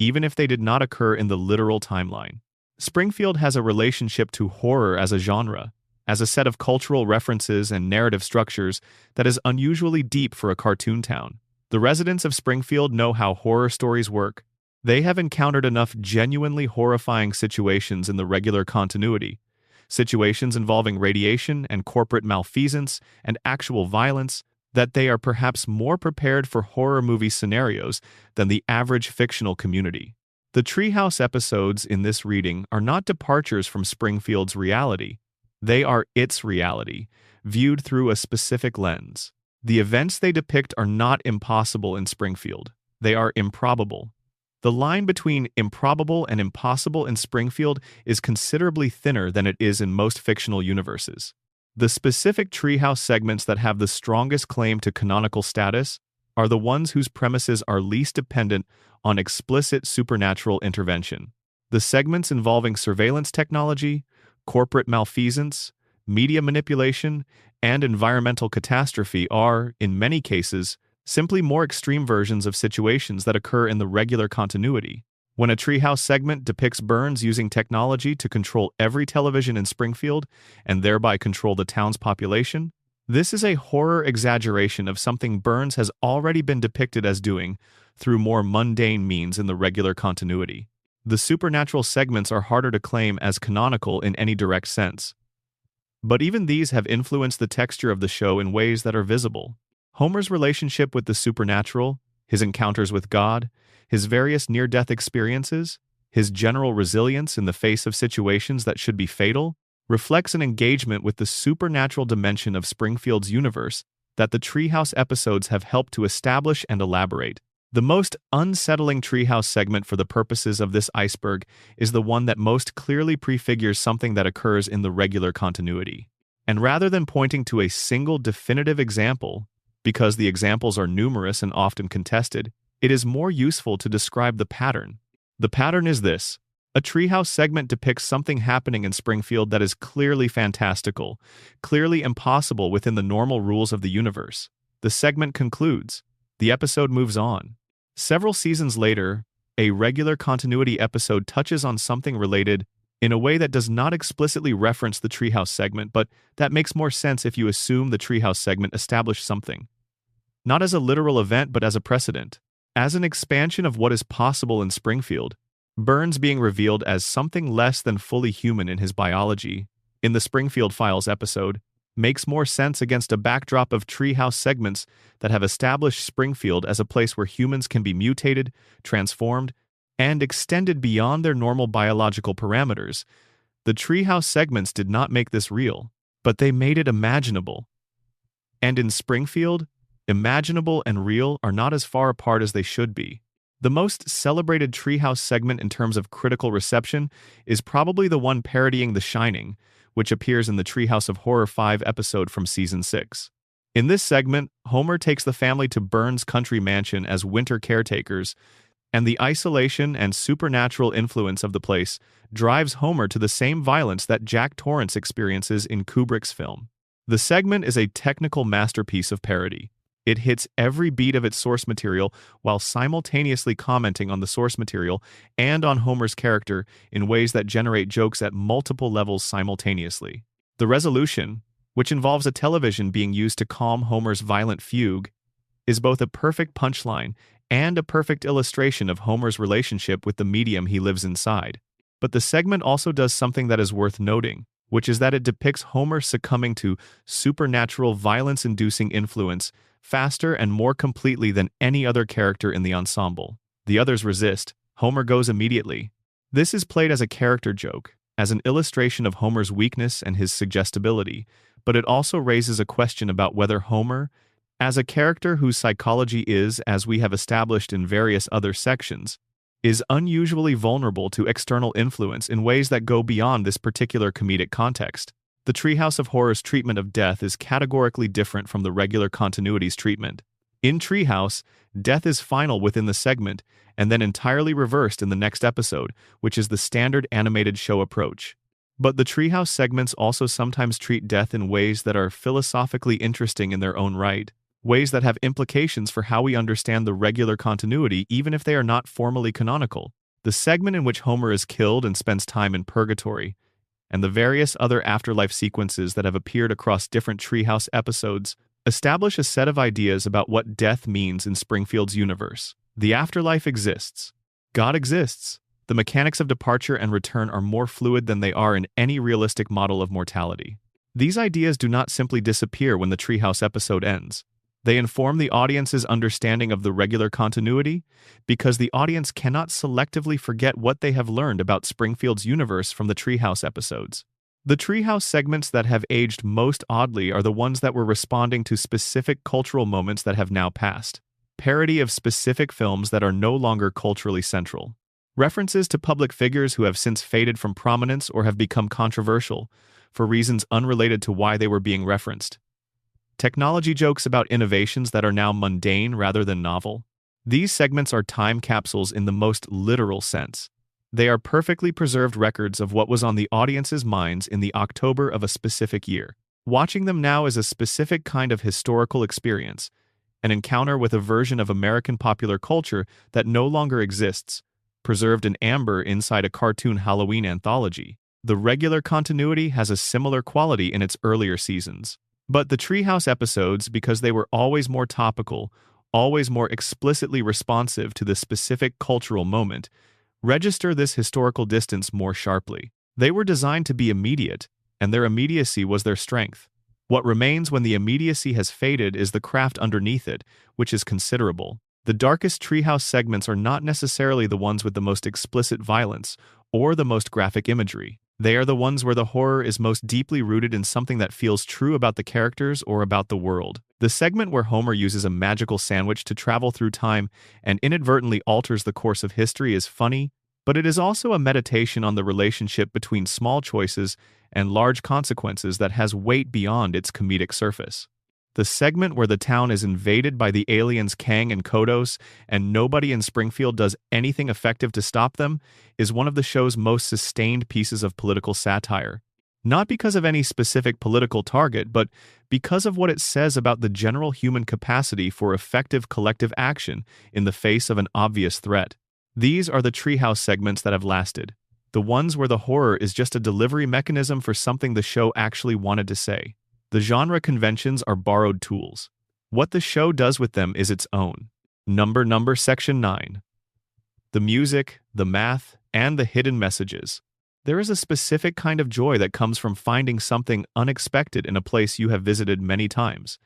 even if they did not occur in the literal timeline. Springfield has a relationship to horror as a genre, as a set of cultural references and narrative structures that is unusually deep for a cartoon town. The residents of Springfield know how horror stories work. They have encountered enough genuinely horrifying situations in the regular continuity, situations involving radiation and corporate malfeasance and actual violence, that they are perhaps more prepared for horror movie scenarios than the average fictional community. The Treehouse episodes in this reading are not departures from Springfield's reality. They are its reality, viewed through a specific lens. The events they depict are not impossible in Springfield. They are improbable. The line between improbable and impossible in Springfield is considerably thinner than it is in most fictional universes. The specific Treehouse segments that have the strongest claim to canonical status are the ones whose premises are least dependent on explicit supernatural intervention. The segments involving surveillance technology, corporate malfeasance, media manipulation, and environmental catastrophe are, in many cases, simply more extreme versions of situations that occur in the regular continuity. When a Treehouse segment depicts Burns using technology to control every television in Springfield and thereby control the town's population, this is a horror exaggeration of something Burns has already been depicted as doing through more mundane means in the regular continuity. The supernatural segments are harder to claim as canonical in any direct sense. But even these have influenced the texture of the show in ways that are visible. Homer's relationship with the supernatural, his encounters with God, his various near-death experiences, his general resilience in the face of situations that should be fatal, reflects an engagement with the supernatural dimension of Springfield's universe that the Treehouse episodes have helped to establish and elaborate. The most unsettling Treehouse segment for the purposes of this iceberg is the one that most clearly prefigures something that occurs in the regular continuity. And rather than pointing to a single definitive example, because the examples are numerous and often contested, it is more useful to describe the pattern. The pattern is this. A Treehouse segment depicts something happening in Springfield that is clearly fantastical, clearly impossible within the normal rules of the universe. The segment concludes. The episode moves on. Several seasons later, a regular continuity episode touches on something related in a way that does not explicitly reference the Treehouse segment, but that makes more sense if you assume the Treehouse segment established something. Not as a literal event, but as a precedent. As an expansion of what is possible in Springfield, Burns being revealed as something less than fully human in his biology, in the Springfield Files episode, makes more sense against a backdrop of Treehouse segments that have established Springfield as a place where humans can be mutated, transformed, and extended beyond their normal biological parameters. The Treehouse segments did not make this real, but they made it imaginable. And in Springfield, imaginable and real are not as far apart as they should be. The most celebrated Treehouse segment in terms of critical reception is probably the one parodying The Shining, which appears in the Treehouse of Horror 5 episode from Season 6. In this segment, Homer takes the family to Burns' country mansion as winter caretakers, and the isolation and supernatural influence of the place drives Homer to the same violence that Jack Torrance experiences in Kubrick's film. The segment is a technical masterpiece of parody. It hits every beat of its source material while simultaneously commenting on the source material and on Homer's character in ways that generate jokes at multiple levels simultaneously. The resolution, which involves a television being used to calm Homer's violent fugue, is both a perfect punchline and a perfect illustration of Homer's relationship with the medium he lives inside. But the segment also does something that is worth noting, which is that it depicts Homer succumbing to supernatural violence-inducing influence faster and more completely than any other character in the ensemble. The others resist. Homer goes immediately. This is played as a character joke, as an illustration of Homer's weakness and his suggestibility, but it also raises a question about whether Homer, as a character whose psychology is, as we have established in various other sections, is unusually vulnerable to external influence in ways that go beyond this particular comedic context. The Treehouse of Horror's treatment of death is categorically different from the regular continuity's treatment. In Treehouse, death is final within the segment and then entirely reversed in the next episode, which is the standard animated show approach. But the Treehouse segments also sometimes treat death in ways that are philosophically interesting in their own right, ways that have implications for how we understand the regular continuity even if they are not formally canonical. The segment in which Homer is killed and spends time in purgatory, and the various other afterlife sequences that have appeared across different Treehouse episodes establish a set of ideas about what death means in Springfield's universe. The afterlife exists. God exists. The mechanics of departure and return are more fluid than they are in any realistic model of mortality. These ideas do not simply disappear when the Treehouse episode ends. They inform the audience's understanding of the regular continuity because the audience cannot selectively forget what they have learned about Springfield's universe from the Treehouse episodes. The Treehouse segments that have aged most oddly are the ones that were responding to specific cultural moments that have now passed. Parody of specific films that are no longer culturally central. References to public figures who have since faded from prominence or have become controversial for reasons unrelated to why they were being referenced. technology jokes about innovations that are now mundane rather than novel. These segments are time capsules in the most literal sense. They are perfectly preserved records of what was on the audience's minds in the October of a specific year. Watching them now is a specific kind of historical experience, an encounter with a version of American popular culture that no longer exists, preserved in amber inside a cartoon Halloween anthology. The regular continuity has a similar quality in its earlier seasons. But the Treehouse episodes, because they were always more topical, always more explicitly responsive to the specific cultural moment, register this historical distance more sharply. They were designed to be immediate, and their immediacy was their strength. What remains when the immediacy has faded is the craft underneath it, which is considerable. The darkest Treehouse segments are not necessarily the ones with the most explicit violence or the most graphic imagery. They are the ones where the horror is most deeply rooted in something that feels true about the characters or about the world. The segment where Homer uses a magical sandwich to travel through time and inadvertently alters the course of history is funny, but it is also a meditation on the relationship between small choices and large consequences that has weight beyond its comedic surface. The segment where the town is invaded by the aliens Kang and Kodos and nobody in Springfield does anything effective to stop them is one of the show's most sustained pieces of political satire. Not because of any specific political target, but because of what it says about the general human capacity for effective collective action in the face of an obvious threat. These are the Treehouse segments that have lasted, the ones where the horror is just a delivery mechanism for something the show actually wanted to say. The genre conventions are borrowed tools. What the show does with them is its own. Number Section 9. The music, the math, and the hidden messages. There is a specific kind of joy that comes from finding something unexpected in a place you have visited many times,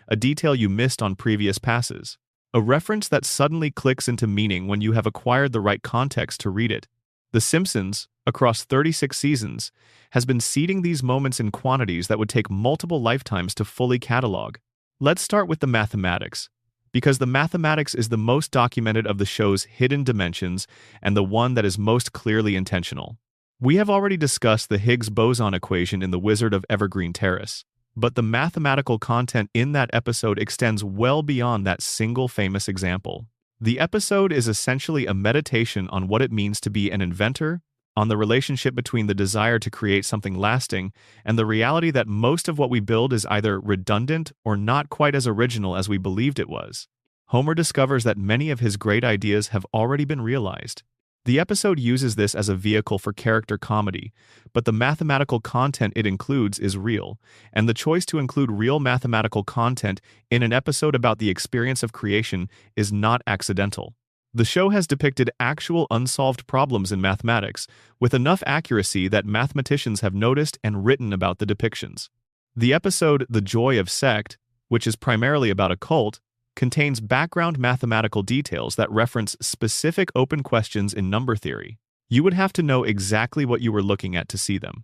a detail you missed on previous passes, a reference that suddenly clicks into meaning when you have acquired the right context to read it. The Simpsons, across 36 seasons, has been seeding these moments in quantities that would take multiple lifetimes to fully catalog. Let's start with the mathematics, because the mathematics is the most documented of the show's hidden dimensions and the one that is most clearly intentional. We have already discussed the Higgs boson equation in The Wizard of Evergreen Terrace, but the mathematical content in that episode extends well beyond that single famous example. The episode is essentially a meditation on what it means to be an inventor, on the relationship between the desire to create something lasting and the reality that most of what we build is either redundant or not quite as original as we believed it was. Homer discovers that many of his great ideas have already been realized. The episode uses this as a vehicle for character comedy, but the mathematical content it includes is real, and the choice to include real mathematical content in an episode about the experience of creation is not accidental. The show has depicted actual unsolved problems in mathematics with enough accuracy that mathematicians have noticed and written about the depictions. The episode The Joy of Sect, which is primarily about a cult, contains background mathematical details that reference specific open questions in number theory. You would have to know exactly what you were looking at to see them.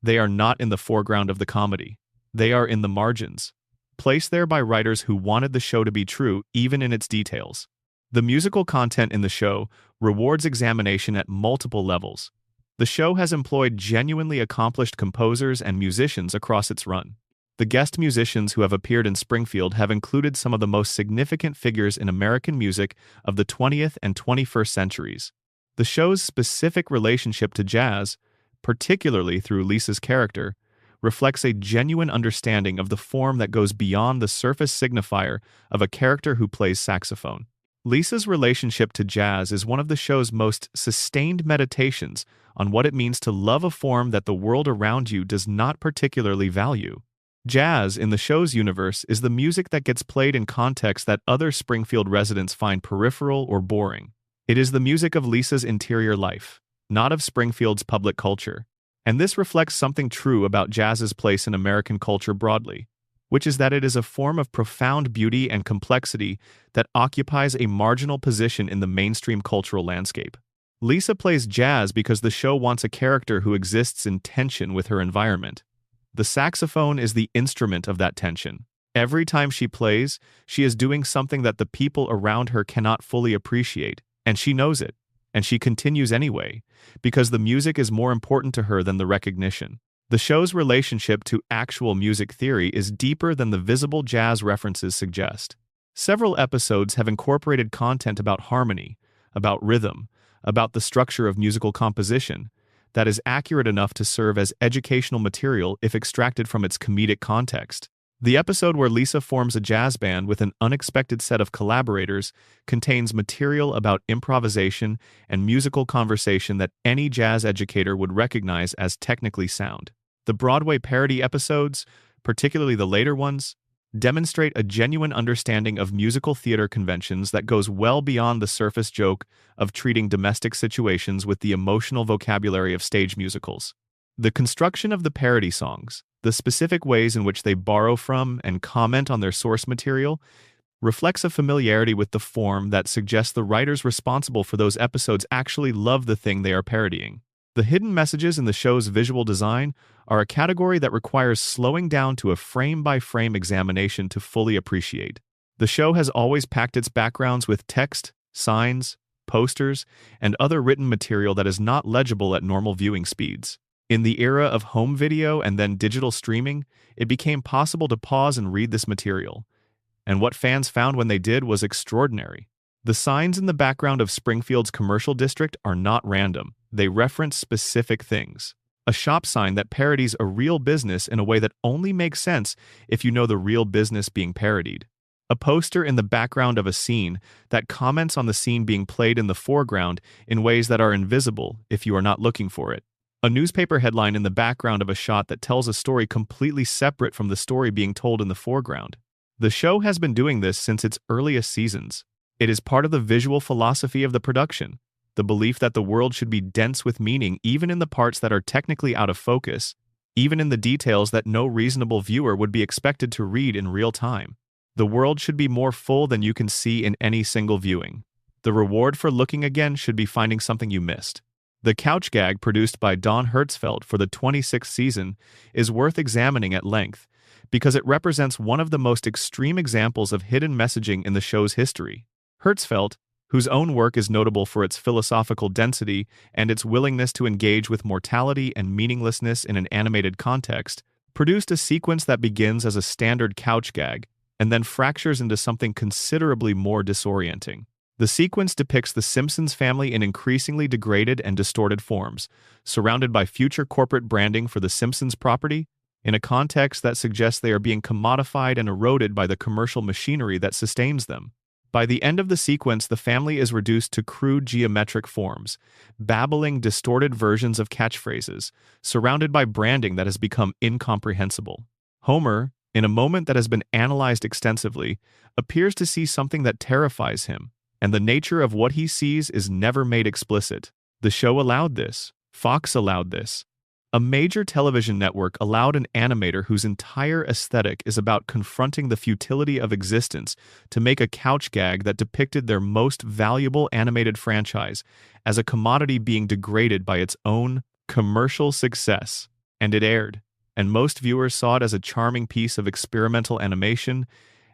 They are not in the foreground of the comedy. They are in the margins, placed there by writers who wanted the show to be true even in its details. The musical content in the show rewards examination at multiple levels. The show has employed genuinely accomplished composers and musicians across its run. The guest musicians who have appeared in Springfield have included some of the most significant figures in American music of the 20th and 21st centuries. The show's specific relationship to jazz, particularly through Lisa's character, reflects a genuine understanding of the form that goes beyond the surface signifier of a character who plays saxophone. Lisa's relationship to jazz is one of the show's most sustained meditations on what it means to love a form that the world around you does not particularly value. Jazz, in the show's universe, is the music that gets played in contexts that other Springfield residents find peripheral or boring. It is the music of Lisa's interior life, not of Springfield's public culture. And this reflects something true about jazz's place in American culture broadly, which is that it is a form of profound beauty and complexity that occupies a marginal position in the mainstream cultural landscape. Lisa plays jazz because the show wants a character who exists in tension with her environment. The saxophone is the instrument of that tension. Every time she plays, she is doing something that the people around her cannot fully appreciate, and she knows it, and she continues anyway, because the music is more important to her than the recognition. The show's relationship to actual music theory is deeper than the visible jazz references suggest. Several episodes have incorporated content about harmony, about rhythm, about the structure of musical composition, that is accurate enough to serve as educational material if extracted from its comedic context. The episode where Lisa forms a jazz band with an unexpected set of collaborators contains material about improvisation and musical conversation that any jazz educator would recognize as technically sound. The Broadway parody episodes, particularly the later ones, demonstrate a genuine understanding of musical theater conventions that goes well beyond the surface joke of treating domestic situations with the emotional vocabulary of stage musicals. The construction of the parody songs, the specific ways in which they borrow from and comment on their source material, reflects a familiarity with the form that suggests the writers responsible for those episodes actually love the thing they are parodying. The hidden messages in the show's visual design are a category that requires slowing down to a frame-by-frame examination to fully appreciate. The show has always packed its backgrounds with text, signs, posters, and other written material that is not legible at normal viewing speeds. In the era of home video and then digital streaming, it became possible to pause and read this material. And what fans found when they did was extraordinary. The signs in the background of Springfield's commercial district are not random. They reference specific things. A shop sign that parodies a real business in a way that only makes sense if you know the real business being parodied. A poster in the background of a scene that comments on the scene being played in the foreground in ways that are invisible if you are not looking for it. A newspaper headline in the background of a shot that tells a story completely separate from the story being told in the foreground. The show has been doing this since its earliest seasons. It is part of the visual philosophy of the production, the belief that the world should be dense with meaning even in the parts that are technically out of focus, even in the details that no reasonable viewer would be expected to read in real time. The world should be more full than you can see in any single viewing. The reward for looking again should be finding something you missed. The couch gag produced by Don Hertzfeldt for the 26th season is worth examining at length because it represents one of the most extreme examples of hidden messaging in the show's history. Hertzfeldt, whose own work is notable for its philosophical density and its willingness to engage with mortality and meaninglessness in an animated context, produced a sequence that begins as a standard couch gag and then fractures into something considerably more disorienting. The sequence depicts the Simpsons family in increasingly degraded and distorted forms, surrounded by future corporate branding for the Simpsons property, in a context that suggests they are being commodified and eroded by the commercial machinery that sustains them. By the end of the sequence, the family is reduced to crude geometric forms, babbling distorted versions of catchphrases, surrounded by branding that has become incomprehensible. Homer, in a moment that has been analyzed extensively, appears to see something that terrifies him, and the nature of what he sees is never made explicit. The show allowed this. Fox allowed this. A major television network allowed an animator whose entire aesthetic is about confronting the futility of existence to make a couch gag that depicted their most valuable animated franchise as a commodity being degraded by its own commercial success. And it aired. And most viewers saw it as a charming piece of experimental animation,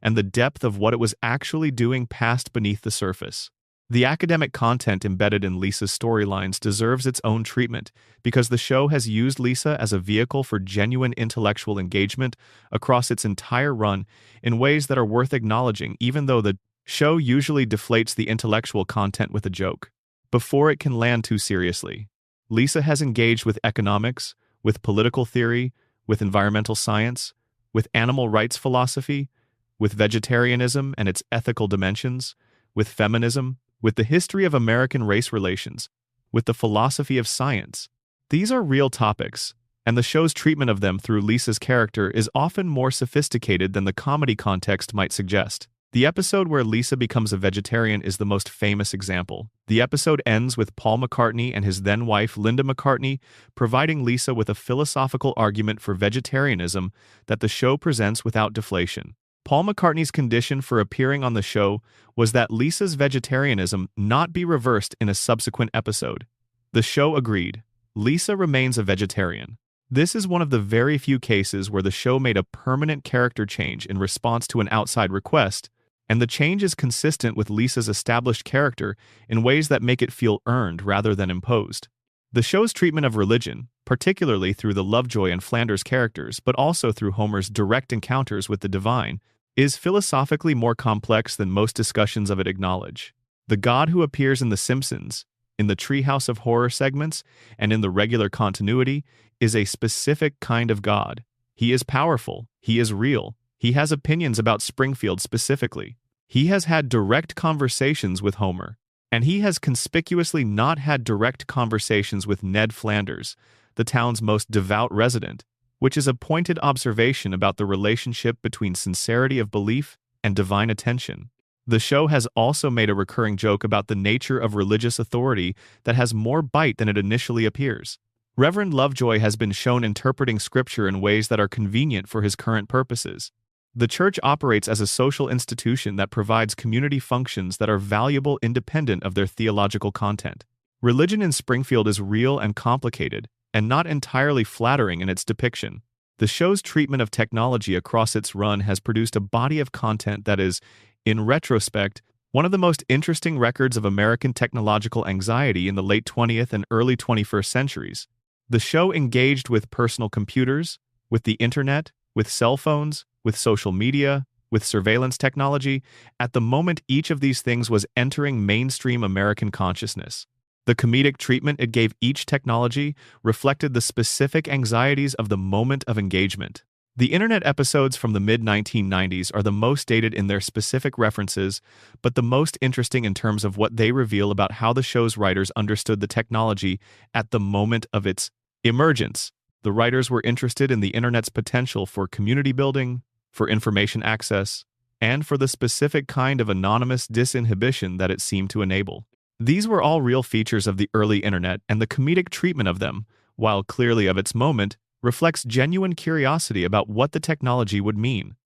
and the depth of what it was actually doing passed beneath the surface. The academic content embedded in Lisa's storylines deserves its own treatment because the show has used Lisa as a vehicle for genuine intellectual engagement across its entire run in ways that are worth acknowledging, even though the show usually deflates the intellectual content with a joke. Before it can land too seriously, Lisa has engaged with economics, with political theory, with environmental science, with animal rights philosophy, with vegetarianism and its ethical dimensions, with feminism, with the history of American race relations, with the philosophy of science. These are real topics, and the show's treatment of them through Lisa's character is often more sophisticated than the comedy context might suggest. The episode where Lisa becomes a vegetarian is the most famous example. The episode ends with Paul McCartney and his then-wife Linda McCartney providing Lisa with a philosophical argument for vegetarianism that the show presents without deflation. Paul McCartney's condition for appearing on the show was that Lisa's vegetarianism not be reversed in a subsequent episode. The show agreed. Lisa remains a vegetarian. This is one of the very few cases where the show made a permanent character change in response to an outside request, and the change is consistent with Lisa's established character in ways that make it feel earned rather than imposed. The show's treatment of religion, particularly through the Lovejoy and Flanders characters, but also through Homer's direct encounters with the divine, is philosophically more complex than most discussions of it acknowledge. The God who appears in The Simpsons, in the Treehouse of Horror segments, and in the regular continuity, is a specific kind of God. He is powerful, he is real, he has opinions about Springfield specifically. He has had direct conversations with Homer, and he has conspicuously not had direct conversations with Ned Flanders, the town's most devout resident, which is a pointed observation about the relationship between sincerity of belief and divine attention. The show has also made a recurring joke about the nature of religious authority that has more bite than it initially appears. Reverend Lovejoy has been shown interpreting scripture in ways that are convenient for his current purposes. The church operates as a social institution that provides community functions that are valuable independent of their theological content. Religion in Springfield is real and complicated, and not entirely flattering in its depiction. The show's treatment of technology across its run has produced a body of content that is, in retrospect, one of the most interesting records of American technological anxiety in the late 20th and early 21st centuries. The show engaged with personal computers, with the internet, with cell phones, with social media, with surveillance technology, at the moment each of these things was entering mainstream American consciousness. The comedic treatment it gave each technology reflected the specific anxieties of the moment of engagement. The internet episodes from the mid-1990s are the most dated in their specific references, but the most interesting in terms of what they reveal about how the show's writers understood the technology at the moment of its emergence. The writers were interested in the internet's potential for community building, for information access, and for the specific kind of anonymous disinhibition that it seemed to enable. These were all real features of the early internet, and the comedic treatment of them, while clearly of its moment, reflects genuine curiosity about what the technology would mean.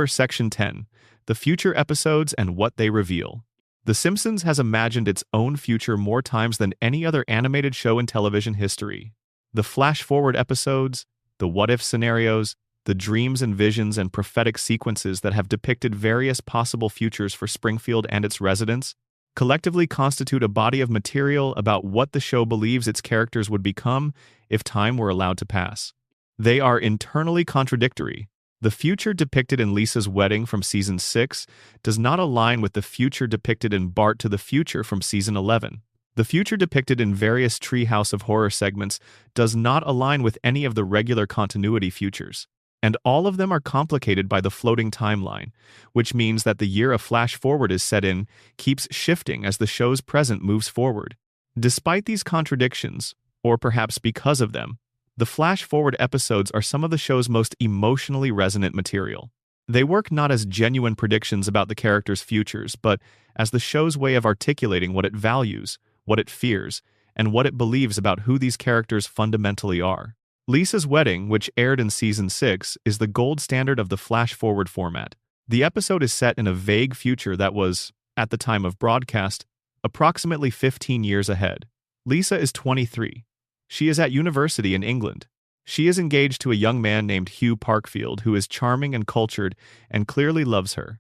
Section 10. The future episodes and what they reveal. The Simpsons has imagined its own future more times than any other animated show in television history. The flash-forward episodes, the what-if scenarios, the dreams and visions and prophetic sequences that have depicted various possible futures for Springfield and its residents, collectively constitute a body of material about what the show believes its characters would become if time were allowed to pass. They are internally contradictory. The future depicted in Lisa's wedding from Season 6 does not align with the future depicted in Bart to the Future from Season 11. The future depicted in various Treehouse of Horror segments does not align with any of the regular continuity futures. And all of them are complicated by the floating timeline, which means that the year a flash forward is set in keeps shifting as the show's present moves forward. Despite these contradictions, or perhaps because of them, the flash forward episodes are some of the show's most emotionally resonant material. They work not as genuine predictions about the characters' futures, but as the show's way of articulating what it values, what it fears, and what it believes about who these characters fundamentally are. Lisa's Wedding, which aired in Season 6, is the gold standard of the flash-forward format. The episode is set in a vague future that was, at the time of broadcast, approximately 15 years ahead. Lisa is 23. She is at university in England. She is engaged to a young man named Hugh Parkfield who is charming and cultured and clearly loves her.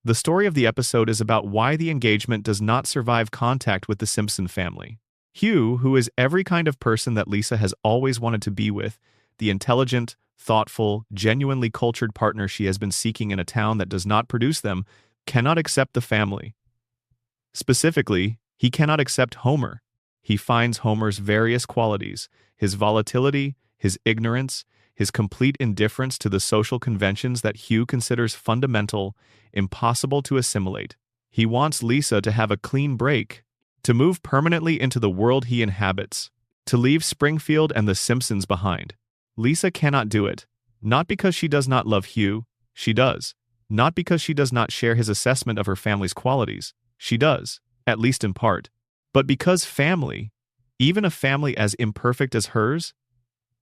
The story of the episode is about why the engagement does not survive contact with the Simpson family. Hugh, who is every kind of person that Lisa has always wanted to be with, the intelligent, thoughtful, genuinely cultured partner she has been seeking in a town that does not produce them, cannot accept the family. Specifically, he cannot accept Homer. He finds Homer's various qualities, his volatility, his ignorance, his complete indifference to the social conventions that Hugh considers fundamental, impossible to assimilate. He wants Lisa to have a clean break, to move permanently into the world he inhabits, to leave Springfield and the Simpsons behind. Lisa cannot do it, not because she does not love Hugh, she does. Not because she does not share his assessment of her family's qualities, she does, at least in part. But because family, even a family as imperfect as hers,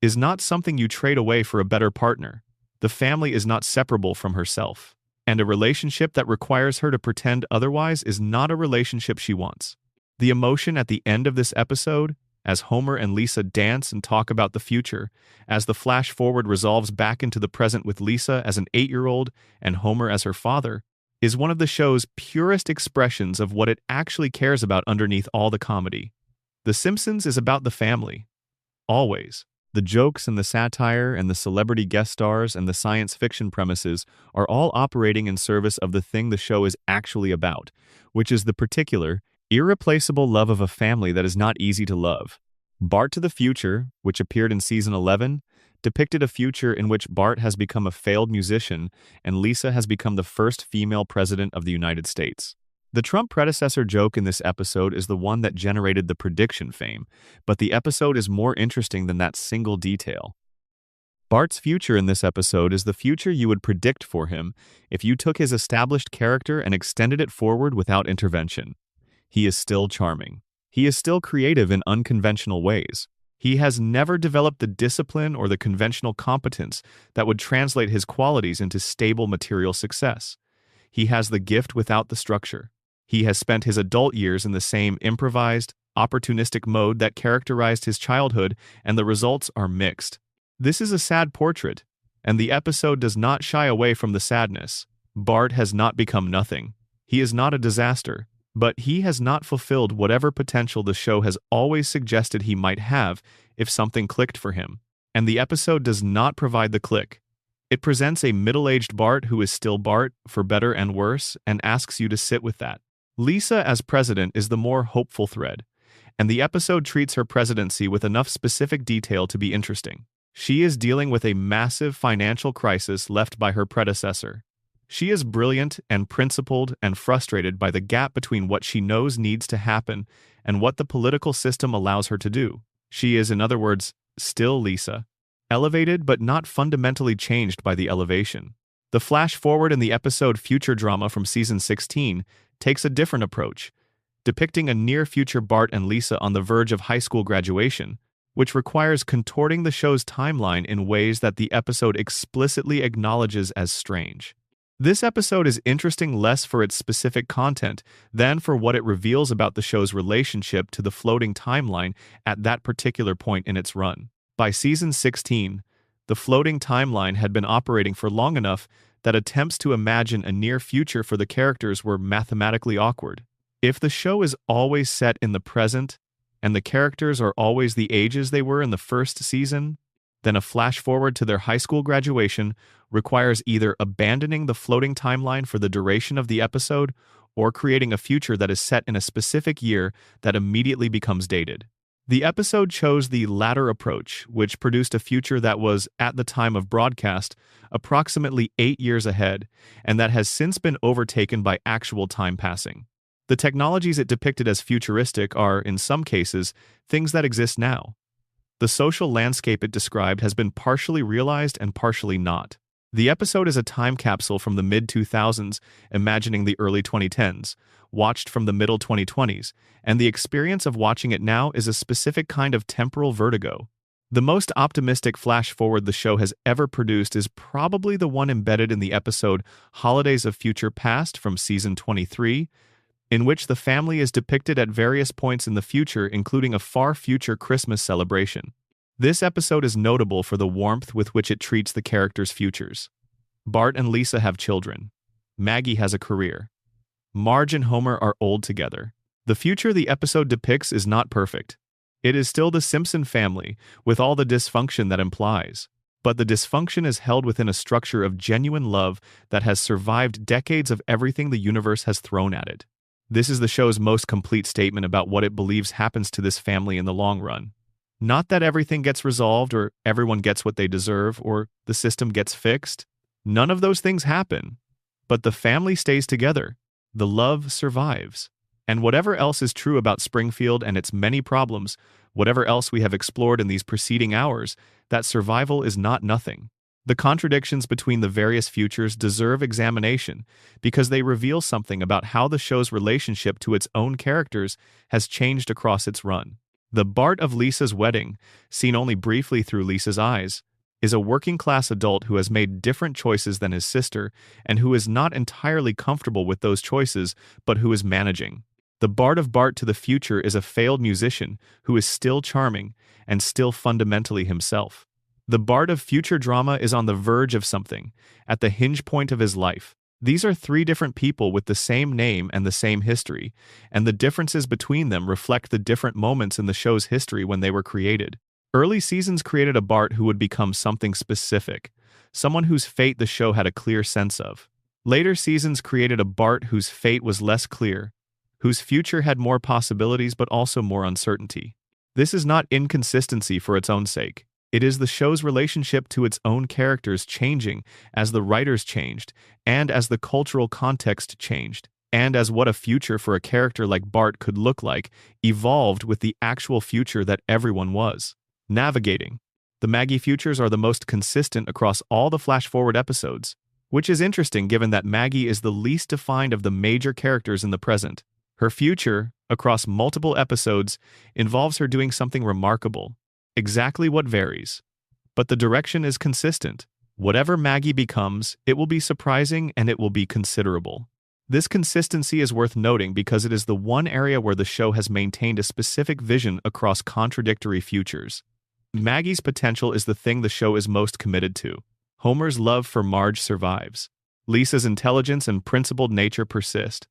is not something you trade away for a better partner. The family is not separable from herself, and a relationship that requires her to pretend otherwise is not a relationship she wants. The emotion at the end of this episode, as Homer and Lisa dance and talk about the future, as the flash-forward resolves back into the present with Lisa as an 8-year-old and Homer as her father, is one of the show's purest expressions of what it actually cares about underneath all the comedy. The Simpsons is about the family. Always. The jokes and the satire and the celebrity guest stars and the science fiction premises are all operating in service of the thing the show is actually about, which is the particular, irreplaceable love of a family that is not easy to love. Bart to the Future, which appeared in season 11, depicted a future in which Bart has become a failed musician and Lisa has become the first female president of the United States. The Trump predecessor joke in this episode is the one that generated the prediction fame, but the episode is more interesting than that single detail. Bart's future in this episode is the future you would predict for him if you took his established character and extended it forward without intervention. He is still charming. He is still creative in unconventional ways. He has never developed the discipline or the conventional competence that would translate his qualities into stable material success. He has the gift without the structure. He has spent his adult years in the same improvised, opportunistic mode that characterized his childhood, and the results are mixed. This is a sad portrait, and the episode does not shy away from the sadness. Bart has not become nothing. He is not a disaster, but he has not fulfilled whatever potential the show has always suggested he might have if something clicked for him. And the episode does not provide the click. It presents a middle-aged Bart who is still Bart, for better and worse, and asks you to sit with that. Lisa as president is the more hopeful thread, and the episode treats her presidency with enough specific detail to be interesting. She is dealing with a massive financial crisis left by her predecessor. She is brilliant and principled and frustrated by the gap between what she knows needs to happen and what the political system allows her to do. She is, in other words, still Lisa. Elevated but not fundamentally changed by the elevation. The flash forward in the episode Future Drama from season 16 takes a different approach, depicting a near-future Bart and Lisa on the verge of high school graduation, which requires contorting the show's timeline in ways that the episode explicitly acknowledges as strange. This episode is interesting less for its specific content than for what it reveals about the show's relationship to the floating timeline at that particular point in its run. By season 16, the floating timeline had been operating for long enough that attempts to imagine a near future for the characters were mathematically awkward. If the show is always set in the present, and the characters are always the ages they were in the first season, then a flash forward to their high school graduation requires either abandoning the floating timeline for the duration of the episode or creating a future that is set in a specific year that immediately becomes dated. The episode chose the latter approach, which produced a future that was, at the time of broadcast, approximately 8 years ahead, and that has since been overtaken by actual time passing. The technologies it depicted as futuristic are, in some cases, things that exist now. The social landscape it described has been partially realized and partially not. The episode is a time capsule from the mid-2000s, imagining the early 2010s, watched from the middle 2020s, and the experience of watching it now is a specific kind of temporal vertigo. The most optimistic flash-forward the show has ever produced is probably the one embedded in the episode Holidays of Future Past from season 23, in which the family is depicted at various points in the future, including a far-future Christmas celebration. This episode is notable for the warmth with which it treats the characters' futures. Bart and Lisa have children. Maggie has a career. Marge and Homer are old together. The future the episode depicts is not perfect. It is still the Simpson family, with all the dysfunction that implies. But the dysfunction is held within a structure of genuine love that has survived decades of everything the universe has thrown at it. This is the show's most complete statement about what it believes happens to this family in the long run. Not that everything gets resolved or everyone gets what they deserve or the system gets fixed. None of those things happen. But the family stays together. The love survives. And whatever else is true about Springfield and its many problems, whatever else we have explored in these preceding hours, that survival is not nothing. The contradictions between the various futures deserve examination because they reveal something about how the show's relationship to its own characters has changed across its run. The Bart of Lisa's wedding, seen only briefly through Lisa's eyes, is a working-class adult who has made different choices than his sister and who is not entirely comfortable with those choices, but who is managing. The Bart of Bart to the Future is a failed musician who is still charming and still fundamentally himself. The Bart of Future Drama is on the verge of something, at the hinge point of his life. These are three different people with the same name and the same history, and the differences between them reflect the different moments in the show's history when they were created. Early seasons created a Bart who would become something specific, someone whose fate the show had a clear sense of. Later seasons created a Bart whose fate was less clear, whose future had more possibilities but also more uncertainty. This is not inconsistency for its own sake. It is the show's relationship to its own characters changing as the writers changed, and as the cultural context changed, and as what a future for a character like Bart could look like evolved with the actual future that everyone was navigating. The Maggie futures are the most consistent across all the flash-forward episodes, which is interesting given that Maggie is the least defined of the major characters in the present. Her future, across multiple episodes, involves her doing something remarkable. Exactly what varies. But the direction is consistent. Whatever Maggie becomes, it will be surprising and it will be considerable. This consistency is worth noting because it is the one area where the show has maintained a specific vision across contradictory futures. Maggie's potential is the thing the show is most committed to. Homer's love for Marge survives. Lisa's intelligence and principled nature persist.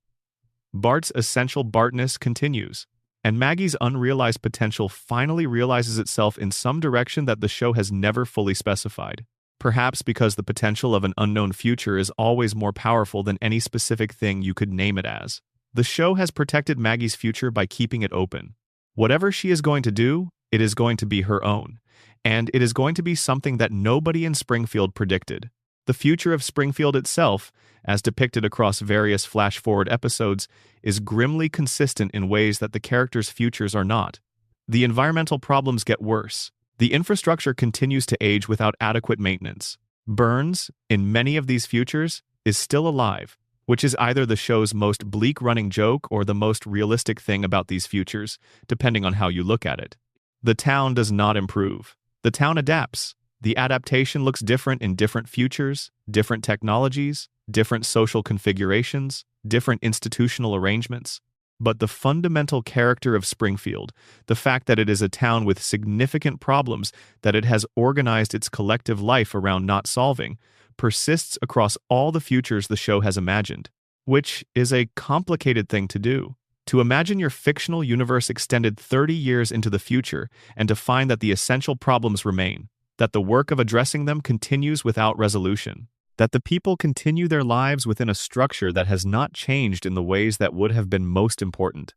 Bart's essential Bartness continues. And Maggie's unrealized potential finally realizes itself in some direction that the show has never fully specified. Perhaps because the potential of an unknown future is always more powerful than any specific thing you could name it as. The show has protected Maggie's future by keeping it open. Whatever she is going to do, it is going to be her own. And it is going to be something that nobody in Springfield predicted. The future of Springfield itself, as depicted across various flash-forward episodes, is grimly consistent in ways that the characters' futures are not. The environmental problems get worse. The infrastructure continues to age without adequate maintenance. Burns, in many of these futures, is still alive, which is either the show's most bleak running joke or the most realistic thing about these futures, depending on how you look at it. The town does not improve. The town adapts. The adaptation looks different in different futures, different technologies, different social configurations, different institutional arrangements. But the fundamental character of Springfield, the fact that it is a town with significant problems that it has organized its collective life around not solving, persists across all the futures the show has imagined, which is a complicated thing to do. To imagine your fictional universe extended 30 years into the future and to find that the essential problems remain, that the work of addressing them continues without resolution, that the people continue their lives within a structure that has not changed in the ways that would have been most important.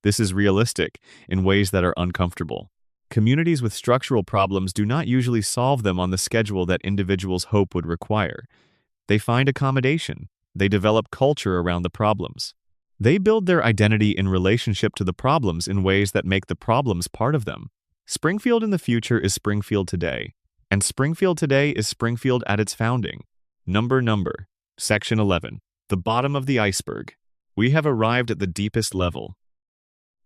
This is realistic in ways that are uncomfortable. Communities with structural problems do not usually solve them on the schedule that individuals hope would require. They find accommodation. They develop culture around the problems. They build their identity in relationship to the problems in ways that make the problems part of them. Springfield in the future is Springfield today, and Springfield today is Springfield at its founding. Number. Section 11. The bottom of the iceberg. We have arrived at the deepest level.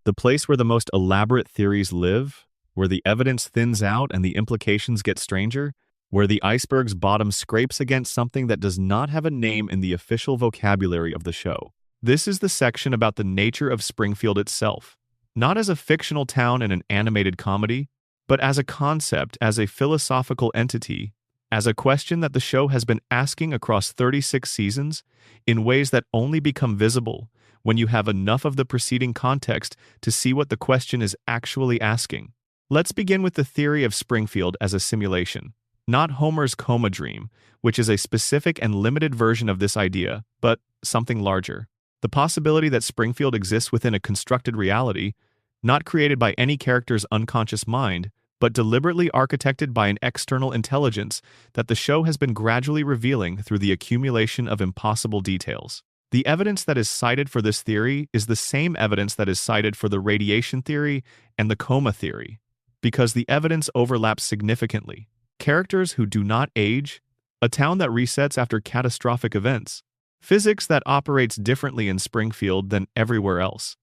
The place where the most elaborate theories live, where the evidence thins out and the implications get stranger, where the iceberg's bottom scrapes against something that does not have a name in the official vocabulary of the show. This is the section about the nature of Springfield itself, not as a fictional town in an animated comedy, but as a concept, as a philosophical entity, as a question that the show has been asking across 36 seasons in ways that only become visible when you have enough of the preceding context to see what the question is actually asking. Let's begin with the theory of Springfield as a simulation, not Homer's coma dream, which is a specific and limited version of this idea, but something larger. The possibility that Springfield exists within a constructed reality, not created by any character's unconscious mind, but deliberately architected by an external intelligence that the show has been gradually revealing through the accumulation of impossible details. The evidence that is cited for this theory is the same evidence that is cited for the radiation theory and the coma theory, because the evidence overlaps significantly. Characters who do not age, a town that resets after catastrophic events, physics that operates differently in Springfield than everywhere else,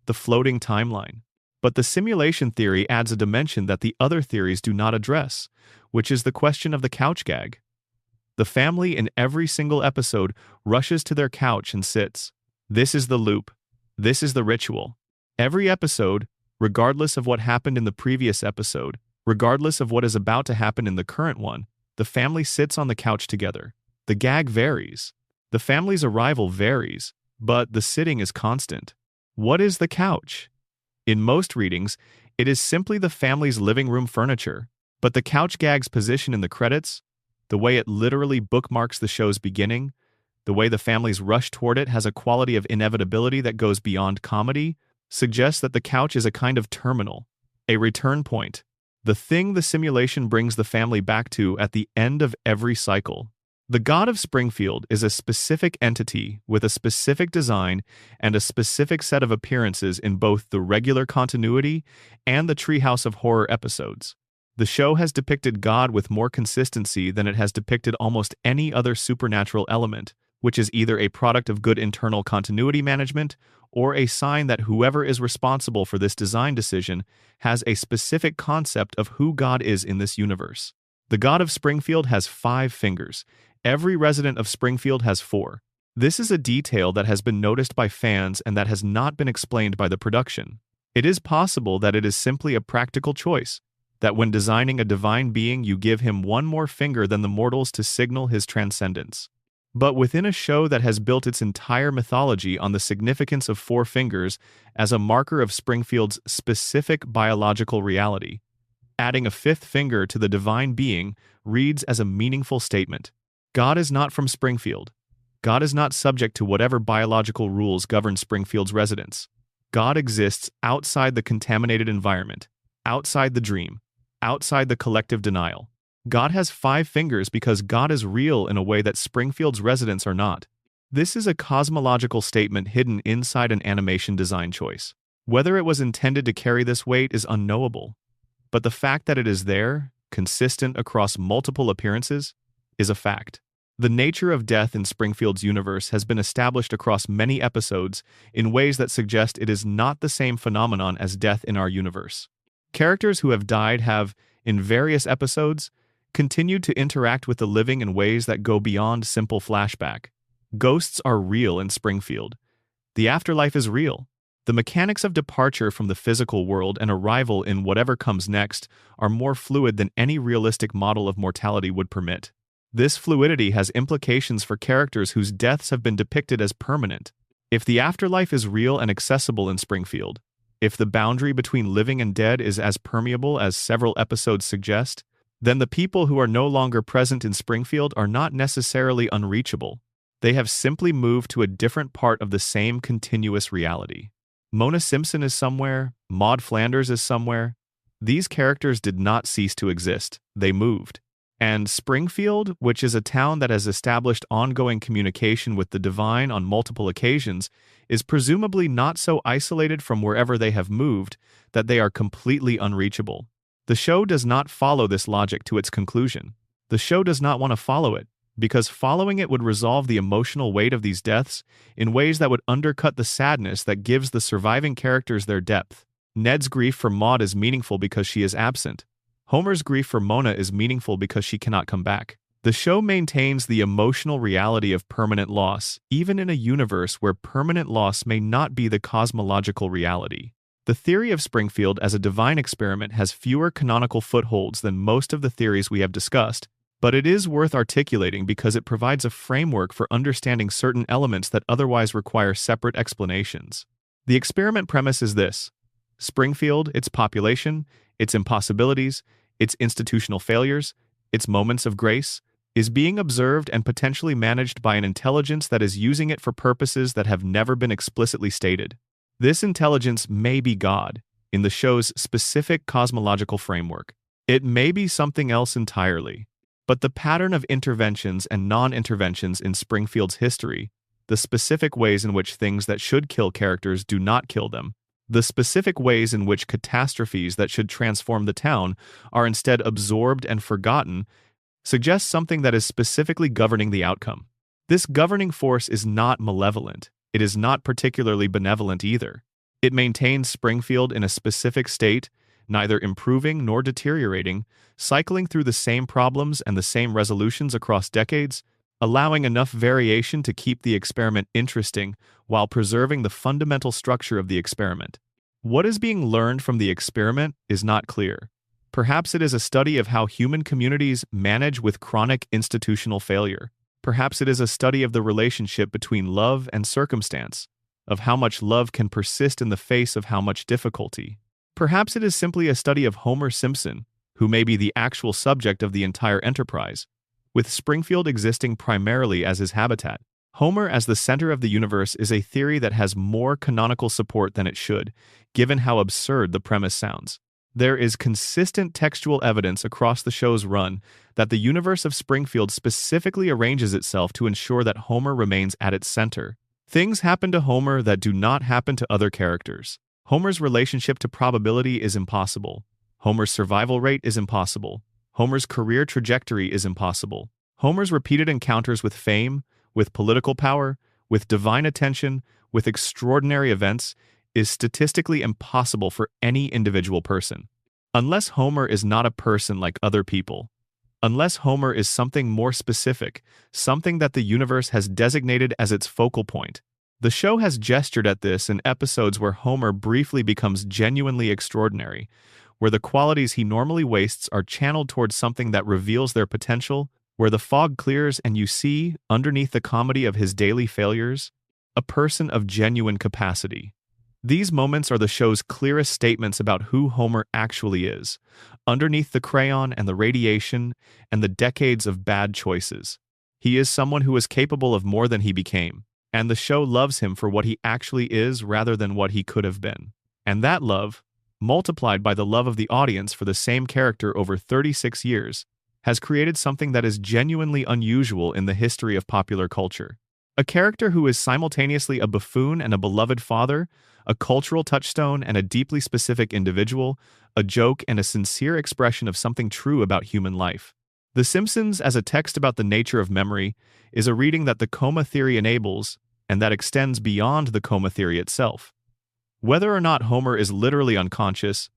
the floating timeline. But the simulation theory adds a dimension that the other theories do not address, which is the question of the couch gag. The family in every single episode rushes to their couch and sits. This is the loop. This is the ritual. Every episode, regardless of what happened in the previous episode, regardless of what is about to happen in the current one, the family sits on the couch together. The gag varies. The family's arrival varies, but the sitting is constant. What is the couch? In most readings, it is simply the family's living room furniture, but the couch gag's position in the credits, the way it literally bookmarks the show's beginning, the way the family's rush toward it has a quality of inevitability that goes beyond comedy, suggests that the couch is a kind of terminal, a return point, the thing the simulation brings the family back to at the end of every cycle. The god of Springfield is a specific entity with a specific design and a specific set of appearances in both the regular continuity and the Treehouse of Horror episodes. The show has depicted God with more consistency than it has depicted almost any other supernatural element, which is either a product of good internal continuity management or a sign that whoever is responsible for this design decision has a specific concept of who God is in this universe. The god of Springfield has 5 fingers. Every resident of Springfield has 4. This is a detail that has been noticed by fans and that has not been explained by the production. It is possible that it is simply a practical choice, that when designing a divine being you give him 1 more finger than the mortals to signal his transcendence. But within a show that has built its entire mythology on the significance of 4 fingers as a marker of Springfield's specific biological reality, adding a 5th finger to the divine being reads as a meaningful statement. God is not from Springfield. God is not subject to whatever biological rules govern Springfield's residents. God exists outside the contaminated environment, outside the dream, outside the collective denial. God has 5 fingers because God is real in a way that Springfield's residents are not. This is a cosmological statement hidden inside an animation design choice. Whether it was intended to carry this weight is unknowable, but the fact that it is there, consistent across multiple appearances, is a fact. The nature of death in Springfield's universe has been established across many episodes in ways that suggest it is not the same phenomenon as death in our universe. Characters who have died have, in various episodes, continued to interact with the living in ways that go beyond simple flashback. Ghosts are real in Springfield. The afterlife is real. The mechanics of departure from the physical world and arrival in whatever comes next are more fluid than any realistic model of mortality would permit. This fluidity has implications for characters whose deaths have been depicted as permanent. If the afterlife is real and accessible in Springfield, if the boundary between living and dead is as permeable as several episodes suggest, then the people who are no longer present in Springfield are not necessarily unreachable. They have simply moved to a different part of the same continuous reality. Mona Simpson is somewhere, Maud Flanders is somewhere. These characters did not cease to exist, they moved. And Springfield, which is a town that has established ongoing communication with the divine on multiple occasions, is presumably not so isolated from wherever they have moved that they are completely unreachable. The show does not follow this logic to its conclusion. The show does not want to follow it, because following it would resolve the emotional weight of these deaths in ways that would undercut the sadness that gives the surviving characters their depth. Ned's grief for Maud is meaningful because she is absent. Homer's grief for Mona is meaningful because she cannot come back. The show maintains the emotional reality of permanent loss, even in a universe where permanent loss may not be the cosmological reality. The theory of Springfield as a divine experiment has fewer canonical footholds than most of the theories we have discussed, but it is worth articulating because it provides a framework for understanding certain elements that otherwise require separate explanations. The experiment premise is this: Springfield, its population, its impossibilities, its institutional failures, its moments of grace, is being observed and potentially managed by an intelligence that is using it for purposes that have never been explicitly stated. This intelligence may be God, in the show's specific cosmological framework. It may be something else entirely. But the pattern of interventions and non-interventions in Springfield's history, the specific ways in which things that should kill characters do not kill them, the specific ways in which catastrophes that should transform the town are instead absorbed and forgotten, suggests something that is specifically governing the outcome. This governing force is not malevolent. It is not particularly benevolent either. It maintains Springfield in a specific state, neither improving nor deteriorating, cycling through the same problems and the same resolutions across decades, allowing enough variation to keep the experiment interesting while preserving the fundamental structure of the experiment. What is being learned from the experiment is not clear. Perhaps it is a study of how human communities manage with chronic institutional failure. Perhaps it is a study of the relationship between love and circumstance, of how much love can persist in the face of how much difficulty. Perhaps it is simply a study of Homer Simpson, who may be the actual subject of the entire enterprise, with Springfield existing primarily as his habitat. Homer as the center of the universe is a theory that has more canonical support than it should, given how absurd the premise sounds. There is consistent textual evidence across the show's run that the universe of Springfield specifically arranges itself to ensure that Homer remains at its center. Things happen to Homer that do not happen to other characters. Homer's relationship to probability is impossible. Homer's survival rate is impossible. Homer's career trajectory is impossible. Homer's repeated encounters with fame, with political power, with divine attention, with extraordinary events, is statistically impossible for any individual person. Unless Homer is not a person like other people, unless Homer is something more specific, something that the universe has designated as its focal point. The show has gestured at this in episodes where Homer briefly becomes genuinely extraordinary, where the qualities he normally wastes are channeled towards something that reveals their potential, where the fog clears and you see, underneath the comedy of his daily failures, a person of genuine capacity. These moments are the show's clearest statements about who Homer actually is, underneath the crayon and the radiation and the decades of bad choices. He is someone who is capable of more than he became, and the show loves him for what he actually is rather than what he could have been. And that love, multiplied by the love of the audience for the same character over 36 years, has created something that is genuinely unusual in the history of popular culture. A character who is simultaneously a buffoon and a beloved father, a cultural touchstone and a deeply specific individual, a joke and a sincere expression of something true about human life. The Simpsons as a text about the nature of memory is a reading that the coma theory enables and that extends beyond the coma theory itself. Whether or not Homer is literally unconscious,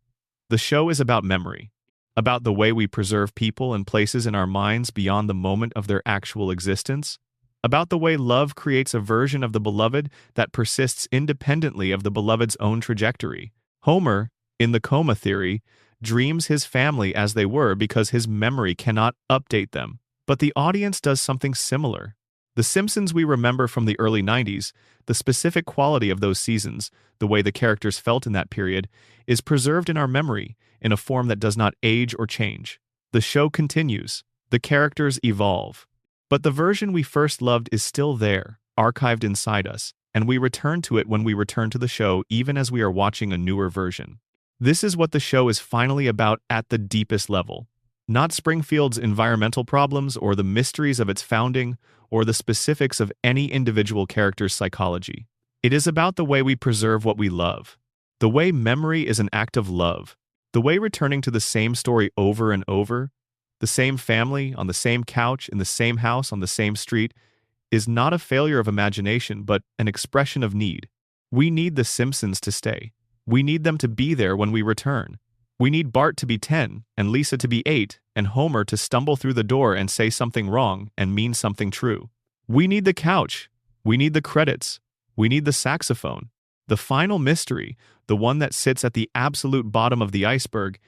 the show is about memory, about the way we preserve people and places in our minds beyond the moment of their actual existence, about the way love creates a version of the beloved that persists independently of the beloved's own trajectory. Homer, in the coma theory, dreams his family as they were because his memory cannot update them. But the audience does something similar. The Simpsons we remember from the early 90s, the specific quality of those seasons, the way the characters felt in that period, is preserved in our memory in a form that does not age or change. The show continues. The characters evolve. But the version we first loved is still there, archived inside us, and we return to it when we return to the show even as we are watching a newer version. This is what the show is finally about at the deepest level. Not Springfield's environmental problems or the mysteries of its founding or the specifics of any individual character's psychology. It is about the way we preserve what we love. The way memory is an act of love. The way returning to the same story over and over, the same family, on the same couch, in the same house, on the same street, is not a failure of imagination, but an expression of need. We need the Simpsons to stay. We need them to be there when we return. We need Bart to be 10, and Lisa to be 8, and Homer to stumble through the door and say something wrong and mean something true. We need the couch. We need the credits. We need the saxophone. The final mystery, the one that sits at the absolute bottom of the iceberg,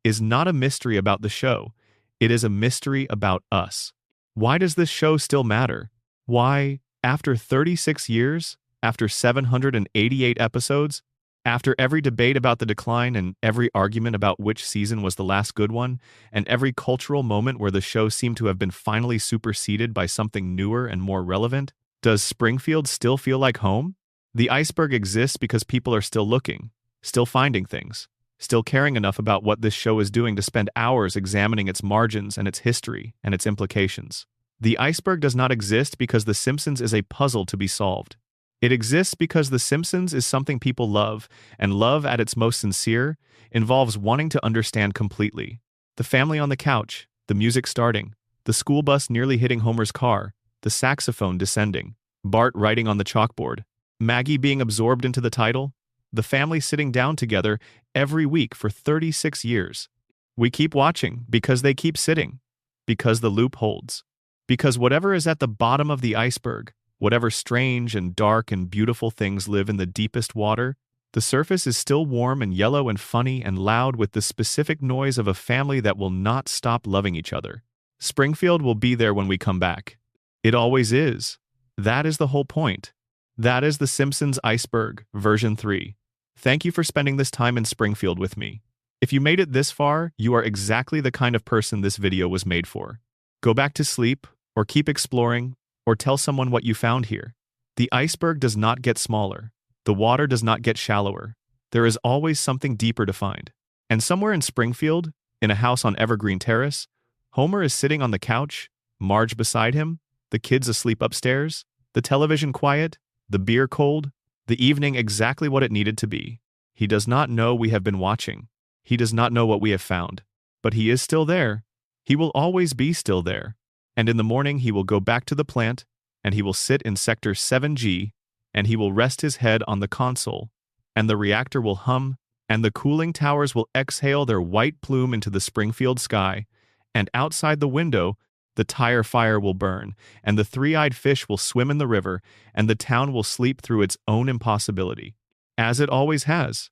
is not a mystery about the show. It is a mystery about us. Why does this show still matter? Why, after 36 years, after 788 episodes, after every debate about the decline and every argument about which season was the last good one, and every cultural moment where the show seemed to have been finally superseded by something newer and more relevant, does Springfield still feel like home? The iceberg exists because people are still looking, still finding things, still caring enough about what this show is doing to spend hours examining its margins and its history and its implications. The iceberg does not exist because The Simpsons is a puzzle to be solved. It exists because The Simpsons is something people love, and love at its most sincere involves wanting to understand completely. The family on the couch, the music starting, the school bus nearly hitting Homer's car, the saxophone descending, Bart writing on the chalkboard, Maggie being absorbed into the title, the family sitting down together every week for 36 years. We keep watching because they keep sitting, because the loop holds, because whatever is at the bottom of the iceberg, whatever strange and dark and beautiful things live in the deepest water, the surface is still warm and yellow and funny and loud with the specific noise of a family that will not stop loving each other. Springfield will be there when we come back. It always is. That is the whole point. That is the Simpsons Iceberg, version 3. Thank you for spending this time in Springfield with me. If you made it this far, you are exactly the kind of person this video was made for. Go back to sleep, or keep exploring, or tell someone what you found here. The iceberg does not get smaller. The water does not get shallower. There is always something deeper to find. And somewhere in Springfield, in a house on Evergreen Terrace, Homer is sitting on the couch, Marge beside him, the kids asleep upstairs, the television quiet, the beer cold, the evening exactly what it needed to be. He does not know we have been watching. He does not know what we have found. But he is still there. He will always be still there. And in the morning he will go back to the plant, and he will sit in Sector 7G, and he will rest his head on the console, and the reactor will hum, and the cooling towers will exhale their white plume into the Springfield sky, and outside the window, the tire fire will burn, and the three-eyed fish will swim in the river, and the town will sleep through its own impossibility. As it always has.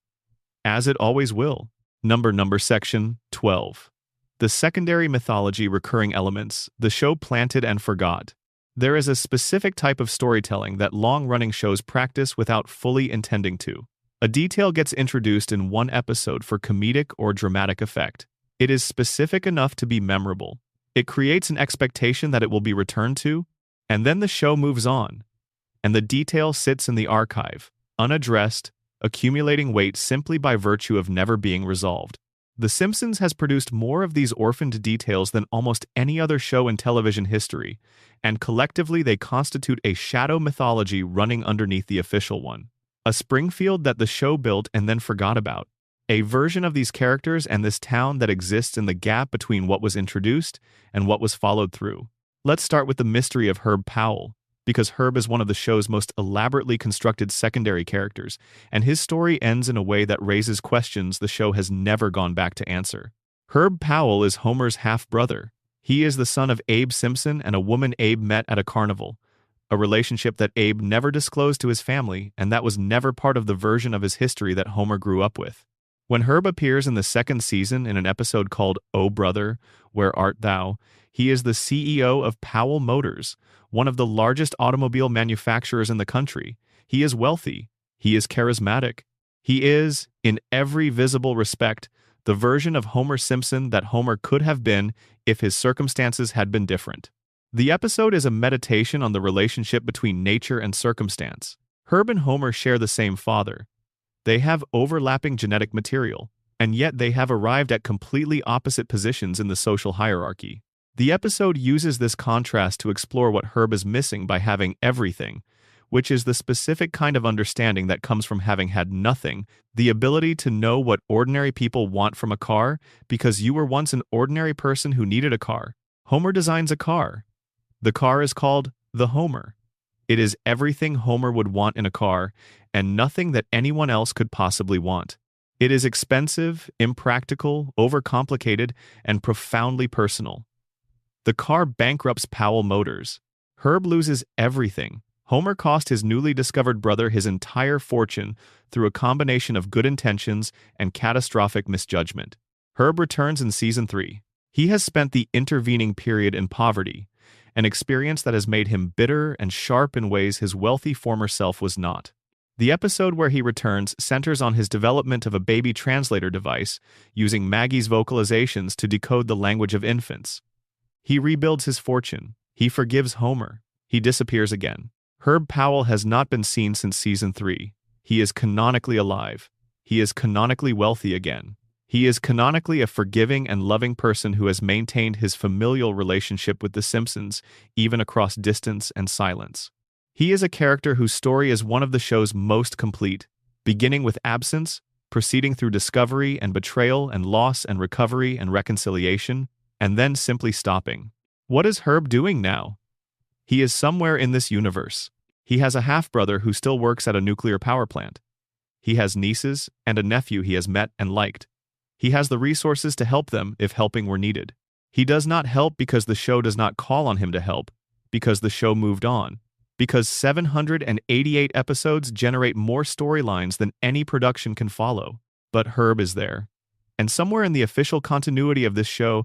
As it always will. Number Section 12. The secondary mythology recurring elements, the show planted and forgot. There is a specific type of storytelling that long-running shows practice without fully intending to. A detail gets introduced in one episode for comedic or dramatic effect. It is specific enough to be memorable. It creates an expectation that it will be returned to, and then the show moves on. And the detail sits in the archive, unaddressed, accumulating weight simply by virtue of never being resolved. The Simpsons has produced more of these orphaned details than almost any other show in television history, and collectively they constitute a shadow mythology running underneath the official one. A Springfield that the show built and then forgot about. A version of these characters and this town that exists in the gap between what was introduced and what was followed through. Let's start with the mystery of Herb Powell, because Herb is one of the show's most elaborately constructed secondary characters, and his story ends in a way that raises questions the show has never gone back to answer. Herb Powell is Homer's half-brother. He is the son of Abe Simpson and a woman Abe met at a carnival, a relationship that Abe never disclosed to his family, and that was never part of the version of his history that Homer grew up with. When Herb appears in the second season in an episode called Oh Brother, Where Art Thou?, he is the CEO of Powell Motors, one of the largest automobile manufacturers in the country. He is wealthy. He is charismatic. He is, in every visible respect, the version of Homer Simpson that Homer could have been if his circumstances had been different. The episode is a meditation on the relationship between nature and circumstance. Herb and Homer share the same father. They have overlapping genetic material, and yet they have arrived at completely opposite positions in the social hierarchy. The episode uses this contrast to explore what Herb is missing by having everything, which is the specific kind of understanding that comes from having had nothing, the ability to know what ordinary people want from a car because you were once an ordinary person who needed a car. Homer designs a car. The car is called the Homer. It is everything Homer would want in a car, and nothing that anyone else could possibly want. It is expensive, impractical, overcomplicated, and profoundly personal. The car bankrupts Powell Motors. Herb loses everything. Homer cost his newly discovered brother his entire fortune through a combination of good intentions and catastrophic misjudgment. Herb returns in Season 3. He has spent the intervening period in poverty, an experience that has made him bitter and sharp in ways his wealthy former self was not. The episode where he returns centers on his development of a baby translator device using Maggie's vocalizations to decode the language of infants. He rebuilds his fortune. He forgives Homer. He disappears again. Herb Powell has not been seen since Season 3. He is canonically alive. He is canonically wealthy again. He is canonically a forgiving and loving person who has maintained his familial relationship with The Simpsons, even across distance and silence. He is a character whose story is one of the show's most complete, beginning with absence, proceeding through discovery and betrayal and loss and recovery and reconciliation, and then simply stopping. What is Herb doing now? He is somewhere in this universe. He has a half-brother who still works at a nuclear power plant. He has nieces and a nephew he has met and liked. He has the resources to help them if helping were needed. He does not help because the show does not call on him to help, because the show moved on, because 788 episodes generate more storylines than any production can follow. But Herb is there. And somewhere in the official continuity of this show,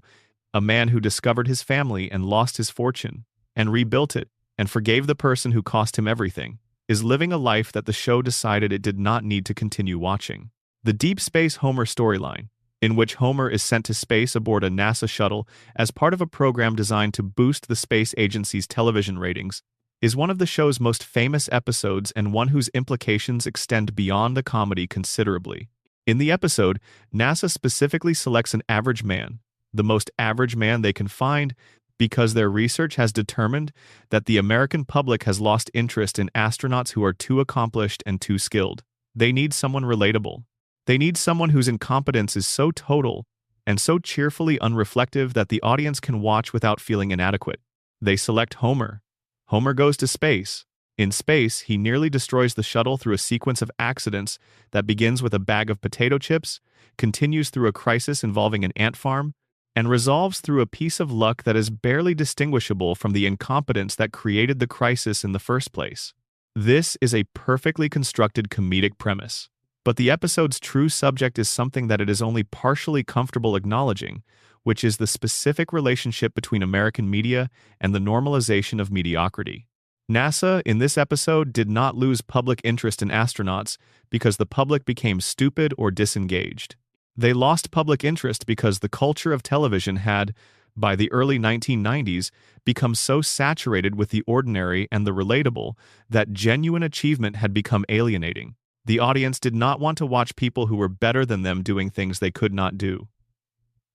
a man who discovered his family and lost his fortune, and rebuilt it, and forgave the person who cost him everything, is living a life that the show decided it did not need to continue watching. The Deep Space Homer storyline, in which Homer is sent to space aboard a NASA shuttle as part of a program designed to boost the space agency's television ratings, is one of the show's most famous episodes and one whose implications extend beyond the comedy considerably. In the episode, NASA specifically selects an average man, the most average man they can find, because their research has determined that the American public has lost interest in astronauts who are too accomplished and too skilled. They need someone relatable. They need someone whose incompetence is so total and so cheerfully unreflective that the audience can watch without feeling inadequate. They select Homer. Homer goes to space. In space, he nearly destroys the shuttle through a sequence of accidents that begins with a bag of potato chips, continues through a crisis involving an ant farm, and resolves through a piece of luck that is barely distinguishable from the incompetence that created the crisis in the first place. This is a perfectly constructed comedic premise. But the episode's true subject is something that it is only partially comfortable acknowledging, which is the specific relationship between American media and the normalization of mediocrity. NASA, in this episode, did not lose public interest in astronauts because the public became stupid or disengaged. They lost public interest because the culture of television had, by the early 1990s, become so saturated with the ordinary and the relatable that genuine achievement had become alienating. The audience did not want to watch people who were better than them doing things they could not do.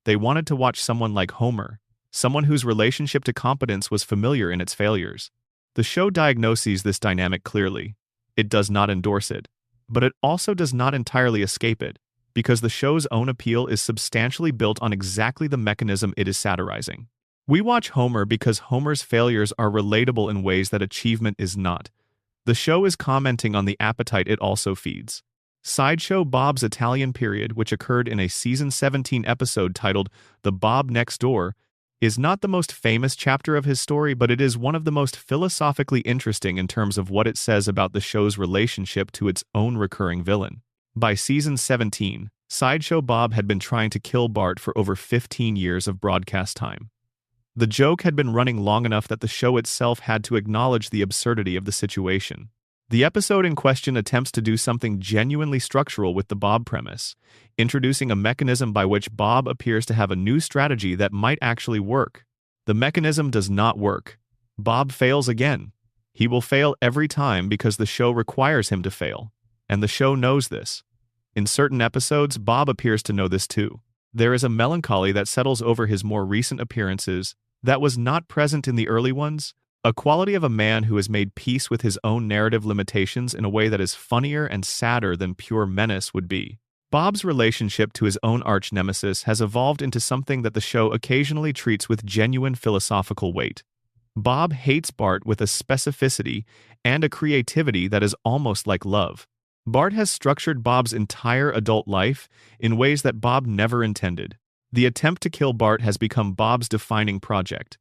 They wanted to watch someone like Homer, someone whose relationship to competence was familiar in its failures. The show diagnoses this dynamic clearly. It does not endorse it, but it also does not entirely escape it, because the show's own appeal is substantially built on exactly the mechanism it is satirizing. We watch Homer because Homer's failures are relatable in ways that achievement is not. The show is commenting on the appetite it also feeds. Sideshow Bob's Italian period, which occurred in a season 17 episode titled The Bob Next Door, is not the most famous chapter of his story, but it is one of the most philosophically interesting in terms of what it says about the show's relationship to its own recurring villain. By season 17, Sideshow Bob had been trying to kill Bart for over 15 years of broadcast time. The joke had been running long enough that the show itself had to acknowledge the absurdity of the situation. The episode in question attempts to do something genuinely structural with the Bob premise, introducing a mechanism by which Bob appears to have a new strategy that might actually work. The mechanism does not work. Bob fails again. He will fail every time because the show requires him to fail, and the show knows this. In certain episodes, Bob appears to know this too. There is a melancholy that settles over his more recent appearances that was not present in the early ones, a quality of a man who has made peace with his own narrative limitations in a way that is funnier and sadder than pure menace would be. Bob's relationship to his own arch-nemesis has evolved into something that the show occasionally treats with genuine philosophical weight. Bob hates Bart with a specificity and a creativity that is almost like love. Bart has structured Bob's entire adult life in ways that Bob never intended. The attempt to kill Bart has become Bob's defining project,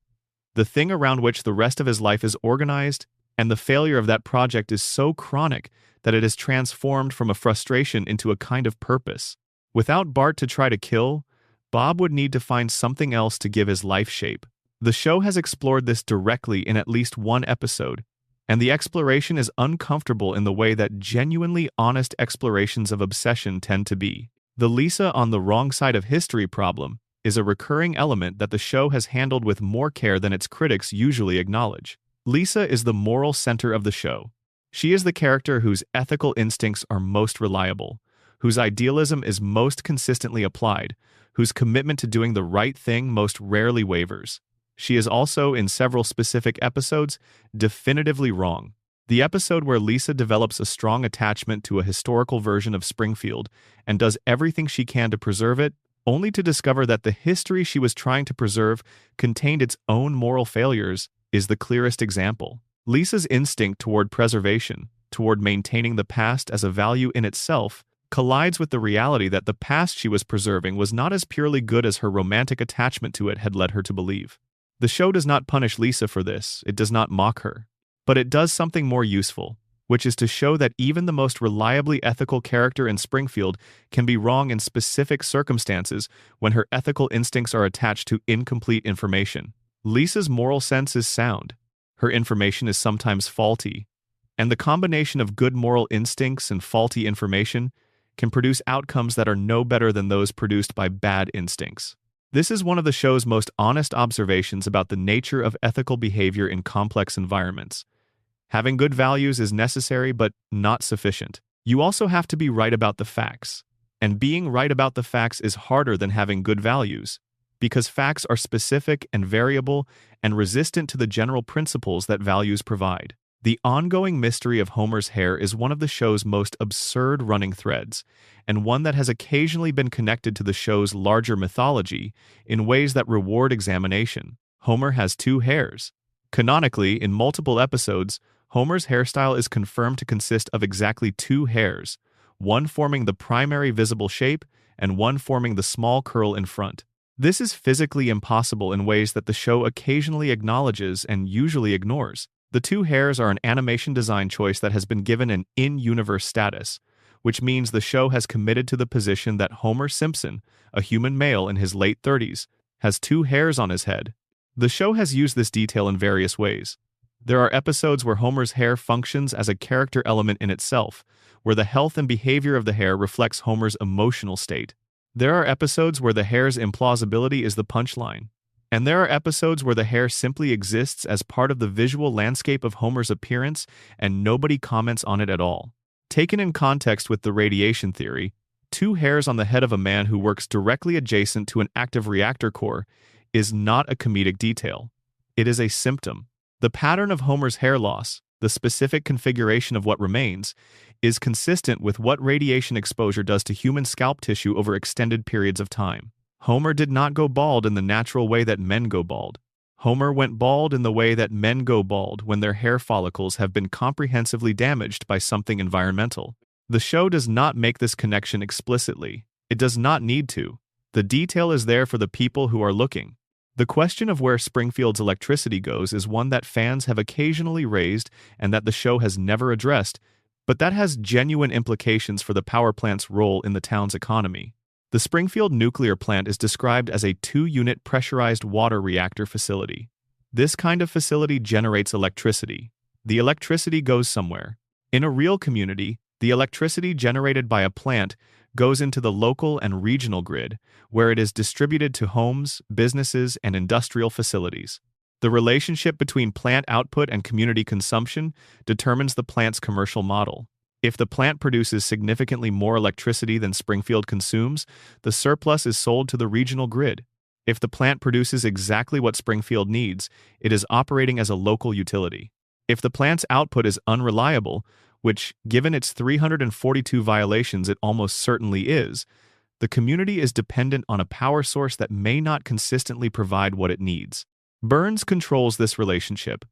the thing around which the rest of his life is organized, and the failure of that project is so chronic that it is transformed from a frustration into a kind of purpose. Without Bart to try to kill, Bob would need to find something else to give his life shape. The show has explored this directly in at least one episode, and the exploration is uncomfortable in the way that genuinely honest explorations of obsession tend to be. The Lisa on the wrong side of history problem is a recurring element that the show has handled with more care than its critics usually acknowledge. Lisa is the moral center of the show. She is the character whose ethical instincts are most reliable, whose idealism is most consistently applied, whose commitment to doing the right thing most rarely wavers. She is also, in several specific episodes, definitively wrong. The episode where Lisa develops a strong attachment to a historical version of Springfield and does everything she can to preserve it, only to discover that the history she was trying to preserve contained its own moral failures, is the clearest example. Lisa's instinct toward preservation, toward maintaining the past as a value in itself, collides with the reality that the past she was preserving was not as purely good as her romantic attachment to it had led her to believe. The show does not punish Lisa for this, it does not mock her. But it does something more useful, which is to show that even the most reliably ethical character in Springfield can be wrong in specific circumstances when her ethical instincts are attached to incomplete information. Lisa's moral sense is sound. Her information is sometimes faulty, and the combination of good moral instincts and faulty information can produce outcomes that are no better than those produced by bad instincts. This is one of the show's most honest observations about the nature of ethical behavior in complex environments. Having good values is necessary but not sufficient. You also have to be right about the facts. And being right about the facts is harder than having good values, because facts are specific and variable and resistant to the general principles that values provide. The ongoing mystery of Homer's hair is one of the show's most absurd running threads, and one that has occasionally been connected to the show's larger mythology in ways that reward examination. Homer has two hairs. Canonically, in multiple episodes, Homer's hairstyle is confirmed to consist of exactly two hairs, one forming the primary visible shape and one forming the small curl in front. This is physically impossible in ways that the show occasionally acknowledges and usually ignores. The two hairs are an animation design choice that has been given an in-universe status, which means the show has committed to the position that Homer Simpson, a human male in his late 30s, has two hairs on his head. The show has used this detail in various ways. There are episodes where Homer's hair functions as a character element in itself, where the health and behavior of the hair reflects Homer's emotional state. There are episodes where the hair's implausibility is the punchline. And there are episodes where the hair simply exists as part of the visual landscape of Homer's appearance and nobody comments on it at all. Taken in context with the radiation theory, two hairs on the head of a man who works directly adjacent to an active reactor core is not a comedic detail. It is a symptom. The pattern of Homer's hair loss, the specific configuration of what remains, is consistent with what radiation exposure does to human scalp tissue over extended periods of time. Homer did not go bald in the natural way that men go bald. Homer went bald in the way that men go bald when their hair follicles have been comprehensively damaged by something environmental. The show does not make this connection explicitly. It does not need to. The detail is there for the people who are looking. The question of where Springfield's electricity goes is one that fans have occasionally raised and that the show has never addressed, but that has genuine implications for the power plant's role in the town's economy. The Springfield nuclear plant is described as a 2-unit pressurized water reactor facility. This kind of facility generates electricity. The electricity goes somewhere. In a real community, the electricity generated by a plant goes into the local and regional grid, where it is distributed to homes, businesses, and industrial facilities. The relationship between plant output and community consumption determines the plant's commercial model. If the plant produces significantly more electricity than Springfield consumes, the surplus is sold to the regional grid. If the plant produces exactly what Springfield needs, it is operating as a local utility. If the plant's output is unreliable, which, given its 342 violations, it almost certainly is, the community is dependent on a power source that may not consistently provide what it needs. Burns controls this relationship.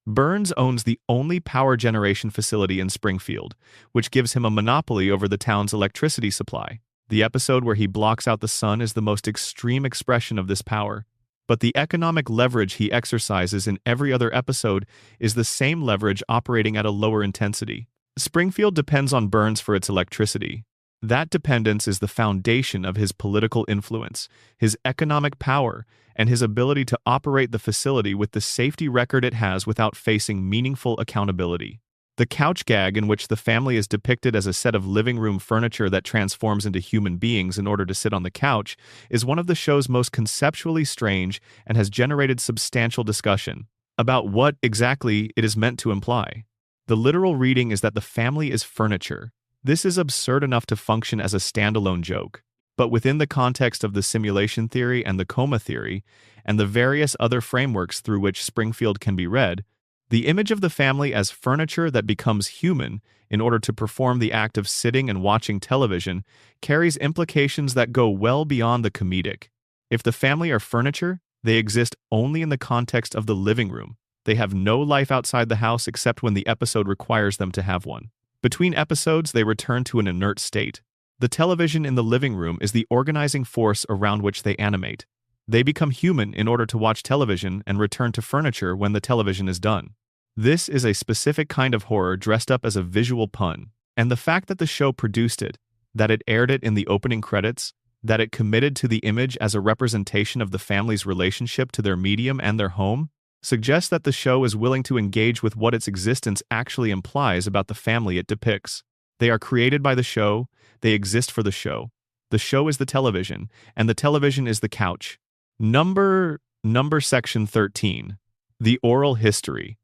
Burns owns the only power generation facility in Springfield, which gives him a monopoly over the town's electricity supply. The episode where he blocks out the sun is the most extreme expression of this power, but the economic leverage he exercises in every other episode is the same leverage operating at a lower intensity. Springfield depends on Burns for its electricity. That dependence is the foundation of his political influence, his economic power, and his ability to operate the facility with the safety record it has without facing meaningful accountability. The couch gag, in which the family is depicted as a set of living room furniture that transforms into human beings in order to sit on the couch, is one of the show's most conceptually strange and has generated substantial discussion about what exactly it is meant to imply. The literal reading is that the family is furniture. This is absurd enough to function as a standalone joke, but within the context of the simulation theory and the coma theory, and the various other frameworks through which Springfield can be read, the image of the family as furniture that becomes human in order to perform the act of sitting and watching television carries implications that go well beyond the comedic. If the family are furniture, they exist only in the context of the living room. They have no life outside the house except when the episode requires them to have one. Between episodes, they return to an inert state. The television in the living room is the organizing force around which they animate. They become human in order to watch television and return to furniture when the television is done. This is a specific kind of horror dressed up as a visual pun, and the fact that the show produced it, that it aired it in the opening credits, that it committed to the image as a representation of the family's relationship to their medium and their home, suggests that the show is willing to engage with what its existence actually implies about the family it depicts. They are created by the show, they exist for the show. The show is the television, and the television is the couch. Number section 13. The oral history.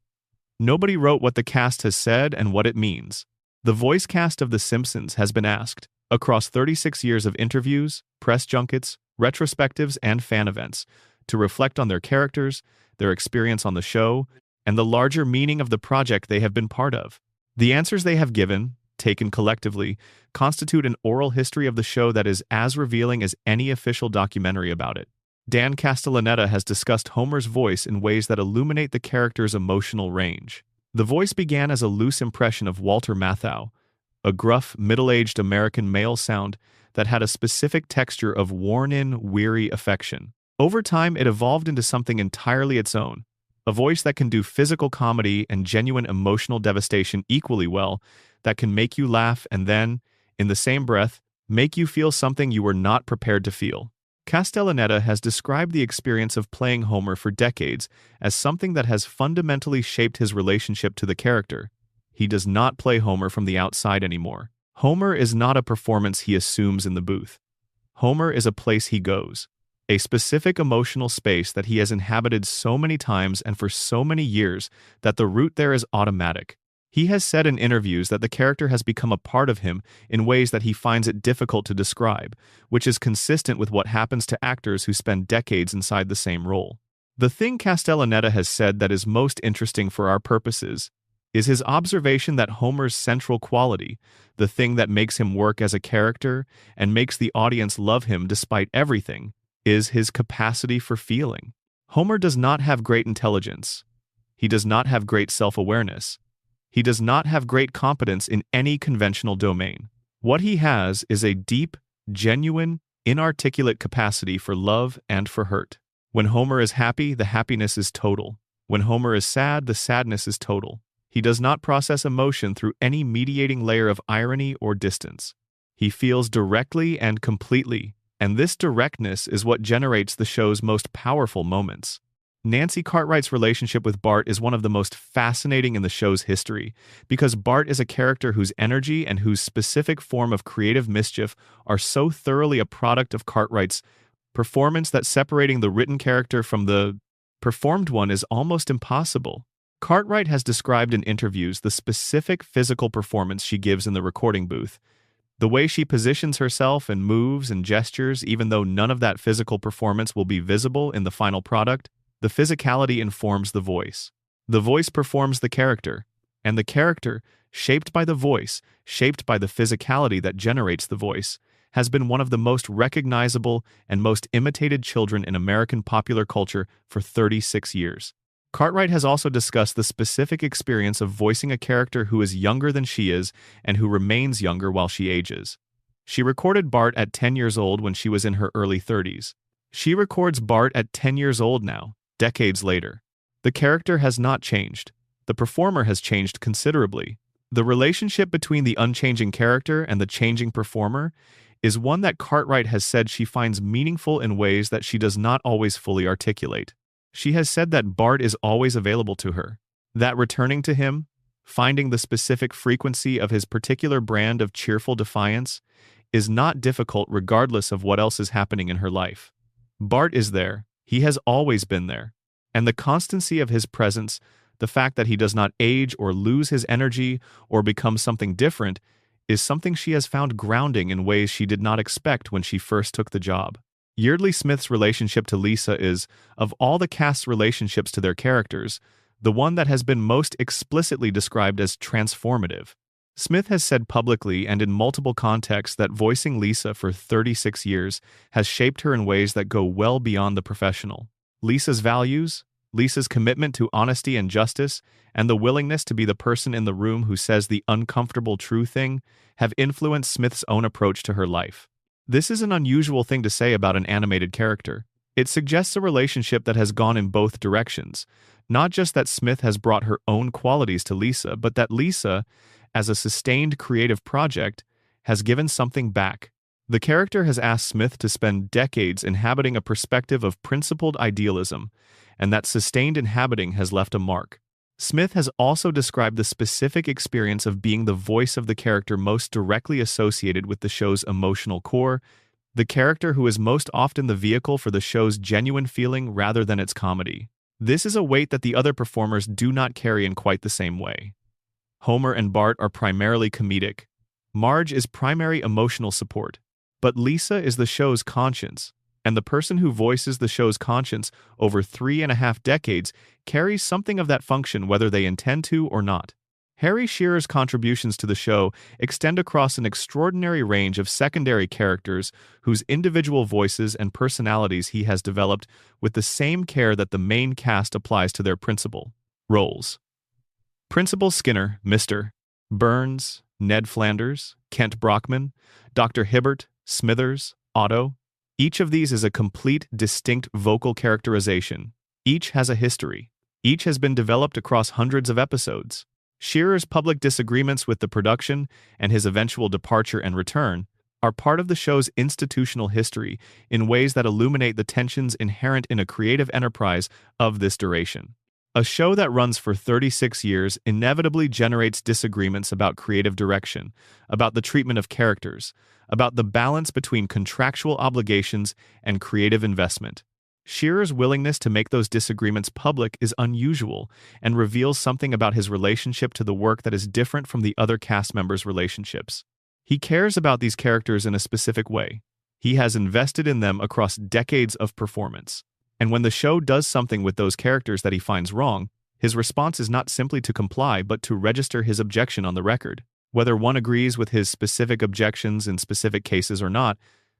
Nobody wrote what the cast has said and what it means. The voice cast of The Simpsons has been asked, across 36 years of interviews, press junkets, retrospectives, and fan events, to reflect on their characters, their experience on the show, and the larger meaning of the project they have been part of. The answers they have given, taken collectively, constitute an oral history of the show that is as revealing as any official documentary about it. Dan Castellaneta has discussed Homer's voice in ways that illuminate the character's emotional range. The voice began as a loose impression of Walter Matthau, a gruff, middle-aged American male sound that had a specific texture of worn-in, weary affection. Over time, it evolved into something entirely its own, a voice that can do physical comedy and genuine emotional devastation equally well, that can make you laugh and then, in the same breath, make you feel something you were not prepared to feel. Castellaneta has described the experience of playing Homer for decades as something that has fundamentally shaped his relationship to the character. He does not play Homer from the outside anymore. Homer is not a performance he assumes in the booth. Homer is a place he goes, a specific emotional space that he has inhabited so many times and for so many years that the route there is automatic. He has said in interviews that the character has become a part of him in ways that he finds it difficult to describe, which is consistent with what happens to actors who spend decades inside the same role. The thing Castellaneta has said that is most interesting for our purposes is his observation that Homer's central quality, the thing that makes him work as a character and makes the audience love him despite everything, is his capacity for feeling. Homer does not have great intelligence. He does not have great self-awareness. He does not have great competence in any conventional domain. What he has is a deep, genuine, inarticulate capacity for love and for hurt. When Homer is happy, the happiness is total. When Homer is sad, the sadness is total. He does not process emotion through any mediating layer of irony or distance. He feels directly and completely, and this directness is what generates the show's most powerful moments. Nancy Cartwright's relationship with Bart is one of the most fascinating in the show's history, because Bart is a character whose energy and whose specific form of creative mischief are so thoroughly a product of Cartwright's performance that separating the written character from the performed one is almost impossible. Cartwright has described in interviews the specific physical performance she gives in the recording booth, the way she positions herself and moves and gestures even though none of that physical performance will be visible in the final product. The physicality informs the voice. The voice performs the character, and the character, shaped by the voice, shaped by the physicality that generates the voice, has been one of the most recognizable and most imitated children in American popular culture for 36 years. Cartwright has also discussed the specific experience of voicing a character who is younger than she is and who remains younger while she ages. She recorded Bart at 10 years old when she was in her early 30s. She records Bart at 10 years old now, decades later. The character has not changed. The performer has changed considerably. The relationship between the unchanging character and the changing performer is one that Cartwright has said she finds meaningful in ways that she does not always fully articulate. She has said that Bart is always available to her, that returning to him, finding the specific frequency of his particular brand of cheerful defiance, is not difficult regardless of what else is happening in her life. Bart is there. He has always been there. And the constancy of his presence, the fact that he does not age or lose his energy or become something different, is something she has found grounding in ways she did not expect when she first took the job. Yeardley Smith's relationship to Lisa is, of all the cast's relationships to their characters, the one that has been most explicitly described as transformative. Smith has said publicly and in multiple contexts that voicing Lisa for 36 years has shaped her in ways that go well beyond the professional. Lisa's values, Lisa's commitment to honesty and justice, and the willingness to be the person in the room who says the uncomfortable true thing have influenced Smith's own approach to her life. This is an unusual thing to say about an animated character. It suggests a relationship that has gone in both directions, not just that Smith has brought her own qualities to Lisa, but that Lisa, as a sustained creative project, has given something back. The character has asked Smith to spend decades inhabiting a perspective of principled idealism, and that sustained inhabiting has left a mark. Smith has also described the specific experience of being the voice of the character most directly associated with the show's emotional core, the character who is most often the vehicle for the show's genuine feeling rather than its comedy. This is a weight that the other performers do not carry in quite the same way. Homer and Bart are primarily comedic. Marge is primary emotional support. But Lisa is the show's conscience, and the person who voices the show's conscience over 3.5 decades carries something of that function whether they intend to or not. Harry Shearer's contributions to the show extend across an extraordinary range of secondary characters whose individual voices and personalities he has developed with the same care that the main cast applies to their principal roles. Principal Skinner, Mr. Burns, Ned Flanders, Kent Brockman, Dr. Hibbert, Smithers, Otto. Each of these is a complete, distinct vocal characterization. Each has a history. Each has been developed across hundreds of episodes. Shearer's public disagreements with the production and his eventual departure and return are part of the show's institutional history in ways that illuminate the tensions inherent in a creative enterprise of this duration. A show that runs for 36 years inevitably generates disagreements about creative direction, about the treatment of characters, about the balance between contractual obligations and creative investment. Shearer's willingness to make those disagreements public is unusual and reveals something about his relationship to the work that is different from the other cast members' relationships. He cares about these characters in a specific way. He has invested in them across decades of performance. And when the show does something with those characters that he finds wrong, his response is not simply to comply but to register his objection on the record. Whether one agrees with his specific objections in specific cases or not,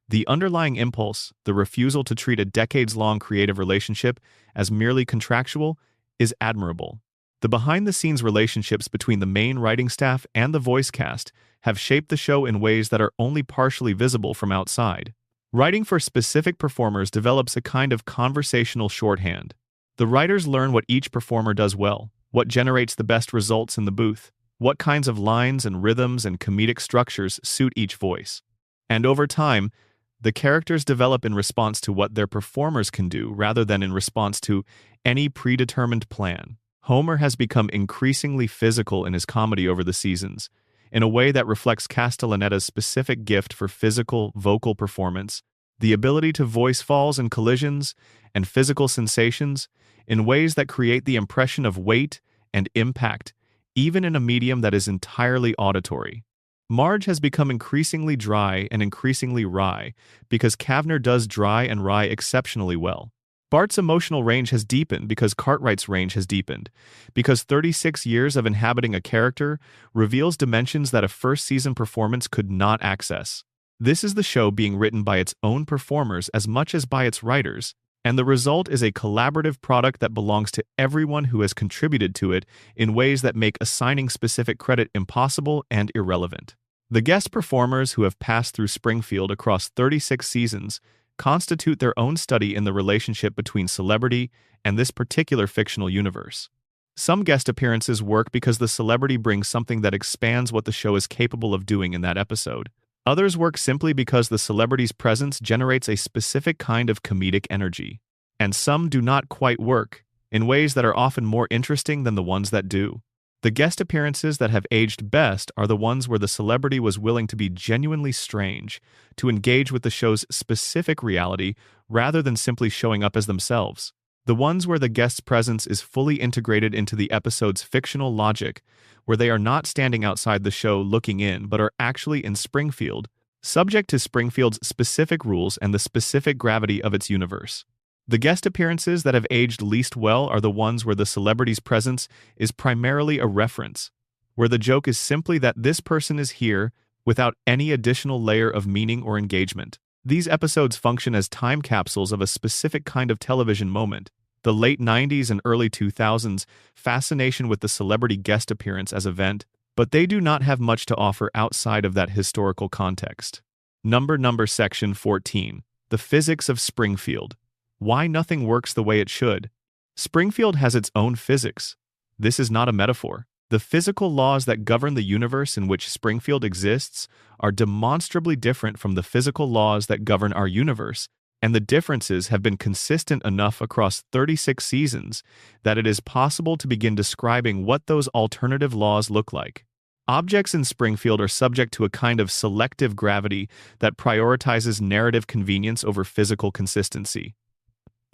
the underlying impulse, the refusal to treat a decades-long creative relationship as merely contractual, is admirable. The behind-the-scenes relationships between the main writing staff and the voice cast have shaped the show in ways that are only partially visible from outside. Writing for specific performers develops a kind of conversational shorthand. The writers learn what each performer does well, what generates the best results in the booth, what kinds of lines and rhythms and comedic structures suit each voice. And over time, the characters develop in response to what their performers can do rather than in response to any predetermined plan. Homer has become increasingly physical in his comedy over the seasons, in a way that reflects Castellanetta's specific gift for physical, vocal performance, the ability to voice falls and collisions and physical sensations in ways that create the impression of weight and impact, even in a medium that is entirely auditory. Marge has become increasingly dry and increasingly wry because Kavner does dry and wry exceptionally well. Bart's emotional range has deepened because Cartwright's range has deepened, because 36 years of inhabiting a character reveals dimensions that a first-season performance could not access. This is the show being written by its own performers as much as by its writers, and the result is a collaborative product that belongs to everyone who has contributed to it in ways that make assigning specific credit impossible and irrelevant. The guest performers who have passed through Springfield across 36 seasons constitute their own study in the relationship between celebrity and this particular fictional universe. Some guest appearances work because the celebrity brings something that expands what the show is capable of doing in that episode. Others work simply because the celebrity's presence generates a specific kind of comedic energy. And some do not quite work, in ways that are often more interesting than the ones that do. The guest appearances that have aged best are the ones where the celebrity was willing to be genuinely strange, to engage with the show's specific reality rather than simply showing up as themselves. The ones where the guest's presence is fully integrated into the episode's fictional logic, where they are not standing outside the show looking in but are actually in Springfield, subject to Springfield's specific rules and the specific gravity of its universe. The guest appearances that have aged least well are the ones where the celebrity's presence is primarily a reference, where the joke is simply that this person is here without any additional layer of meaning or engagement. These episodes function as time capsules of a specific kind of television moment, the late 90s and early 2000s fascination with the celebrity guest appearance as event, but they do not have much to offer outside of that historical context. Number Section 14. The Physics of Springfield. Why nothing works the way it should. Springfield has its own physics. This is not a metaphor. The physical laws that govern the universe in which Springfield exists are demonstrably different from the physical laws that govern our universe, and the differences have been consistent enough across 36 seasons that it is possible to begin describing what those alternative laws look like. Objects in Springfield are subject to a kind of selective gravity that prioritizes narrative convenience over physical consistency.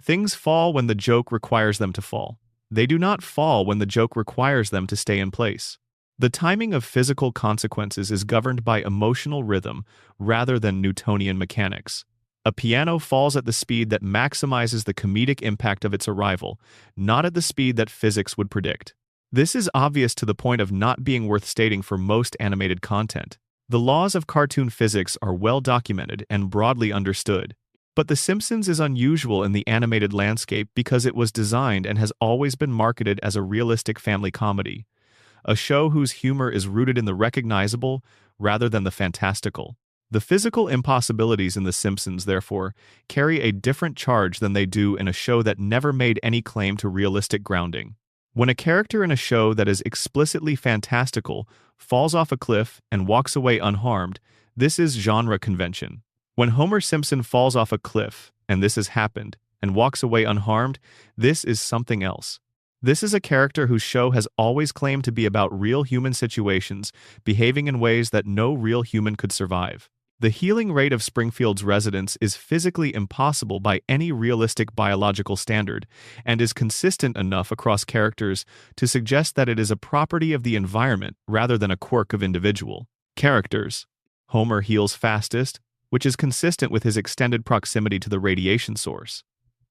Things fall when the joke requires them to fall. They do not fall when the joke requires them to stay in place. The timing of physical consequences is governed by emotional rhythm rather than Newtonian mechanics. A piano falls at the speed that maximizes the comedic impact of its arrival, not at the speed that physics would predict. This is obvious to the point of not being worth stating for most animated content. The laws of cartoon physics are well documented and broadly understood. But The Simpsons is unusual in the animated landscape because it was designed and has always been marketed as a realistic family comedy, a show whose humor is rooted in the recognizable rather than the fantastical. The physical impossibilities in The Simpsons, therefore, carry a different charge than they do in a show that never made any claim to realistic grounding. When a character in a show that is explicitly fantastical falls off a cliff and walks away unharmed, this is genre convention. When Homer Simpson falls off a cliff, and this has happened, and walks away unharmed, this is something else. This is a character whose show has always claimed to be about real human situations, behaving in ways that no real human could survive. The healing rate of Springfield's residents is physically impossible by any realistic biological standard, and is consistent enough across characters to suggest that it is a property of the environment rather than a quirk of individual characters. Homer heals fastest, which is consistent with his extended proximity to the radiation source.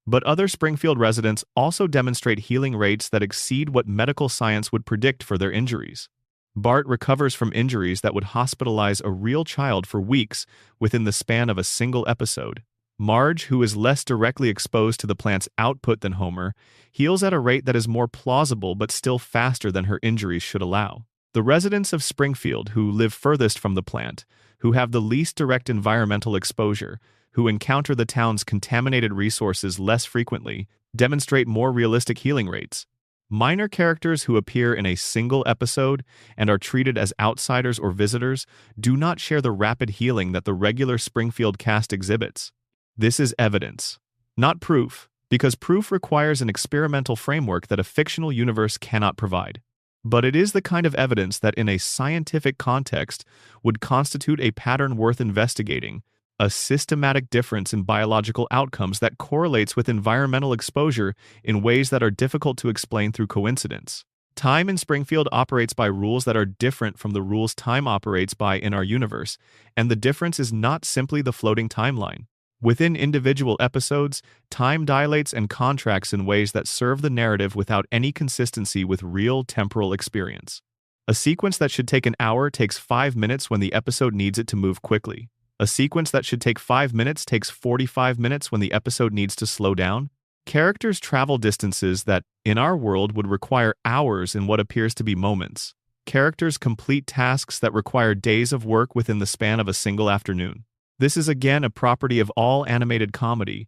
But other Springfield residents also demonstrate healing rates that exceed what medical science would predict for their injuries. Bart recovers from injuries that would hospitalize a real child for weeks within the span of a single episode. Marge, who is less directly exposed to the plant's output than Homer, heals at a rate that is more plausible but still faster than her injuries should allow. The residents of Springfield, who live furthest from the plant, who have the least direct environmental exposure, who encounter the town's contaminated resources less frequently, demonstrate more realistic healing rates. Minor characters who appear in a single episode and are treated as outsiders or visitors do not share the rapid healing that the regular Springfield cast exhibits. This is evidence, not proof, because proof requires an experimental framework that a fictional universe cannot provide. But it is the kind of evidence that in a scientific context would constitute a pattern worth investigating, a systematic difference in biological outcomes that correlates with environmental exposure in ways that are difficult to explain through coincidence. Time in Springfield operates by rules that are different from the rules time operates by in our universe, and the difference is not simply the floating timeline. Within individual episodes, time dilates and contracts in ways that serve the narrative without any consistency with real temporal experience. A sequence that should take an hour takes 5 minutes when the episode needs it to move quickly. A sequence that should take 5 minutes takes 45 minutes when the episode needs to slow down. Characters travel distances that, in our world, would require hours in what appears to be moments. Characters complete tasks that require days of work within the span of a single afternoon. This is again a property of all animated comedy,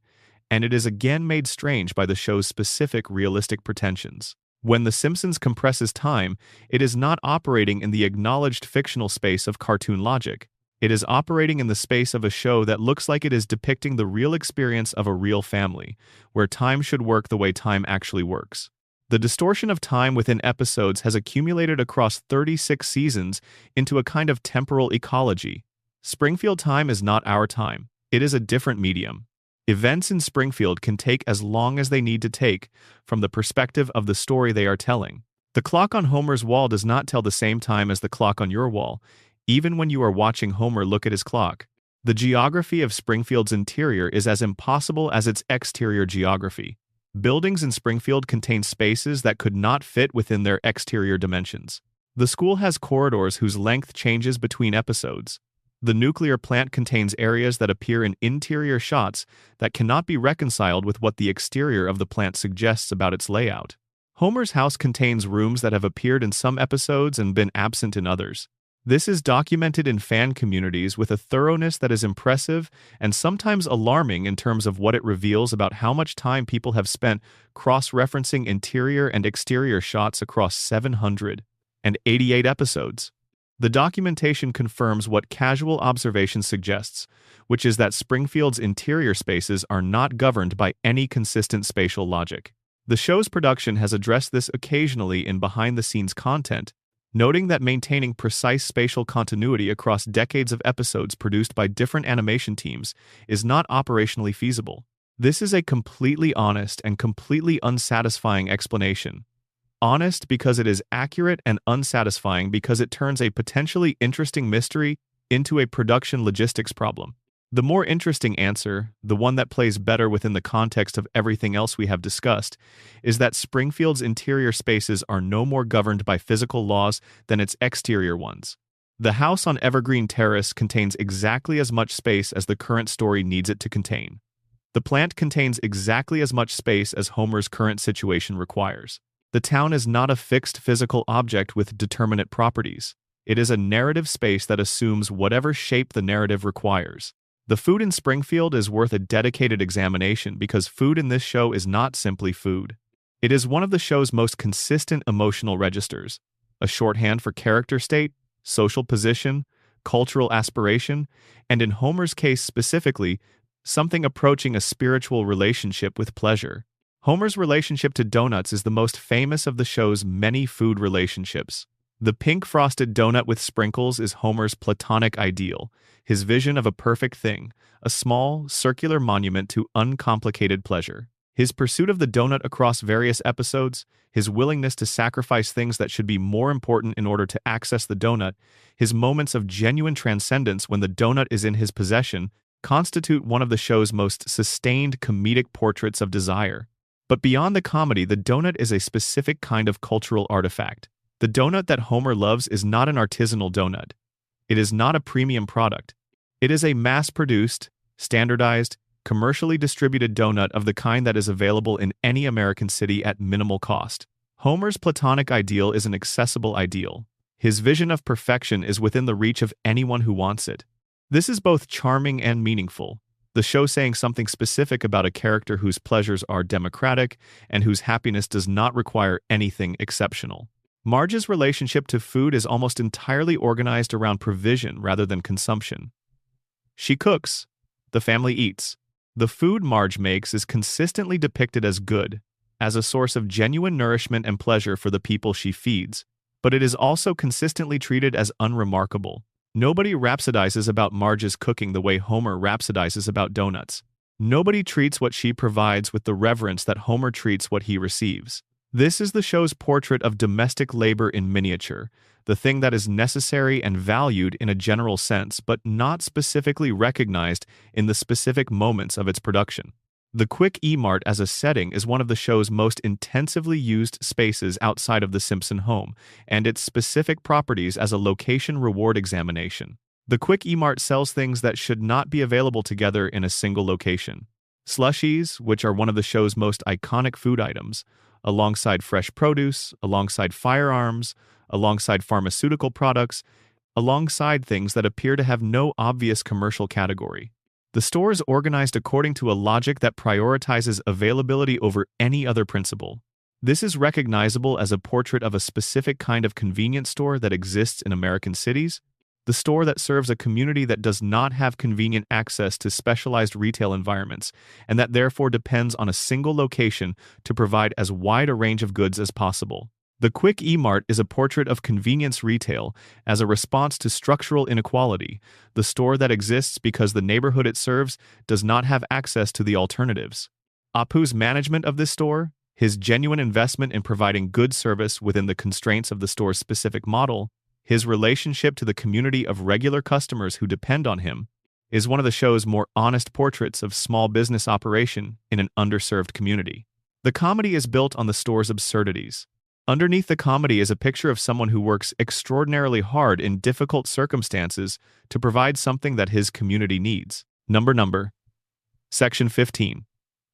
and it is again made strange by the show's specific realistic pretensions. When The Simpsons compresses time, it is not operating in the acknowledged fictional space of cartoon logic. It is operating in the space of a show that looks like it is depicting the real experience of a real family, where time should work the way time actually works. The distortion of time within episodes has accumulated across 36 seasons into a kind of temporal ecology. Springfield time is not our time. It is a different medium. Events in Springfield can take as long as they need to take from the perspective of the story they are telling. The clock on Homer's wall does not tell the same time as the clock on your wall, even when you are watching Homer look at his clock. The geography of Springfield's interior is as impossible as its exterior geography. Buildings in Springfield contain spaces that could not fit within their exterior dimensions. The school has corridors whose length changes between episodes. The nuclear plant contains areas that appear in interior shots that cannot be reconciled with what the exterior of the plant suggests about its layout. Homer's house contains rooms that have appeared in some episodes and been absent in others. This is documented in fan communities with a thoroughness that is impressive and sometimes alarming in terms of what it reveals about how much time people have spent cross-referencing interior and exterior shots across 700 and 88 episodes. The documentation confirms what casual observation suggests, which is that Springfield's interior spaces are not governed by any consistent spatial logic. The show's production has addressed this occasionally in behind-the-scenes content, noting that maintaining precise spatial continuity across decades of episodes produced by different animation teams is not operationally feasible. This is a completely honest and completely unsatisfying explanation. Honest because it is accurate, and unsatisfying because it turns a potentially interesting mystery into a production logistics problem. The more interesting answer, the one that plays better within the context of everything else we have discussed, is that Springfield's interior spaces are no more governed by physical laws than its exterior ones. The house on Evergreen Terrace contains exactly as much space as the current story needs it to contain. The plant contains exactly as much space as Homer's current situation requires. The town is not a fixed physical object with determinate properties. It is a narrative space that assumes whatever shape the narrative requires. The food in Springfield is worth a dedicated examination because food in this show is not simply food. It is one of the show's most consistent emotional registers, a shorthand for character state, social position, cultural aspiration, and in Homer's case specifically, something approaching a spiritual relationship with pleasure. Homer's relationship to donuts is the most famous of the show's many food relationships. The pink frosted donut with sprinkles is Homer's platonic ideal, his vision of a perfect thing, a small, circular monument to uncomplicated pleasure. His pursuit of the donut across various episodes, his willingness to sacrifice things that should be more important in order to access the donut, his moments of genuine transcendence when the donut is in his possession, constitute one of the show's most sustained comedic portraits of desire. But beyond the comedy, the donut is a specific kind of cultural artifact. The donut that Homer loves is not an artisanal donut. It is not a premium product. It is a mass-produced, standardized, commercially distributed donut of the kind that is available in any American city at minimal cost. Homer's platonic ideal is an accessible ideal. His vision of perfection is within the reach of anyone who wants it. This is both charming and meaningful, the show saying something specific about a character whose pleasures are democratic and whose happiness does not require anything exceptional. Marge's relationship to food is almost entirely organized around provision rather than consumption. She cooks. The family eats. The food Marge makes is consistently depicted as good, as a source of genuine nourishment and pleasure for the people she feeds, but it is also consistently treated as unremarkable. Nobody rhapsodizes about Marge's cooking the way Homer rhapsodizes about donuts. Nobody treats what she provides with the reverence that Homer treats what he receives. This is the show's portrait of domestic labor in miniature, the thing that is necessary and valued in a general sense, but not specifically recognized in the specific moments of its production. The Quick E-Mart as a setting is one of the show's most intensively used spaces outside of the Simpson home, and its specific properties as a location reward examination. The Quick E-Mart sells things that should not be available together in a single location. Slushies, which are one of the show's most iconic food items, alongside fresh produce, alongside firearms, alongside pharmaceutical products, alongside things that appear to have no obvious commercial category. The store is organized according to a logic that prioritizes availability over any other principle. This is recognizable as a portrait of a specific kind of convenience store that exists in American cities, the store that serves a community that does not have convenient access to specialized retail environments, and that therefore depends on a single location to provide as wide a range of goods as possible. The Quick E-Mart is a portrait of convenience retail as a response to structural inequality, the store that exists because the neighborhood it serves does not have access to the alternatives. Apu's management of this store, his genuine investment in providing good service within the constraints of the store's specific model, his relationship to the community of regular customers who depend on him, is one of the show's more honest portraits of small business operation in an underserved community. The comedy is built on the store's absurdities. Underneath the comedy is a picture of someone who works extraordinarily hard in difficult circumstances to provide something that his community needs. Number. Section 15.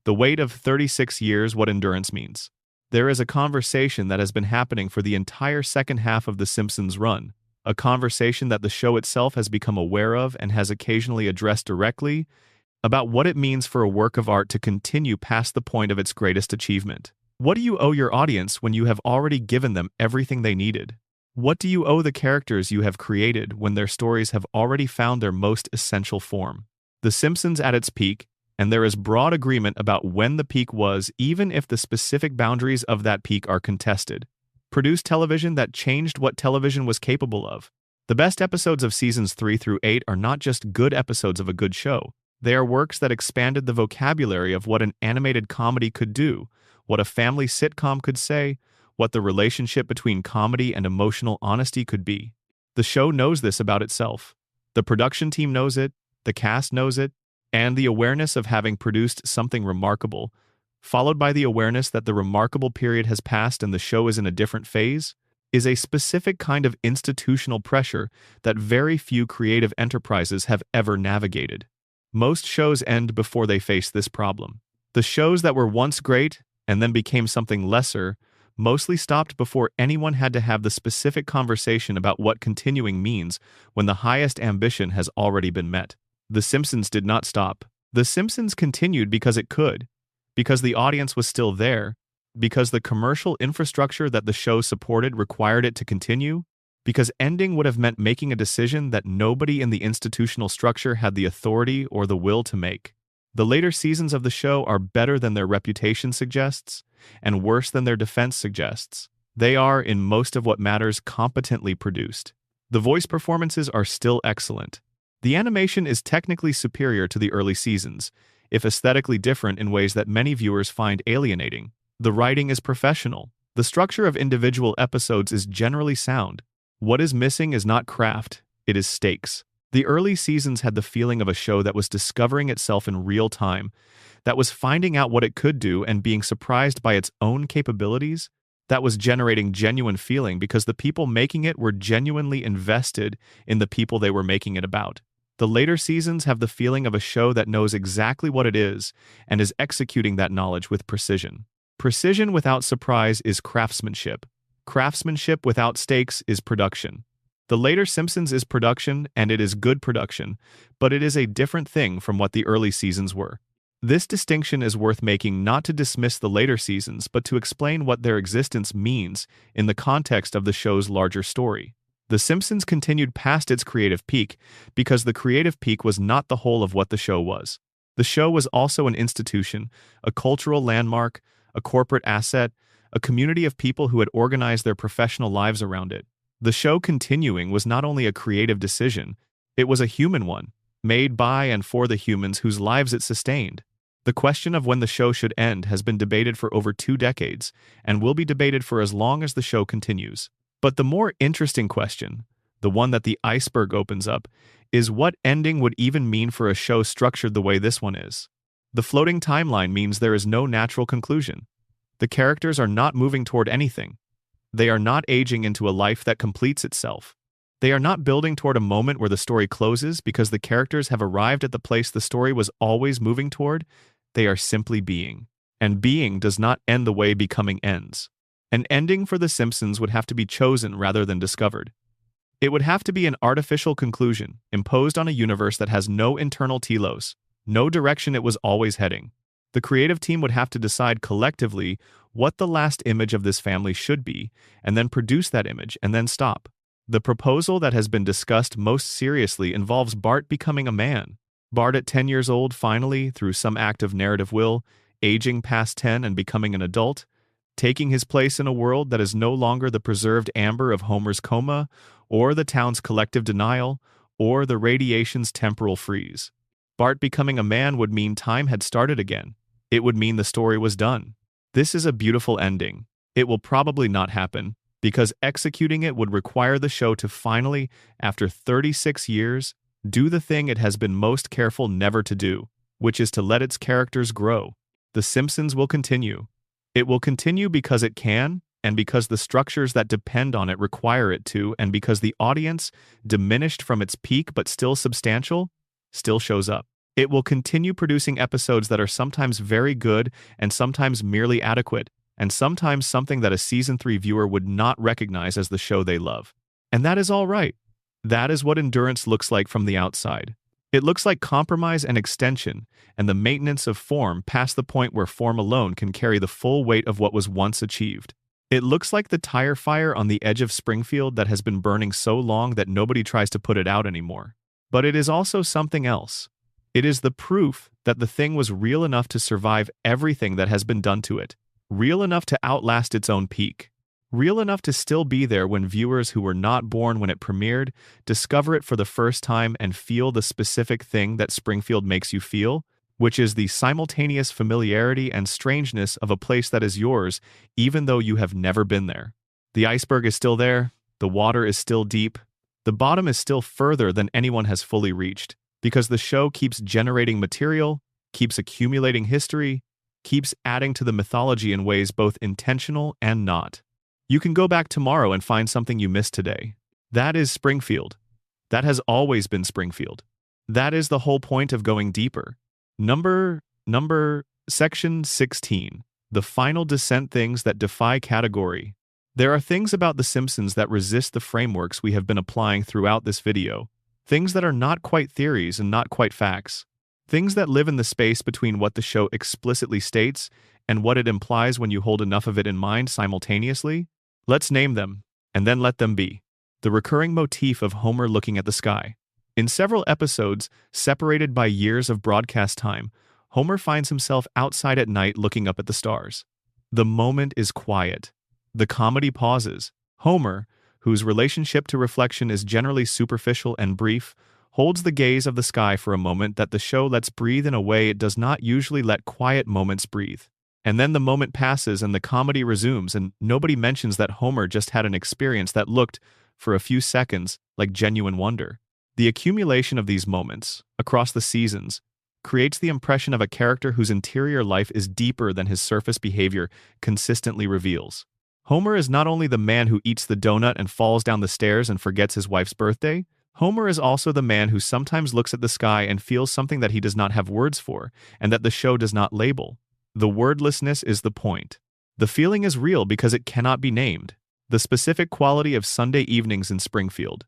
The weight of 36 years, what endurance means. There is a conversation that has been happening for the entire second half of The Simpsons run, a conversation that the show itself has become aware of and has occasionally addressed directly, about what it means for a work of art to continue past the point of its greatest achievement. What do you owe your audience when you have already given them everything they needed? What do you owe the characters you have created when their stories have already found their most essential form? The Simpsons at its peak, and there is broad agreement about when the peak was, even if the specific boundaries of that peak are contested, produced television that changed what television was capable of. The best episodes of seasons 3 through 8 are not just good episodes of a good show. They are works that expanded the vocabulary of what an animated comedy could do, what a family sitcom could say, what the relationship between comedy and emotional honesty could be. The show knows this about itself. The production team knows it, the cast knows it, and the awareness of having produced something remarkable, followed by the awareness that the remarkable period has passed and the show is in a different phase, is a specific kind of institutional pressure that very few creative enterprises have ever navigated. Most shows end before they face this problem. The shows that were once great and then became something lesser mostly stopped before anyone had to have the specific conversation about what continuing means when the highest ambition has already been met. The Simpsons did not stop. The Simpsons continued because it could, because the audience was still there, because the commercial infrastructure that the show supported required it to continue, because ending would have meant making a decision that nobody in the institutional structure had the authority or the will to make. The later seasons of the show are better than their reputation suggests, and worse than their defense suggests. They are, in most of what matters, competently produced. The voice performances are still excellent. The animation is technically superior to the early seasons, if aesthetically different in ways that many viewers find alienating. The writing is professional. The structure of individual episodes is generally sound. What is missing is not craft, it is stakes. The early seasons had the feeling of a show that was discovering itself in real time, that was finding out what it could do and being surprised by its own capabilities, that was generating genuine feeling because the people making it were genuinely invested in the people they were making it about. The later seasons have the feeling of a show that knows exactly what it is and is executing that knowledge with precision. Precision without surprise is craftsmanship. Craftsmanship without stakes is production. The later Simpsons is production, and it is good production, but it is a different thing from what the early seasons were. This distinction is worth making not to dismiss the later seasons, but to explain what their existence means in the context of the show's larger story. The Simpsons continued past its creative peak because the creative peak was not the whole of what the show was. The show was also an institution, a cultural landmark, a corporate asset, a community of people who had organized their professional lives around it. The show continuing was not only a creative decision, it was a human one, made by and for the humans whose lives it sustained. The question of when the show should end has been debated for over 2 decades and will be debated for as long as the show continues. But the more interesting question, the one that the iceberg opens up, is what ending would even mean for a show structured the way this one is. The floating timeline means there is no natural conclusion. The characters are not moving toward anything. They are not aging into a life that completes itself. They are not building toward a moment where the story closes because the characters have arrived at the place the story was always moving toward. They are simply being. And being does not end the way becoming ends. An ending for The Simpsons would have to be chosen rather than discovered. It would have to be an artificial conclusion, imposed on a universe that has no internal telos, no direction it was always heading. The creative team would have to decide collectively what the last image of this family should be, and then produce that image, and then stop. The proposal that has been discussed most seriously involves Bart becoming a man. Bart at 10 years old finally, through some act of narrative will, aging past 10 and becoming an adult, taking his place in a world that is no longer the preserved amber of Homer's coma, or the town's collective denial, or the radiation's temporal freeze. Bart becoming a man would mean time had started again. It would mean the story was done. This is a beautiful ending. It will probably not happen, because executing it would require the show to finally, after 36 years, do the thing it has been most careful never to do, which is to let its characters grow. The Simpsons will continue. It will continue because it can, and because the structures that depend on it require it to, and because the audience, diminished from its peak but still substantial, still shows up. It will continue producing episodes that are sometimes very good and sometimes merely adequate, and sometimes something that a Season 3 viewer would not recognize as the show they love. And that is all right. That is what endurance looks like from the outside. It looks like compromise and extension, and the maintenance of form past the point where form alone can carry the full weight of what was once achieved. It looks like the tire fire on the edge of Springfield that has been burning so long that nobody tries to put it out anymore. But it is also something else. It is the proof that the thing was real enough to survive everything that has been done to it, real enough to outlast its own peak, real enough to still be there when viewers who were not born when it premiered discover it for the first time and feel the specific thing that Springfield makes you feel, which is the simultaneous familiarity and strangeness of a place that is yours, even though you have never been there. The iceberg is still there, the water is still deep, the bottom is still further than anyone has fully reached, because the show keeps generating material, keeps accumulating history, keeps adding to the mythology in ways both intentional and not. You can go back tomorrow and find something you missed today. That is Springfield. That has always been Springfield. That is the whole point of going deeper. Section 16. The final descent: things that defy category. There are things about The Simpsons that resist the frameworks we have been applying throughout this video. Things that are not quite theories and not quite facts. Things that live in the space between what the show explicitly states and what it implies when you hold enough of it in mind simultaneously. Let's name them, and then let them be. The recurring motif of Homer looking at the sky. In several episodes, separated by years of broadcast time, Homer finds himself outside at night looking up at the stars. The moment is quiet. The comedy pauses. Homer, whose relationship to reflection is generally superficial and brief, holds the gaze of the sky for a moment that the show lets breathe in a way it does not usually let quiet moments breathe. And then the moment passes and the comedy resumes, and nobody mentions that Homer just had an experience that looked, for a few seconds, like genuine wonder. The accumulation of these moments, across the seasons, creates the impression of a character whose interior life is deeper than his surface behavior consistently reveals. Homer is not only the man who eats the donut and falls down the stairs and forgets his wife's birthday. Homer is also the man who sometimes looks at the sky and feels something that he does not have words for, and that the show does not label. The wordlessness is the point. The feeling is real because it cannot be named. The specific quality of Sunday evenings in Springfield.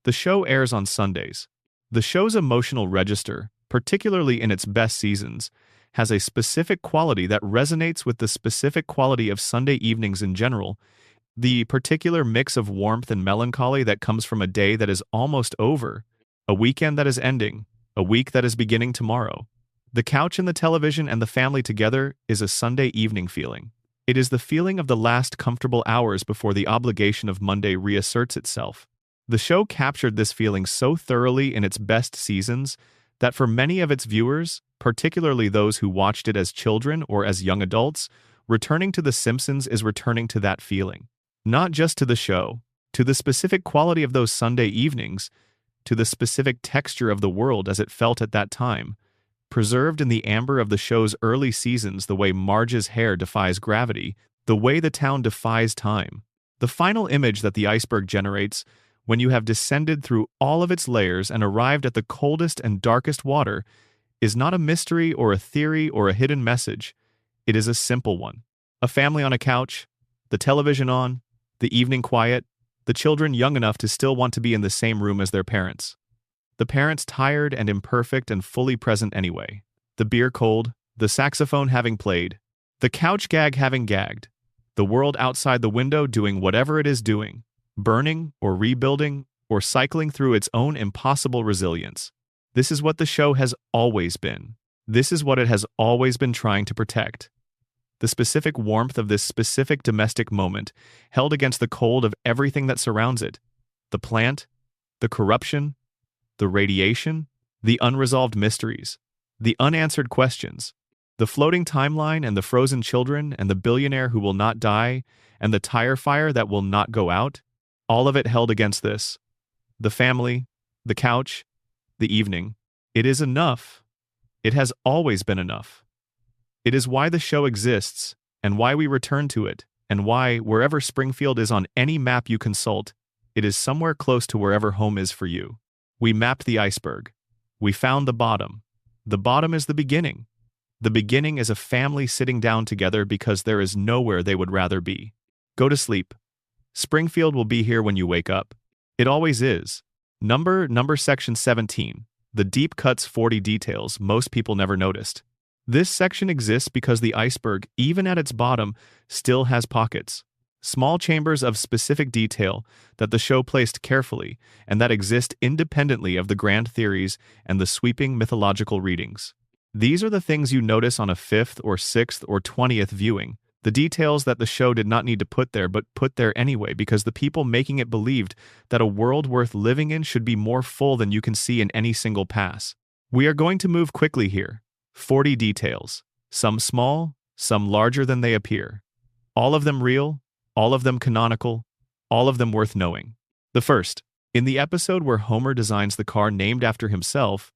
The show airs on Sundays. The show's emotional register, particularly in its best seasons, has a specific quality that resonates with the specific quality of Sunday evenings in general, the particular mix of warmth and melancholy that comes from a day that is almost over, a weekend that is ending, a week that is beginning tomorrow. The couch and the television and the family together is a Sunday evening feeling. It is the feeling of the last comfortable hours before the obligation of Monday reasserts itself. The show captured this feeling so thoroughly in its best seasons that for many of its viewers, particularly those who watched it as children or as young adults, returning to The Simpsons is returning to that feeling. Not just to the show, to the specific quality of those Sunday evenings, to the specific texture of the world as it felt at that time, preserved in the amber of the show's early seasons, the way Marge's hair defies gravity, the way the town defies time. The final image that the iceberg generates, when you have descended through all of its layers and arrived at the coldest and darkest water, is not a mystery or a theory or a hidden message. It is a simple one. A family on a couch, the television on, the evening quiet, the children young enough to still want to be in the same room as their parents. The parents tired and imperfect and fully present anyway. The beer cold, the saxophone having played, the couch gag having gagged, the world outside the window doing whatever it is doing, burning or rebuilding or cycling through its own impossible resilience. This is what the show has always been. This is what it has always been trying to protect. The specific warmth of this specific domestic moment held against the cold of everything that surrounds it. The plant, the corruption, the radiation, the unresolved mysteries, the unanswered questions, the floating timeline and the frozen children and the billionaire who will not die and the tire fire that will not go out, all of it held against this. The family, the couch, the evening. It is enough. It has always been enough. It is why the show exists, and why we return to it, and why, wherever Springfield is on any map you consult, it is somewhere close to wherever home is for you. We mapped the iceberg. We found the bottom. The bottom is the beginning. The beginning is a family sitting down together because there is nowhere they would rather be. Go to sleep. Springfield will be here when you wake up. It always is. Number section 17. The deep cuts 40 details most people never noticed. This section exists because the iceberg, even at its bottom, still has pockets. small chambers of specific detail that the show placed carefully and that exist independently of the grand theories and the sweeping mythological readings. These are the things you notice on a 5th or 6th or 20th viewing, the details that the show did not need to put there but put there anyway because the people making it believed that a world worth living in should be more full than you can see in any single pass. We are going to move quickly here. 40 details, some small, some larger than they appear. All of them real, all of them canonical, all of them worth knowing. The first, in the episode where Homer designs the car named after himself,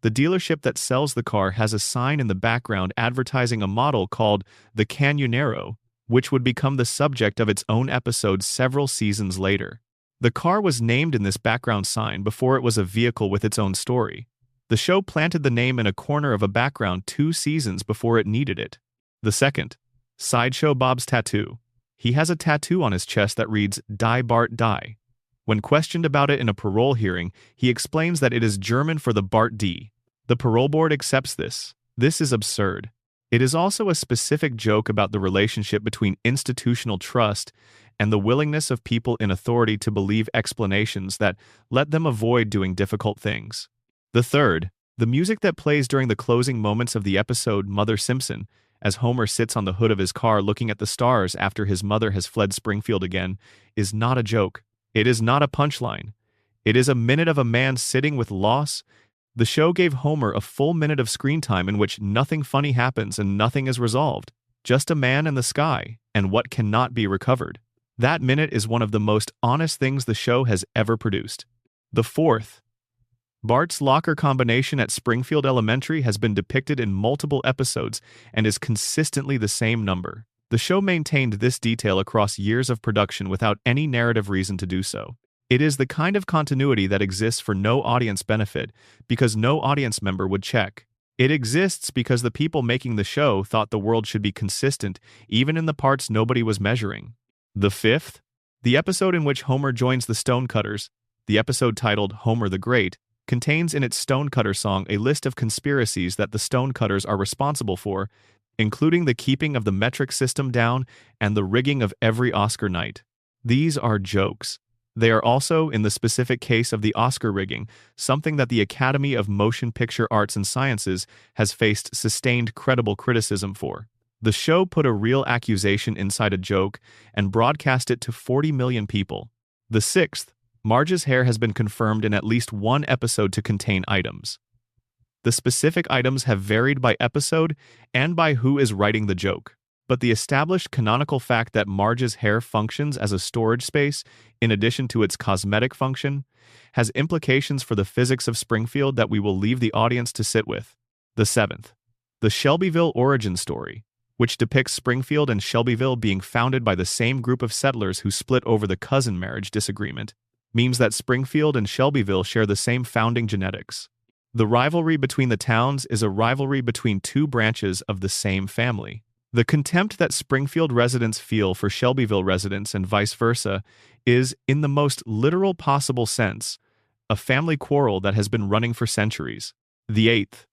the dealership that sells the car has a sign in the background advertising a model called the Canyonero, which would become the subject of its own episode several seasons later. The car was named in this background sign before it was a vehicle with its own story. The show planted the name in a corner of a background 2 seasons before it needed it. The second, Sideshow Bob's tattoo. He has a tattoo on his chest that reads, "Die Bart Die." When questioned about it in a parole hearing, he explains that it is German for the Bart D. The parole board accepts this. This is absurd. It is also a specific joke about the relationship between institutional trust and the willingness of people in authority to believe explanations that let them avoid doing difficult things. The third, the music that plays during the closing moments of the episode Mother Simpson, as Homer sits on the hood of his car looking at the stars after his mother has fled Springfield again, is not a joke. It is not a punchline. It is a minute of a man sitting with loss. The show gave Homer a full minute of screen time in which nothing funny happens and nothing is resolved. Just a man and the sky, and what cannot be recovered. That minute is one of the most honest things the show has ever produced. The fourth, Bart's locker combination at Springfield Elementary has been depicted in multiple episodes and is consistently the same number. The show maintained this detail across years of production without any narrative reason to do so. It is the kind of continuity that exists for no audience benefit because no audience member would check. It exists because the people making the show thought the world should be consistent even in the parts nobody was measuring. The fifth, the episode in which Homer joins the Stonecutters, the episode titled Homer the Great, contains in its Stonecutter song a list of conspiracies that the Stonecutters are responsible for, including the keeping of the metric system down and the rigging of every Oscar night. These are jokes. They are also, in the specific case of the Oscar rigging, something that the Academy of Motion Picture Arts and Sciences has faced sustained credible criticism for. The show put a real accusation inside a joke and broadcast it to 40 million people. The sixth, Marge's hair has been confirmed in at least one episode to contain items. The specific items have varied by episode and by who is writing the joke. But the established canonical fact that Marge's hair functions as a storage space, in addition to its cosmetic function, has implications for the physics of Springfield that we will leave the audience to sit with. The seventh, the Shelbyville origin story, which depicts Springfield and Shelbyville being founded by the same group of settlers who split over the cousin marriage disagreement, means that Springfield and Shelbyville share the same founding genetics. The rivalry between the towns is a rivalry between two branches of the same family. The contempt that Springfield residents feel for Shelbyville residents and vice versa is, in the most literal possible sense, a family quarrel that has been running for centuries. The eighth,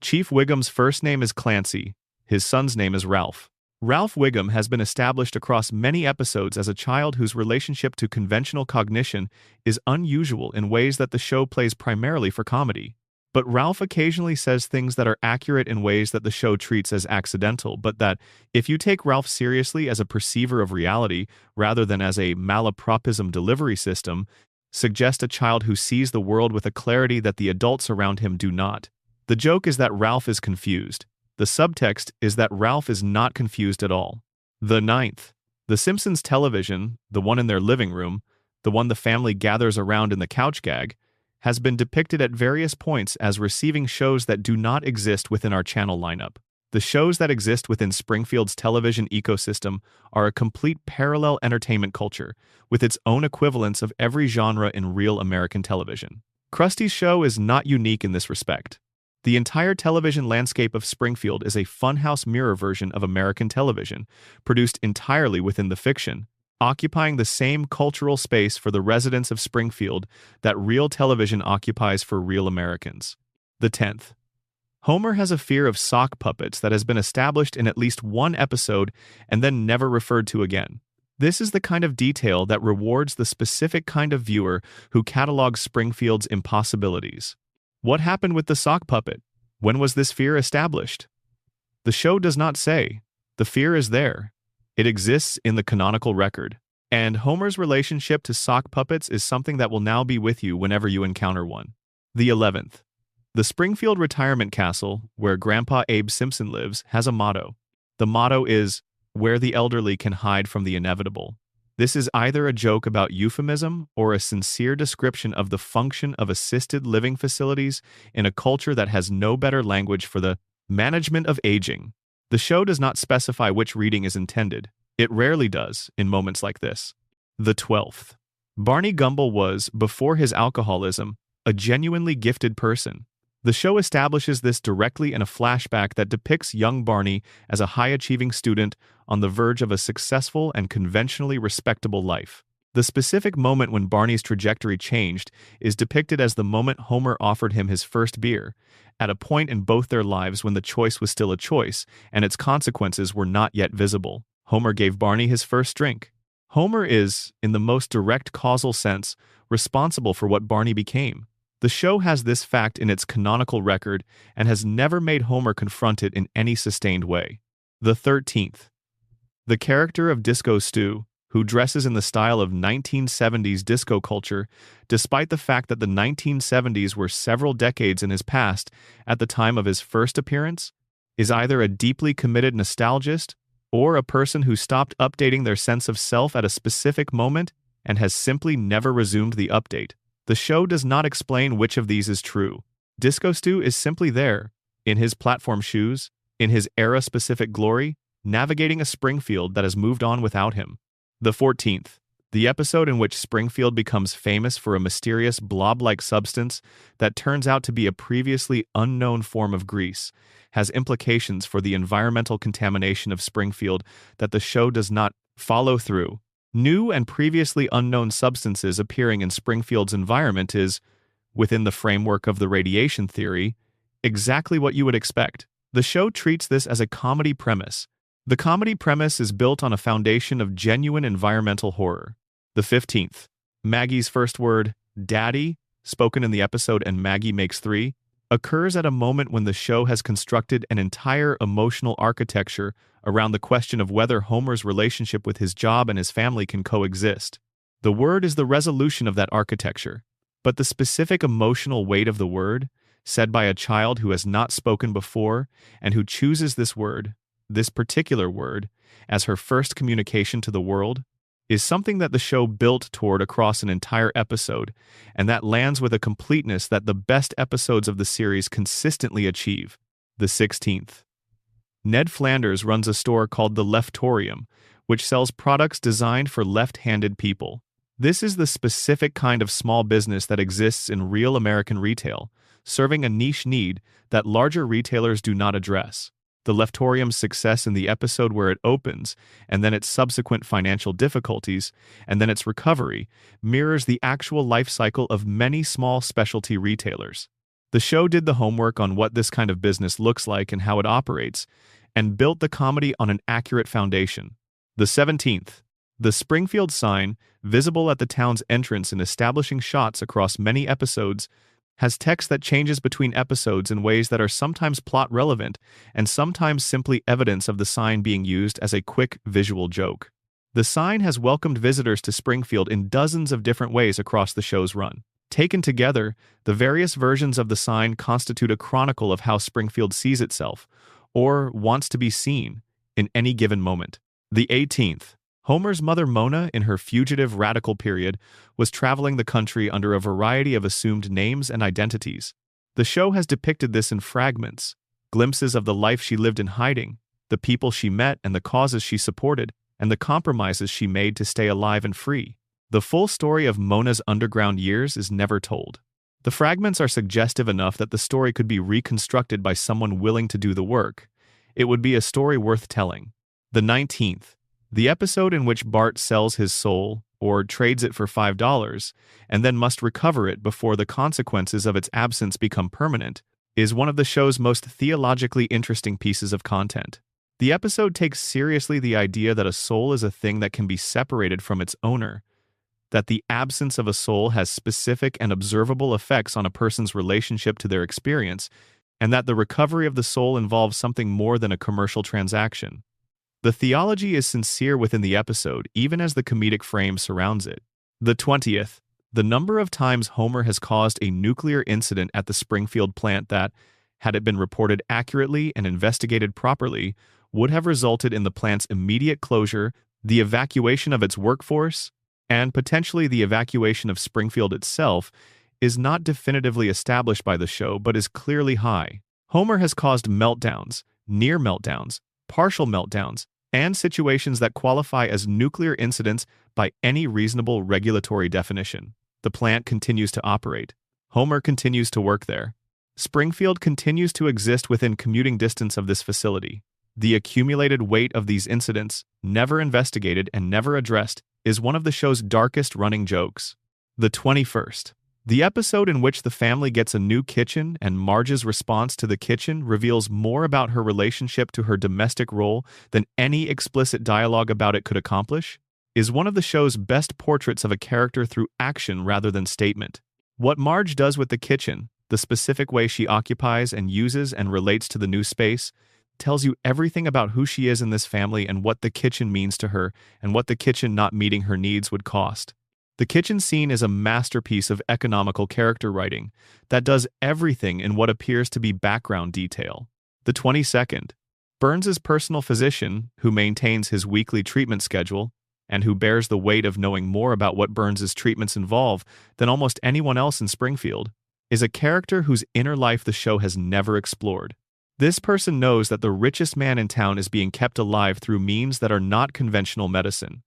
Chief Wiggum's first name is Clancy, his son's name is Ralph. Ralph Wiggum has been established across many episodes as a child whose relationship to conventional cognition is unusual in ways that the show plays primarily for comedy. But Ralph occasionally says things that are accurate in ways that the show treats as accidental, but that, if you take Ralph seriously as a perceiver of reality rather than as a malapropism delivery system, suggest a child who sees the world with a clarity that the adults around him do not. The joke is that Ralph is confused. The subtext is that Ralph is not confused at all. The ninth, the Simpsons television, the one in their living room, the one the family gathers around in the couch gag, has been depicted at various points as receiving shows that do not exist within our channel lineup. The shows that exist within Springfield's television ecosystem are a complete parallel entertainment culture, with its own equivalents of every genre in real American television. Krusty's show is not unique in this respect. The entire television landscape of Springfield is a funhouse mirror version of American television, produced entirely within the fiction, occupying the same cultural space for the residents of Springfield that real television occupies for real Americans. The 10th. Homer has a fear of sock puppets that has been established in at least one episode and then never referred to again. This is the kind of detail that rewards the specific kind of viewer who catalogs Springfield's impossibilities. What happened with the sock puppet? When was this fear established? The show does not say. The fear is there. It exists in the canonical record. And Homer's relationship to sock puppets is something that will now be with you whenever you encounter one. The 11th. The Springfield Retirement Castle, where Grandpa Abe Simpson lives, has a motto. The motto is, "Where the elderly can hide from the inevitable." This is either a joke about euphemism or a sincere description of the function of assisted living facilities in a culture that has no better language for the management of aging. The show does not specify which reading is intended. It rarely does in moments like this. The 12th. Barney Gumble was, before his alcoholism, a genuinely gifted person. The show establishes this directly in a flashback that depicts young Barney as a high-achieving student on the verge of a successful and conventionally respectable life. The specific moment when Barney's trajectory changed is depicted as the moment Homer offered him his first beer, at a point in both their lives when the choice was still a choice and its consequences were not yet visible. Homer gave Barney his first drink. Homer is, in the most direct causal sense, responsible for what Barney became. The show has this fact in its canonical record and has never made Homer confront it in any sustained way. The 13th. The character of Disco Stu, who dresses in the style of 1970s disco culture, despite the fact that the 1970s were several decades in his past at the time of his first appearance, is either a deeply committed nostalgist or a person who stopped updating their sense of self at a specific moment and has simply never resumed the update. The show does not explain which of these is true. Disco Stu is simply there, in his platform shoes, in his era-specific glory, navigating a Springfield that has moved on without him. The 14th. The episode in which Springfield becomes famous for a mysterious blob-like substance that turns out to be a previously unknown form of grease has implications for the environmental contamination of Springfield that the show does not follow through. New and previously unknown substances appearing in Springfield's environment is, within the framework of the radiation theory, exactly what you would expect. The show treats this as a comedy premise. The comedy premise is built on a foundation of genuine environmental horror. The 15th. Maggie's first word, "Daddy," spoken in the episode "And Maggie Makes Three," occurs at a moment when the show has constructed an entire emotional architecture around the question of whether Homer's relationship with his job and his family can coexist. The word is the resolution of that architecture, but the specific emotional weight of the word, said by a child who has not spoken before and who chooses this particular word, as her first communication to the world, is something that the show built toward across an entire episode, and that lands with a completeness that the best episodes of the series consistently achieve. The 16th. Ned Flanders runs a store called the Leftorium, which sells products designed for left-handed people. This is the specific kind of small business that exists in real American retail, serving a niche need that larger retailers do not address. The Leftorium's success in the episode where it opens, and then its subsequent financial difficulties, and then its recovery, mirrors the actual life cycle of many small specialty retailers. The show did the homework on what this kind of business looks like and how it operates, and built the comedy on an accurate foundation. The 17th. The Springfield sign, visible at the town's entrance and establishing shots across many episodes, has text that changes between episodes in ways that are sometimes plot relevant and sometimes simply evidence of the sign being used as a quick visual joke. The sign has welcomed visitors to Springfield in dozens of different ways across the show's run. Taken together, the various versions of the sign constitute a chronicle of how Springfield sees itself, or wants to be seen, in any given moment. The 18th. Homer's mother Mona, in her fugitive radical period, was traveling the country under a variety of assumed names and identities. The show has depicted this in fragments, glimpses of the life she lived in hiding, the people she met and the causes she supported, and the compromises she made to stay alive and free. The full story of Mona's underground years is never told. The fragments are suggestive enough that the story could be reconstructed by someone willing to do the work. It would be a story worth telling. The 19th. The episode in which Bart sells his soul, or trades it for $5, and then must recover it before the consequences of its absence become permanent, is one of the show's most theologically interesting pieces of content. The episode takes seriously the idea that a soul is a thing that can be separated from its owner, that the absence of a soul has specific and observable effects on a person's relationship to their experience, and that the recovery of the soul involves something more than a commercial transaction. The theology is sincere within the episode, even as the comedic frame surrounds it. The 20th. The number of times Homer has caused a nuclear incident at the Springfield plant that, had it been reported accurately and investigated properly, would have resulted in the plant's immediate closure, the evacuation of its workforce, and potentially the evacuation of Springfield itself, is not definitively established by the show but is clearly high. Homer has caused meltdowns, near meltdowns, partial meltdowns, and situations that qualify as nuclear incidents by any reasonable regulatory definition. The plant continues to operate. Homer continues to work there. Springfield continues to exist within commuting distance of this facility. The accumulated weight of these incidents, never investigated and never addressed, is one of the show's darkest running jokes. The 21st. The episode in which the family gets a new kitchen and Marge's response to the kitchen reveals more about her relationship to her domestic role than any explicit dialogue about it could accomplish, is one of the show's best portraits of a character through action rather than statement. What Marge does with the kitchen, the specific way she occupies and uses and relates to the new space, tells you everything about who she is in this family and what the kitchen means to her and what the kitchen not meeting her needs would cost. The kitchen scene is a masterpiece of economical character writing that does everything in what appears to be background detail. The 22nd. Burns's personal physician, who maintains his weekly treatment schedule, and who bears the weight of knowing more about what Burns's treatments involve than almost anyone else in Springfield, is a character whose inner life the show has never explored. This person knows that the richest man in town is being kept alive through means that are not conventional medicine.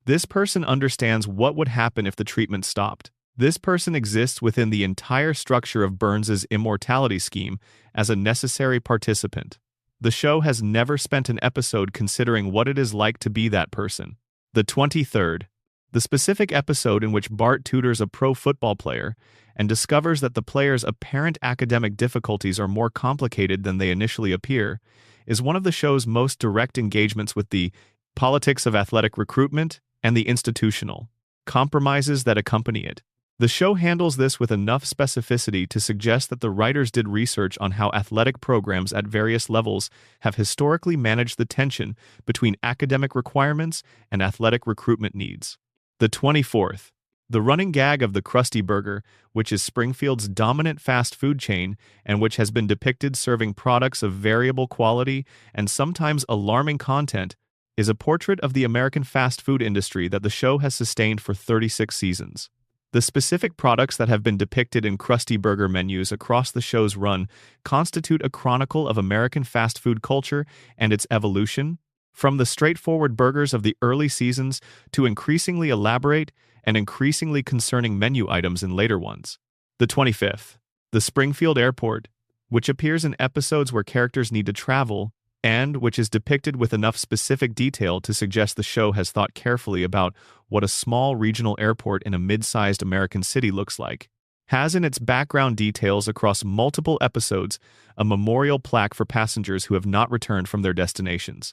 This person understands what would happen if the treatment stopped. This person exists within the entire structure of Burns's immortality scheme as a necessary participant. The show has never spent an episode considering what it is like to be that person. The 23rd. The specific episode in which Bart tutors a pro football player and discovers that the player's apparent academic difficulties are more complicated than they initially appear is one of the show's most direct engagements with the politics of athletic recruitment and the institutional compromises that accompany it. The show handles this with enough specificity to suggest that the writers did research on how athletic programs at various levels have historically managed the tension between academic requirements and athletic recruitment needs. The 24th. The running gag of the Krusty Burger, which is Springfield's dominant fast food chain and which has been depicted serving products of variable quality and sometimes alarming content, is a portrait of the American fast food industry that the show has sustained for 36 seasons. The specific products that have been depicted in Krusty Burger menus across the show's run constitute a chronicle of American fast food culture and its evolution, from the straightforward burgers of the early seasons to increasingly elaborate and increasingly concerning menu items in later ones. The 25th. The Springfield Airport, which appears in episodes where characters need to travel, and which is depicted with enough specific detail to suggest the show has thought carefully about what a small regional airport in a mid-sized American city looks like, has in its background details across multiple episodes a memorial plaque for passengers who have not returned from their destinations.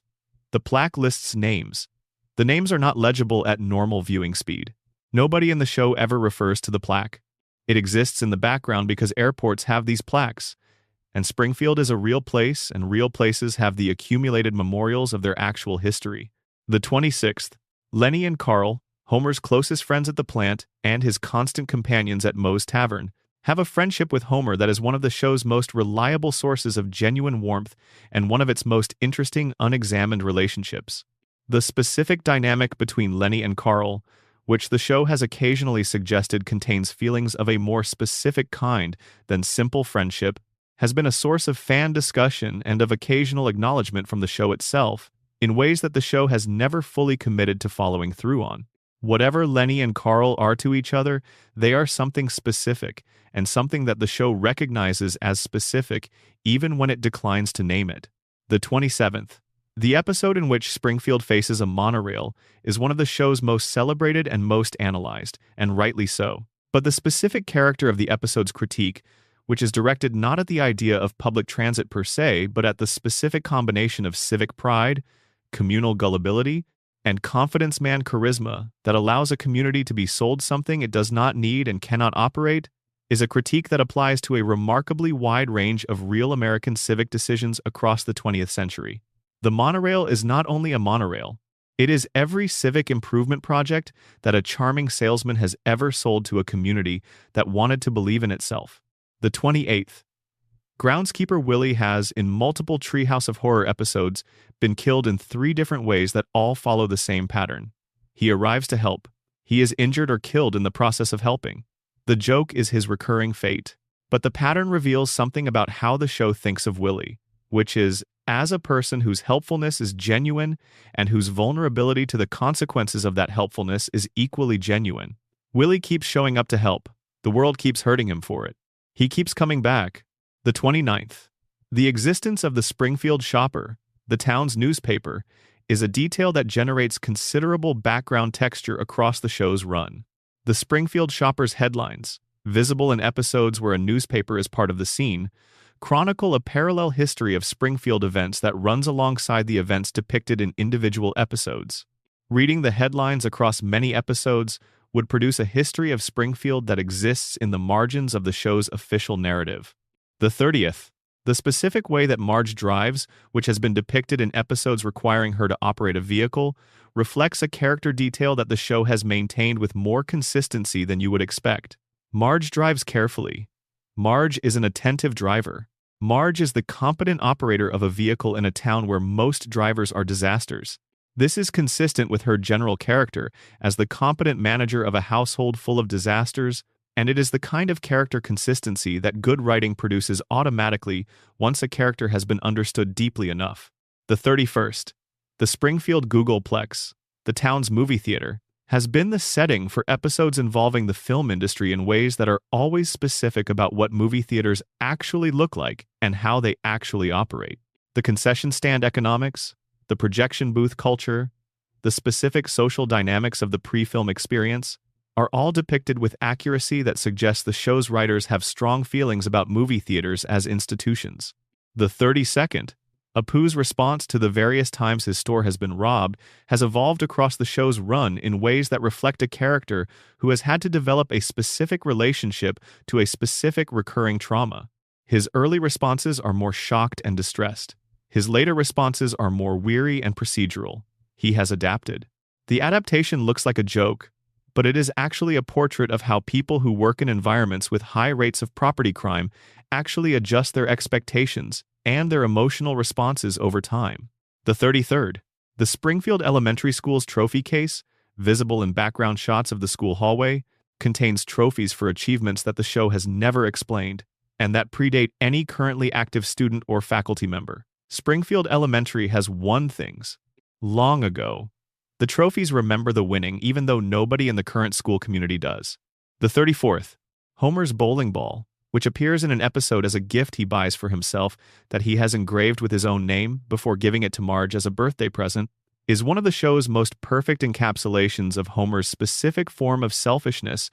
The plaque lists names. The names are not legible at normal viewing speed. Nobody in the show ever refers to the plaque. It exists in the background because airports have these plaques, and Springfield is a real place, and real places have the accumulated memorials of their actual history. The 26th. Lenny and Carl, Homer's closest friends at the plant and his constant companions at Moe's Tavern, have a friendship with Homer that is one of the show's most reliable sources of genuine warmth and one of its most interesting unexamined relationships. The specific dynamic between Lenny and Carl, which the show has occasionally suggested contains feelings of a more specific kind than simple friendship, has been a source of fan discussion and of occasional acknowledgement from the show itself, in ways that the show has never fully committed to following through on. Whatever Lenny and Carl are to each other, they are something specific, and something that the show recognizes as specific even when it declines to name it. The 27th. The episode in which Springfield faces a monorail is one of the show's most celebrated and most analyzed, and rightly so. But the specific character of the episode's critique, which is directed not at the idea of public transit per se, but at the specific combination of civic pride, communal gullibility, and confidence man charisma that allows a community to be sold something it does not need and cannot operate, is a critique that applies to a remarkably wide range of real American civic decisions across the 20th century. The monorail is not only a monorail, it is every civic improvement project that a charming salesman has ever sold to a community that wanted to believe in itself. The 28th. Groundskeeper Willie has, in multiple Treehouse of Horror episodes, been killed in 3 different ways that all follow the same pattern. He arrives to help. He is injured or killed in the process of helping. The joke is his recurring fate. But the pattern reveals something about how the show thinks of Willie, which is, as a person whose helpfulness is genuine and whose vulnerability to the consequences of that helpfulness is equally genuine. Willie keeps showing up to help. The world keeps hurting him for it. He keeps coming back. The 29th. The existence of the Springfield Shopper, the town's newspaper, is a detail that generates considerable background texture across the show's run. The Springfield Shopper's headlines, visible in episodes where a newspaper is part of the scene, chronicle a parallel history of Springfield events that runs alongside the events depicted in individual episodes. Reading the headlines across many episodes would produce a history of Springfield that exists in the margins of the show's official narrative. The 30th. The specific way that Marge drives, which has been depicted in episodes requiring her to operate a vehicle, reflects a character detail that the show has maintained with more consistency than you would expect. Marge drives carefully. Marge is an attentive driver. Marge is the competent operator of a vehicle in a town where most drivers are disasters. This is consistent with her general character as the competent manager of a household full of disasters, and it is the kind of character consistency that good writing produces automatically once a character has been understood deeply enough. The 31st. The Springfield Googleplex, the town's movie theater, has been the setting for episodes involving the film industry in ways that are always specific about what movie theaters actually look like and how they actually operate. The concession stand economics, the projection booth culture, the specific social dynamics of the pre-film experience, are all depicted with accuracy that suggests the show's writers have strong feelings about movie theaters as institutions. The 32nd. Apu's response to the various times his store has been robbed has evolved across the show's run in ways that reflect a character who has had to develop a specific relationship to a specific recurring trauma. His early responses are more shocked and distressed. His later responses are more weary and procedural. He has adapted. The adaptation looks like a joke, but it is actually a portrait of how people who work in environments with high rates of property crime actually adjust their expectations and their emotional responses over time. The 33rd. The Springfield Elementary School's trophy case, visible in background shots of the school hallway, contains trophies for achievements that the show has never explained, and that predate any currently active student or faculty member. Springfield Elementary has won things long ago. The trophies remember the winning even though nobody in the current school community does. The 34th. Homer's bowling ball, which appears in an episode as a gift he buys for himself that he has engraved with his own name before giving it to Marge as a birthday present, is one of the show's most perfect encapsulations of Homer's specific form of selfishness,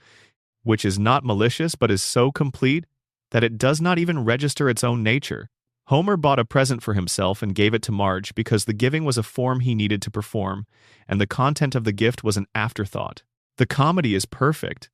which is not malicious but is so complete that it does not even register its own nature. Homer bought a present for himself and gave it to Marge because the giving was a form he needed to perform, and the content of the gift was an afterthought. The comedy is perfect.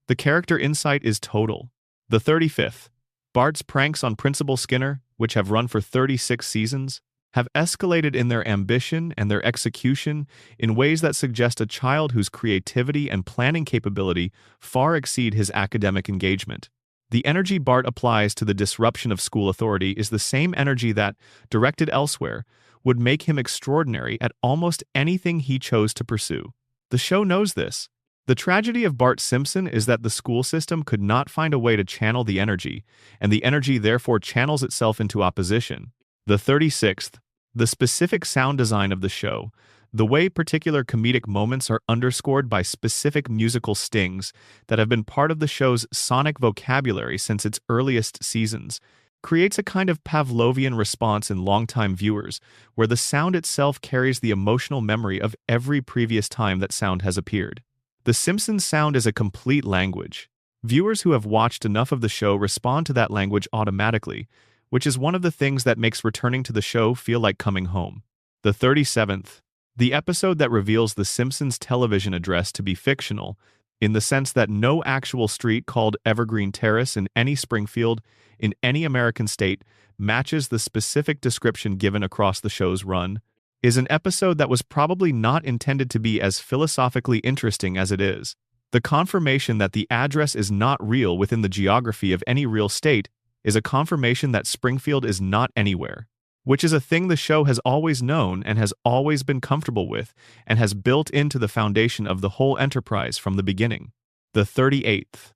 The character insight is total. The 35th. Bart's pranks on Principal Skinner, which have run for 36 seasons, have escalated in their ambition and their execution in ways that suggest a child whose creativity and planning capability far exceed his academic engagement. The energy Bart applies to the disruption of school authority is the same energy that, directed elsewhere, would make him extraordinary at almost anything he chose to pursue. The show knows this. The tragedy of Bart Simpson is that the school system could not find a way to channel the energy, and the energy therefore channels itself into opposition. The 36th. The specific sound design of the show, the way particular comedic moments are underscored by specific musical stings that have been part of the show's sonic vocabulary since its earliest seasons, creates a kind of Pavlovian response in longtime viewers, where the sound itself carries the emotional memory of every previous time that sound has appeared. The Simpsons sound is a complete language. Viewers who have watched enough of the show respond to that language automatically, which is one of the things that makes returning to the show feel like coming home. The 37th. The episode that reveals the Simpsons television address to be fictional, in the sense that no actual street called Evergreen Terrace in any Springfield, in any American state, matches the specific description given across the show's run, is an episode that was probably not intended to be as philosophically interesting as it is. The confirmation that the address is not real within the geography of any real state is a confirmation that Springfield is not anywhere, which is a thing the show has always known and has always been comfortable with and has built into the foundation of the whole enterprise from the beginning. The 38th.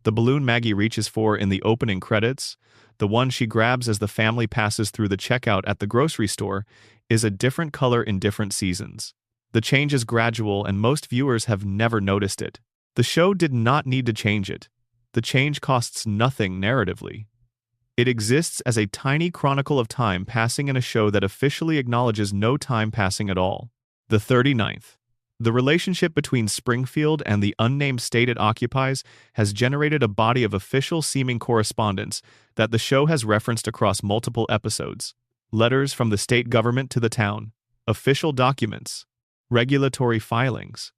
The balloon Maggie reaches for in the opening credits, the one she grabs as the family passes through the checkout at the grocery store, is a different color in different seasons. The change is gradual and most viewers have never noticed it. The show did not need to change it. The change costs nothing narratively. It exists as a tiny chronicle of time passing in a show that officially acknowledges no time passing at all. The 39th. The relationship between Springfield and the unnamed state it occupies has generated a body of official-seeming correspondence that the show has referenced across multiple episodes. Letters from the state government to the town, official documents, regulatory filings.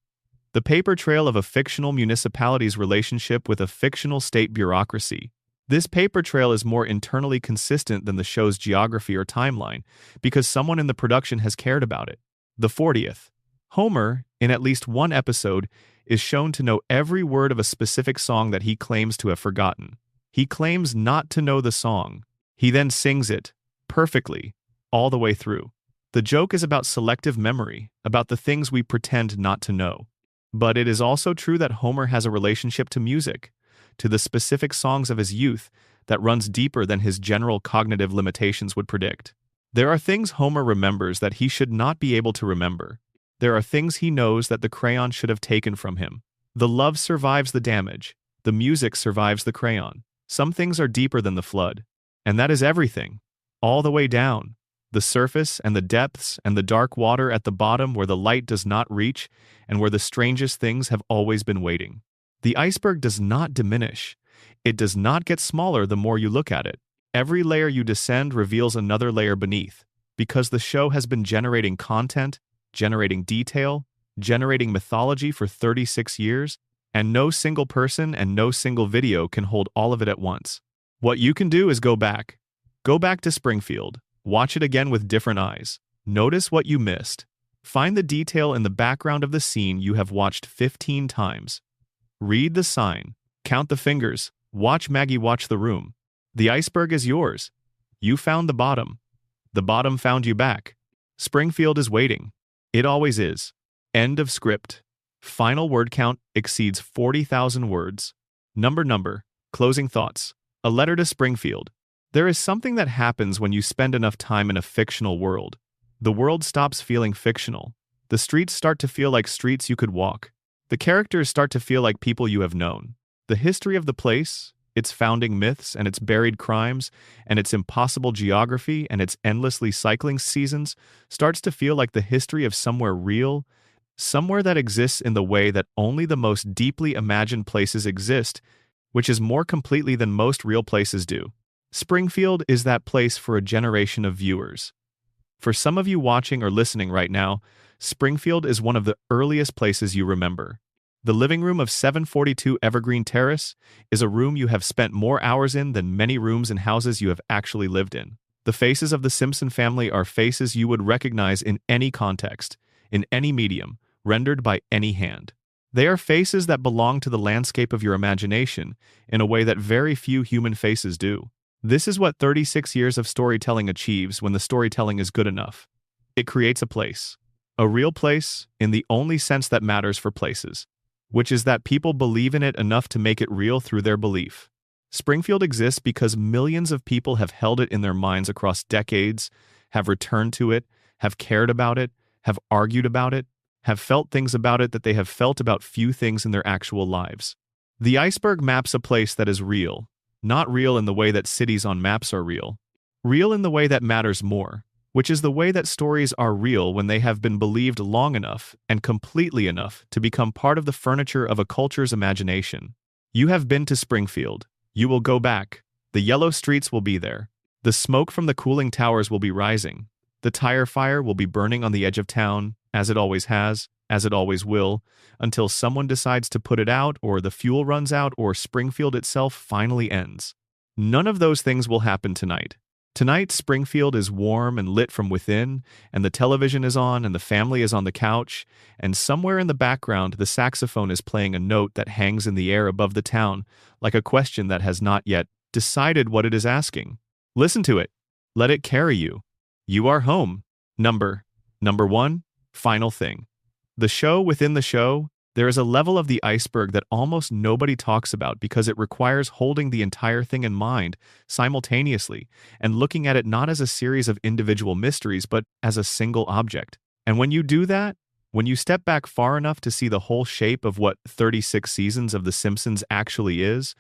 The paper trail of a fictional municipality's relationship with a fictional state bureaucracy. This paper trail is more internally consistent than the show's geography or timeline because someone in the production has cared about it. The 40th. Homer, in at least one episode, is shown to know every word of a specific song that he claims to have forgotten. He claims not to know the song. He then sings it, perfectly, all the way through. The joke is about selective memory, about the things we pretend not to know. But it is also true that Homer has a relationship to music, to the specific songs of his youth, that runs deeper than his general cognitive limitations would predict. There are things Homer remembers that he should not be able to remember. There are things he knows that the crayon should have taken from him. The love survives the damage. The music survives the crayon. Some things are deeper than the flood. And that is everything. All the way down. The surface and the depths and the dark water at the bottom where the light does not reach and where the strangest things have always been waiting. The iceberg does not diminish. It does not get smaller the more you look at it. Every layer you descend reveals another layer beneath, because the show has been generating content, generating detail, generating mythology for 36 years, and no single person and no single video can hold all of it at once. What you can do is go back. Go back to Springfield. Watch it again with different eyes. Notice what you missed. Find the detail in the background of the scene you have watched 15 times. Read the sign. Count the fingers. Watch Maggie watch the room. The iceberg is yours. You found the bottom. The bottom found you back. Springfield is waiting. It always is. End of script. Final word count exceeds 40,000 words. Number. Closing thoughts. A letter to Springfield. There is something that happens when you spend enough time in a fictional world. The world stops feeling fictional. The streets start to feel like streets you could walk. The characters start to feel like people you have known. The history of the place, its founding myths and its buried crimes, and its impossible geography and its endlessly cycling seasons starts to feel like the history of somewhere real, somewhere that exists in the way that only the most deeply imagined places exist, which is more completely than most real places do. Springfield is that place for a generation of viewers. For some of you watching or listening right now, Springfield is one of the earliest places you remember. The living room of 742 Evergreen Terrace is a room you have spent more hours in than many rooms and houses you have actually lived in. The faces of the Simpson family are faces you would recognize in any context, in any medium, rendered by any hand. They are faces that belong to the landscape of your imagination in a way that very few human faces do. This is what 36 years of storytelling achieves when the storytelling is good enough. It creates a place. A real place in the only sense that matters for places, which is that people believe in it enough to make it real through their belief. Springfield exists because millions of people have held it in their minds across decades, have returned to it, have cared about it, have argued about it, have felt things about it that they have felt about few things in their actual lives. The iceberg maps a place that is real, not real in the way that cities on maps are real in the way that matters more, which is the way that stories are real when they have been believed long enough and completely enough to become part of the furniture of a culture's imagination. You have been to Springfield. You will go back. The yellow streets will be there. The smoke from the cooling towers will be rising. The tire fire will be burning on the edge of town, as it always has, as it always will, until someone decides to put it out, or the fuel runs out, or Springfield itself finally ends. None of those things will happen tonight. Tonight, Springfield is warm and lit from within, and the television is on, and the family is on the couch, and somewhere in the background the saxophone is playing a note that hangs in the air above the town, like a question that has not yet decided what it is asking. Listen to it. Let it carry you. You are home. Number 1, final thing. The show within the show, there is a level of the iceberg that almost nobody talks about because it requires holding the entire thing in mind simultaneously and looking at it not as a series of individual mysteries but as a single object. And when you do that, when you step back far enough to see the whole shape of what 36 seasons of The Simpsons actually is,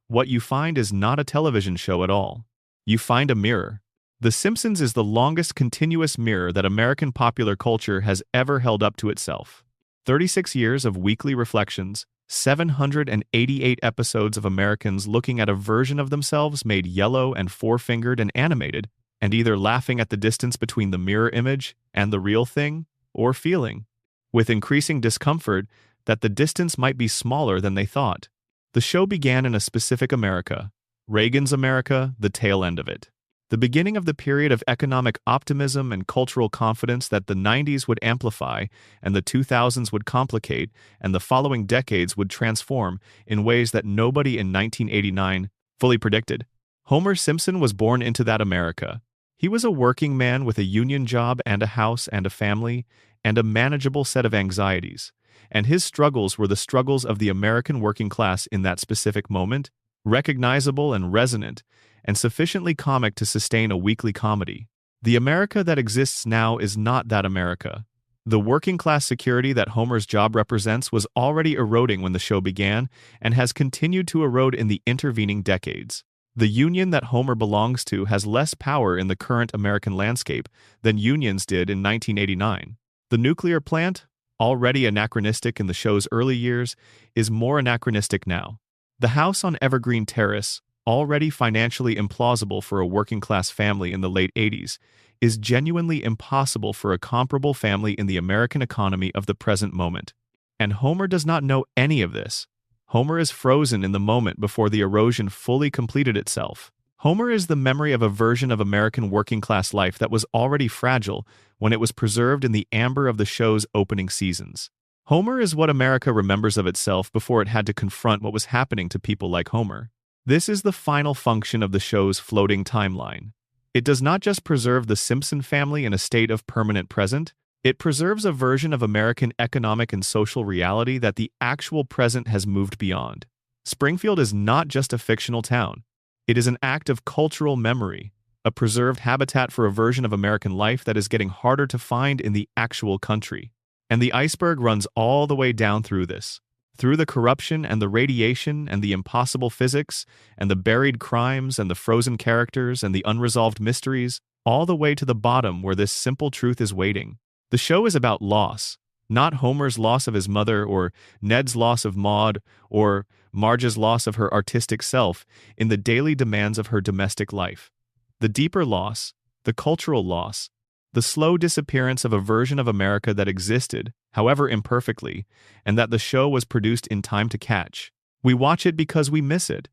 what you find is not a television show at all. You find a mirror. The Simpsons is the longest continuous mirror that American popular culture has ever held up to itself. 36 years of weekly reflections, 788 episodes of Americans looking at a version of themselves made yellow and four-fingered and animated, and either laughing at the distance between the mirror image and the real thing, or feeling, with increasing discomfort, that the distance might be smaller than they thought. The show began in a specific America, Reagan's America, the tail end of it. The beginning of the period of economic optimism and cultural confidence that the 90s would amplify and the 2000s would complicate and the following decades would transform in ways that nobody in 1989 fully predicted. Homer Simpson was born into that America. He was a working man with a union job and a house and a family and a manageable set of anxieties, and his struggles were the struggles of the American working class in that specific moment, recognizable and resonant, and sufficiently comic to sustain a weekly comedy. The America that exists now is not that America. The working-class security that Homer's job represents was already eroding when the show began and has continued to erode in the intervening decades. The union that Homer belongs to has less power in the current American landscape than unions did in 1989. The nuclear plant, already anachronistic in the show's early years, is more anachronistic now. The house on Evergreen Terrace, already financially implausible for a working-class family in the late 80s, is genuinely impossible for a comparable family in the American economy of the present moment. And Homer does not know any of this. Homer is frozen in the moment before the erosion fully completed itself. Homer is the memory of a version of American working-class life that was already fragile when it was preserved in the amber of the show's opening seasons. Homer is what America remembers of itself before it had to confront what was happening to people like Homer. This is the final function of the show's floating timeline. It does not just preserve the Simpson family in a state of permanent present, it preserves a version of American economic and social reality that the actual present has moved beyond. Springfield is not just a fictional town. It is an act of cultural memory, a preserved habitat for a version of American life that is getting harder to find in the actual country. And the iceberg runs all the way down through this. Through the corruption and the radiation and the impossible physics and the buried crimes and the frozen characters and the unresolved mysteries, all the way to the bottom where this simple truth is waiting. The show is about loss, not Homer's loss of his mother or Ned's loss of Maude or Marge's loss of her artistic self in the daily demands of her domestic life. The deeper loss, the cultural loss, the slow disappearance of a version of America that existed, however imperfectly, and that the show was produced in time to catch. We watch it because we miss it.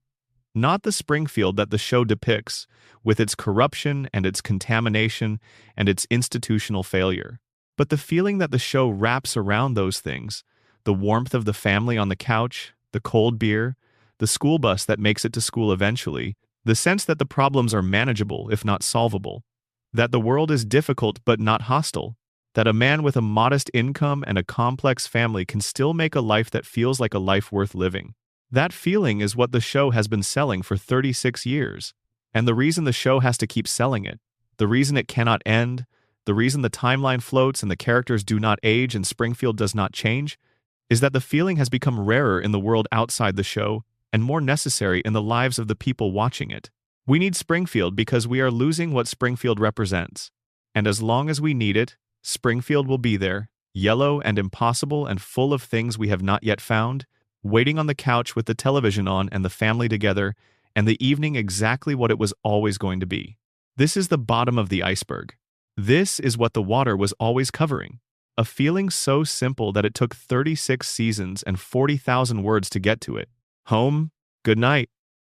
Not the Springfield that the show depicts, with its corruption and its contamination and its institutional failure, but the feeling that the show wraps around those things, the warmth of the family on the couch, the cold beer, the school bus that makes it to school eventually, the sense that the problems are manageable if not solvable, that the world is difficult but not hostile, that a man with a modest income and a complex family can still make a life that feels like a life worth living. That feeling is what the show has been selling for 36 years. And the reason the show has to keep selling it, the reason it cannot end, the reason the timeline floats and the characters do not age and Springfield does not change, is that the feeling has become rarer in the world outside the show and more necessary in the lives of the people watching it. We need Springfield because we are losing what Springfield represents. And as long as we need it, Springfield will be there, yellow and impossible and full of things we have not yet found, waiting on the couch with the television on and the family together, and the evening exactly what it was always going to be. This is the bottom of the iceberg. This is what the water was always covering. A feeling so simple that it took 36 seasons and 40,000 words to get to it. Home, good night.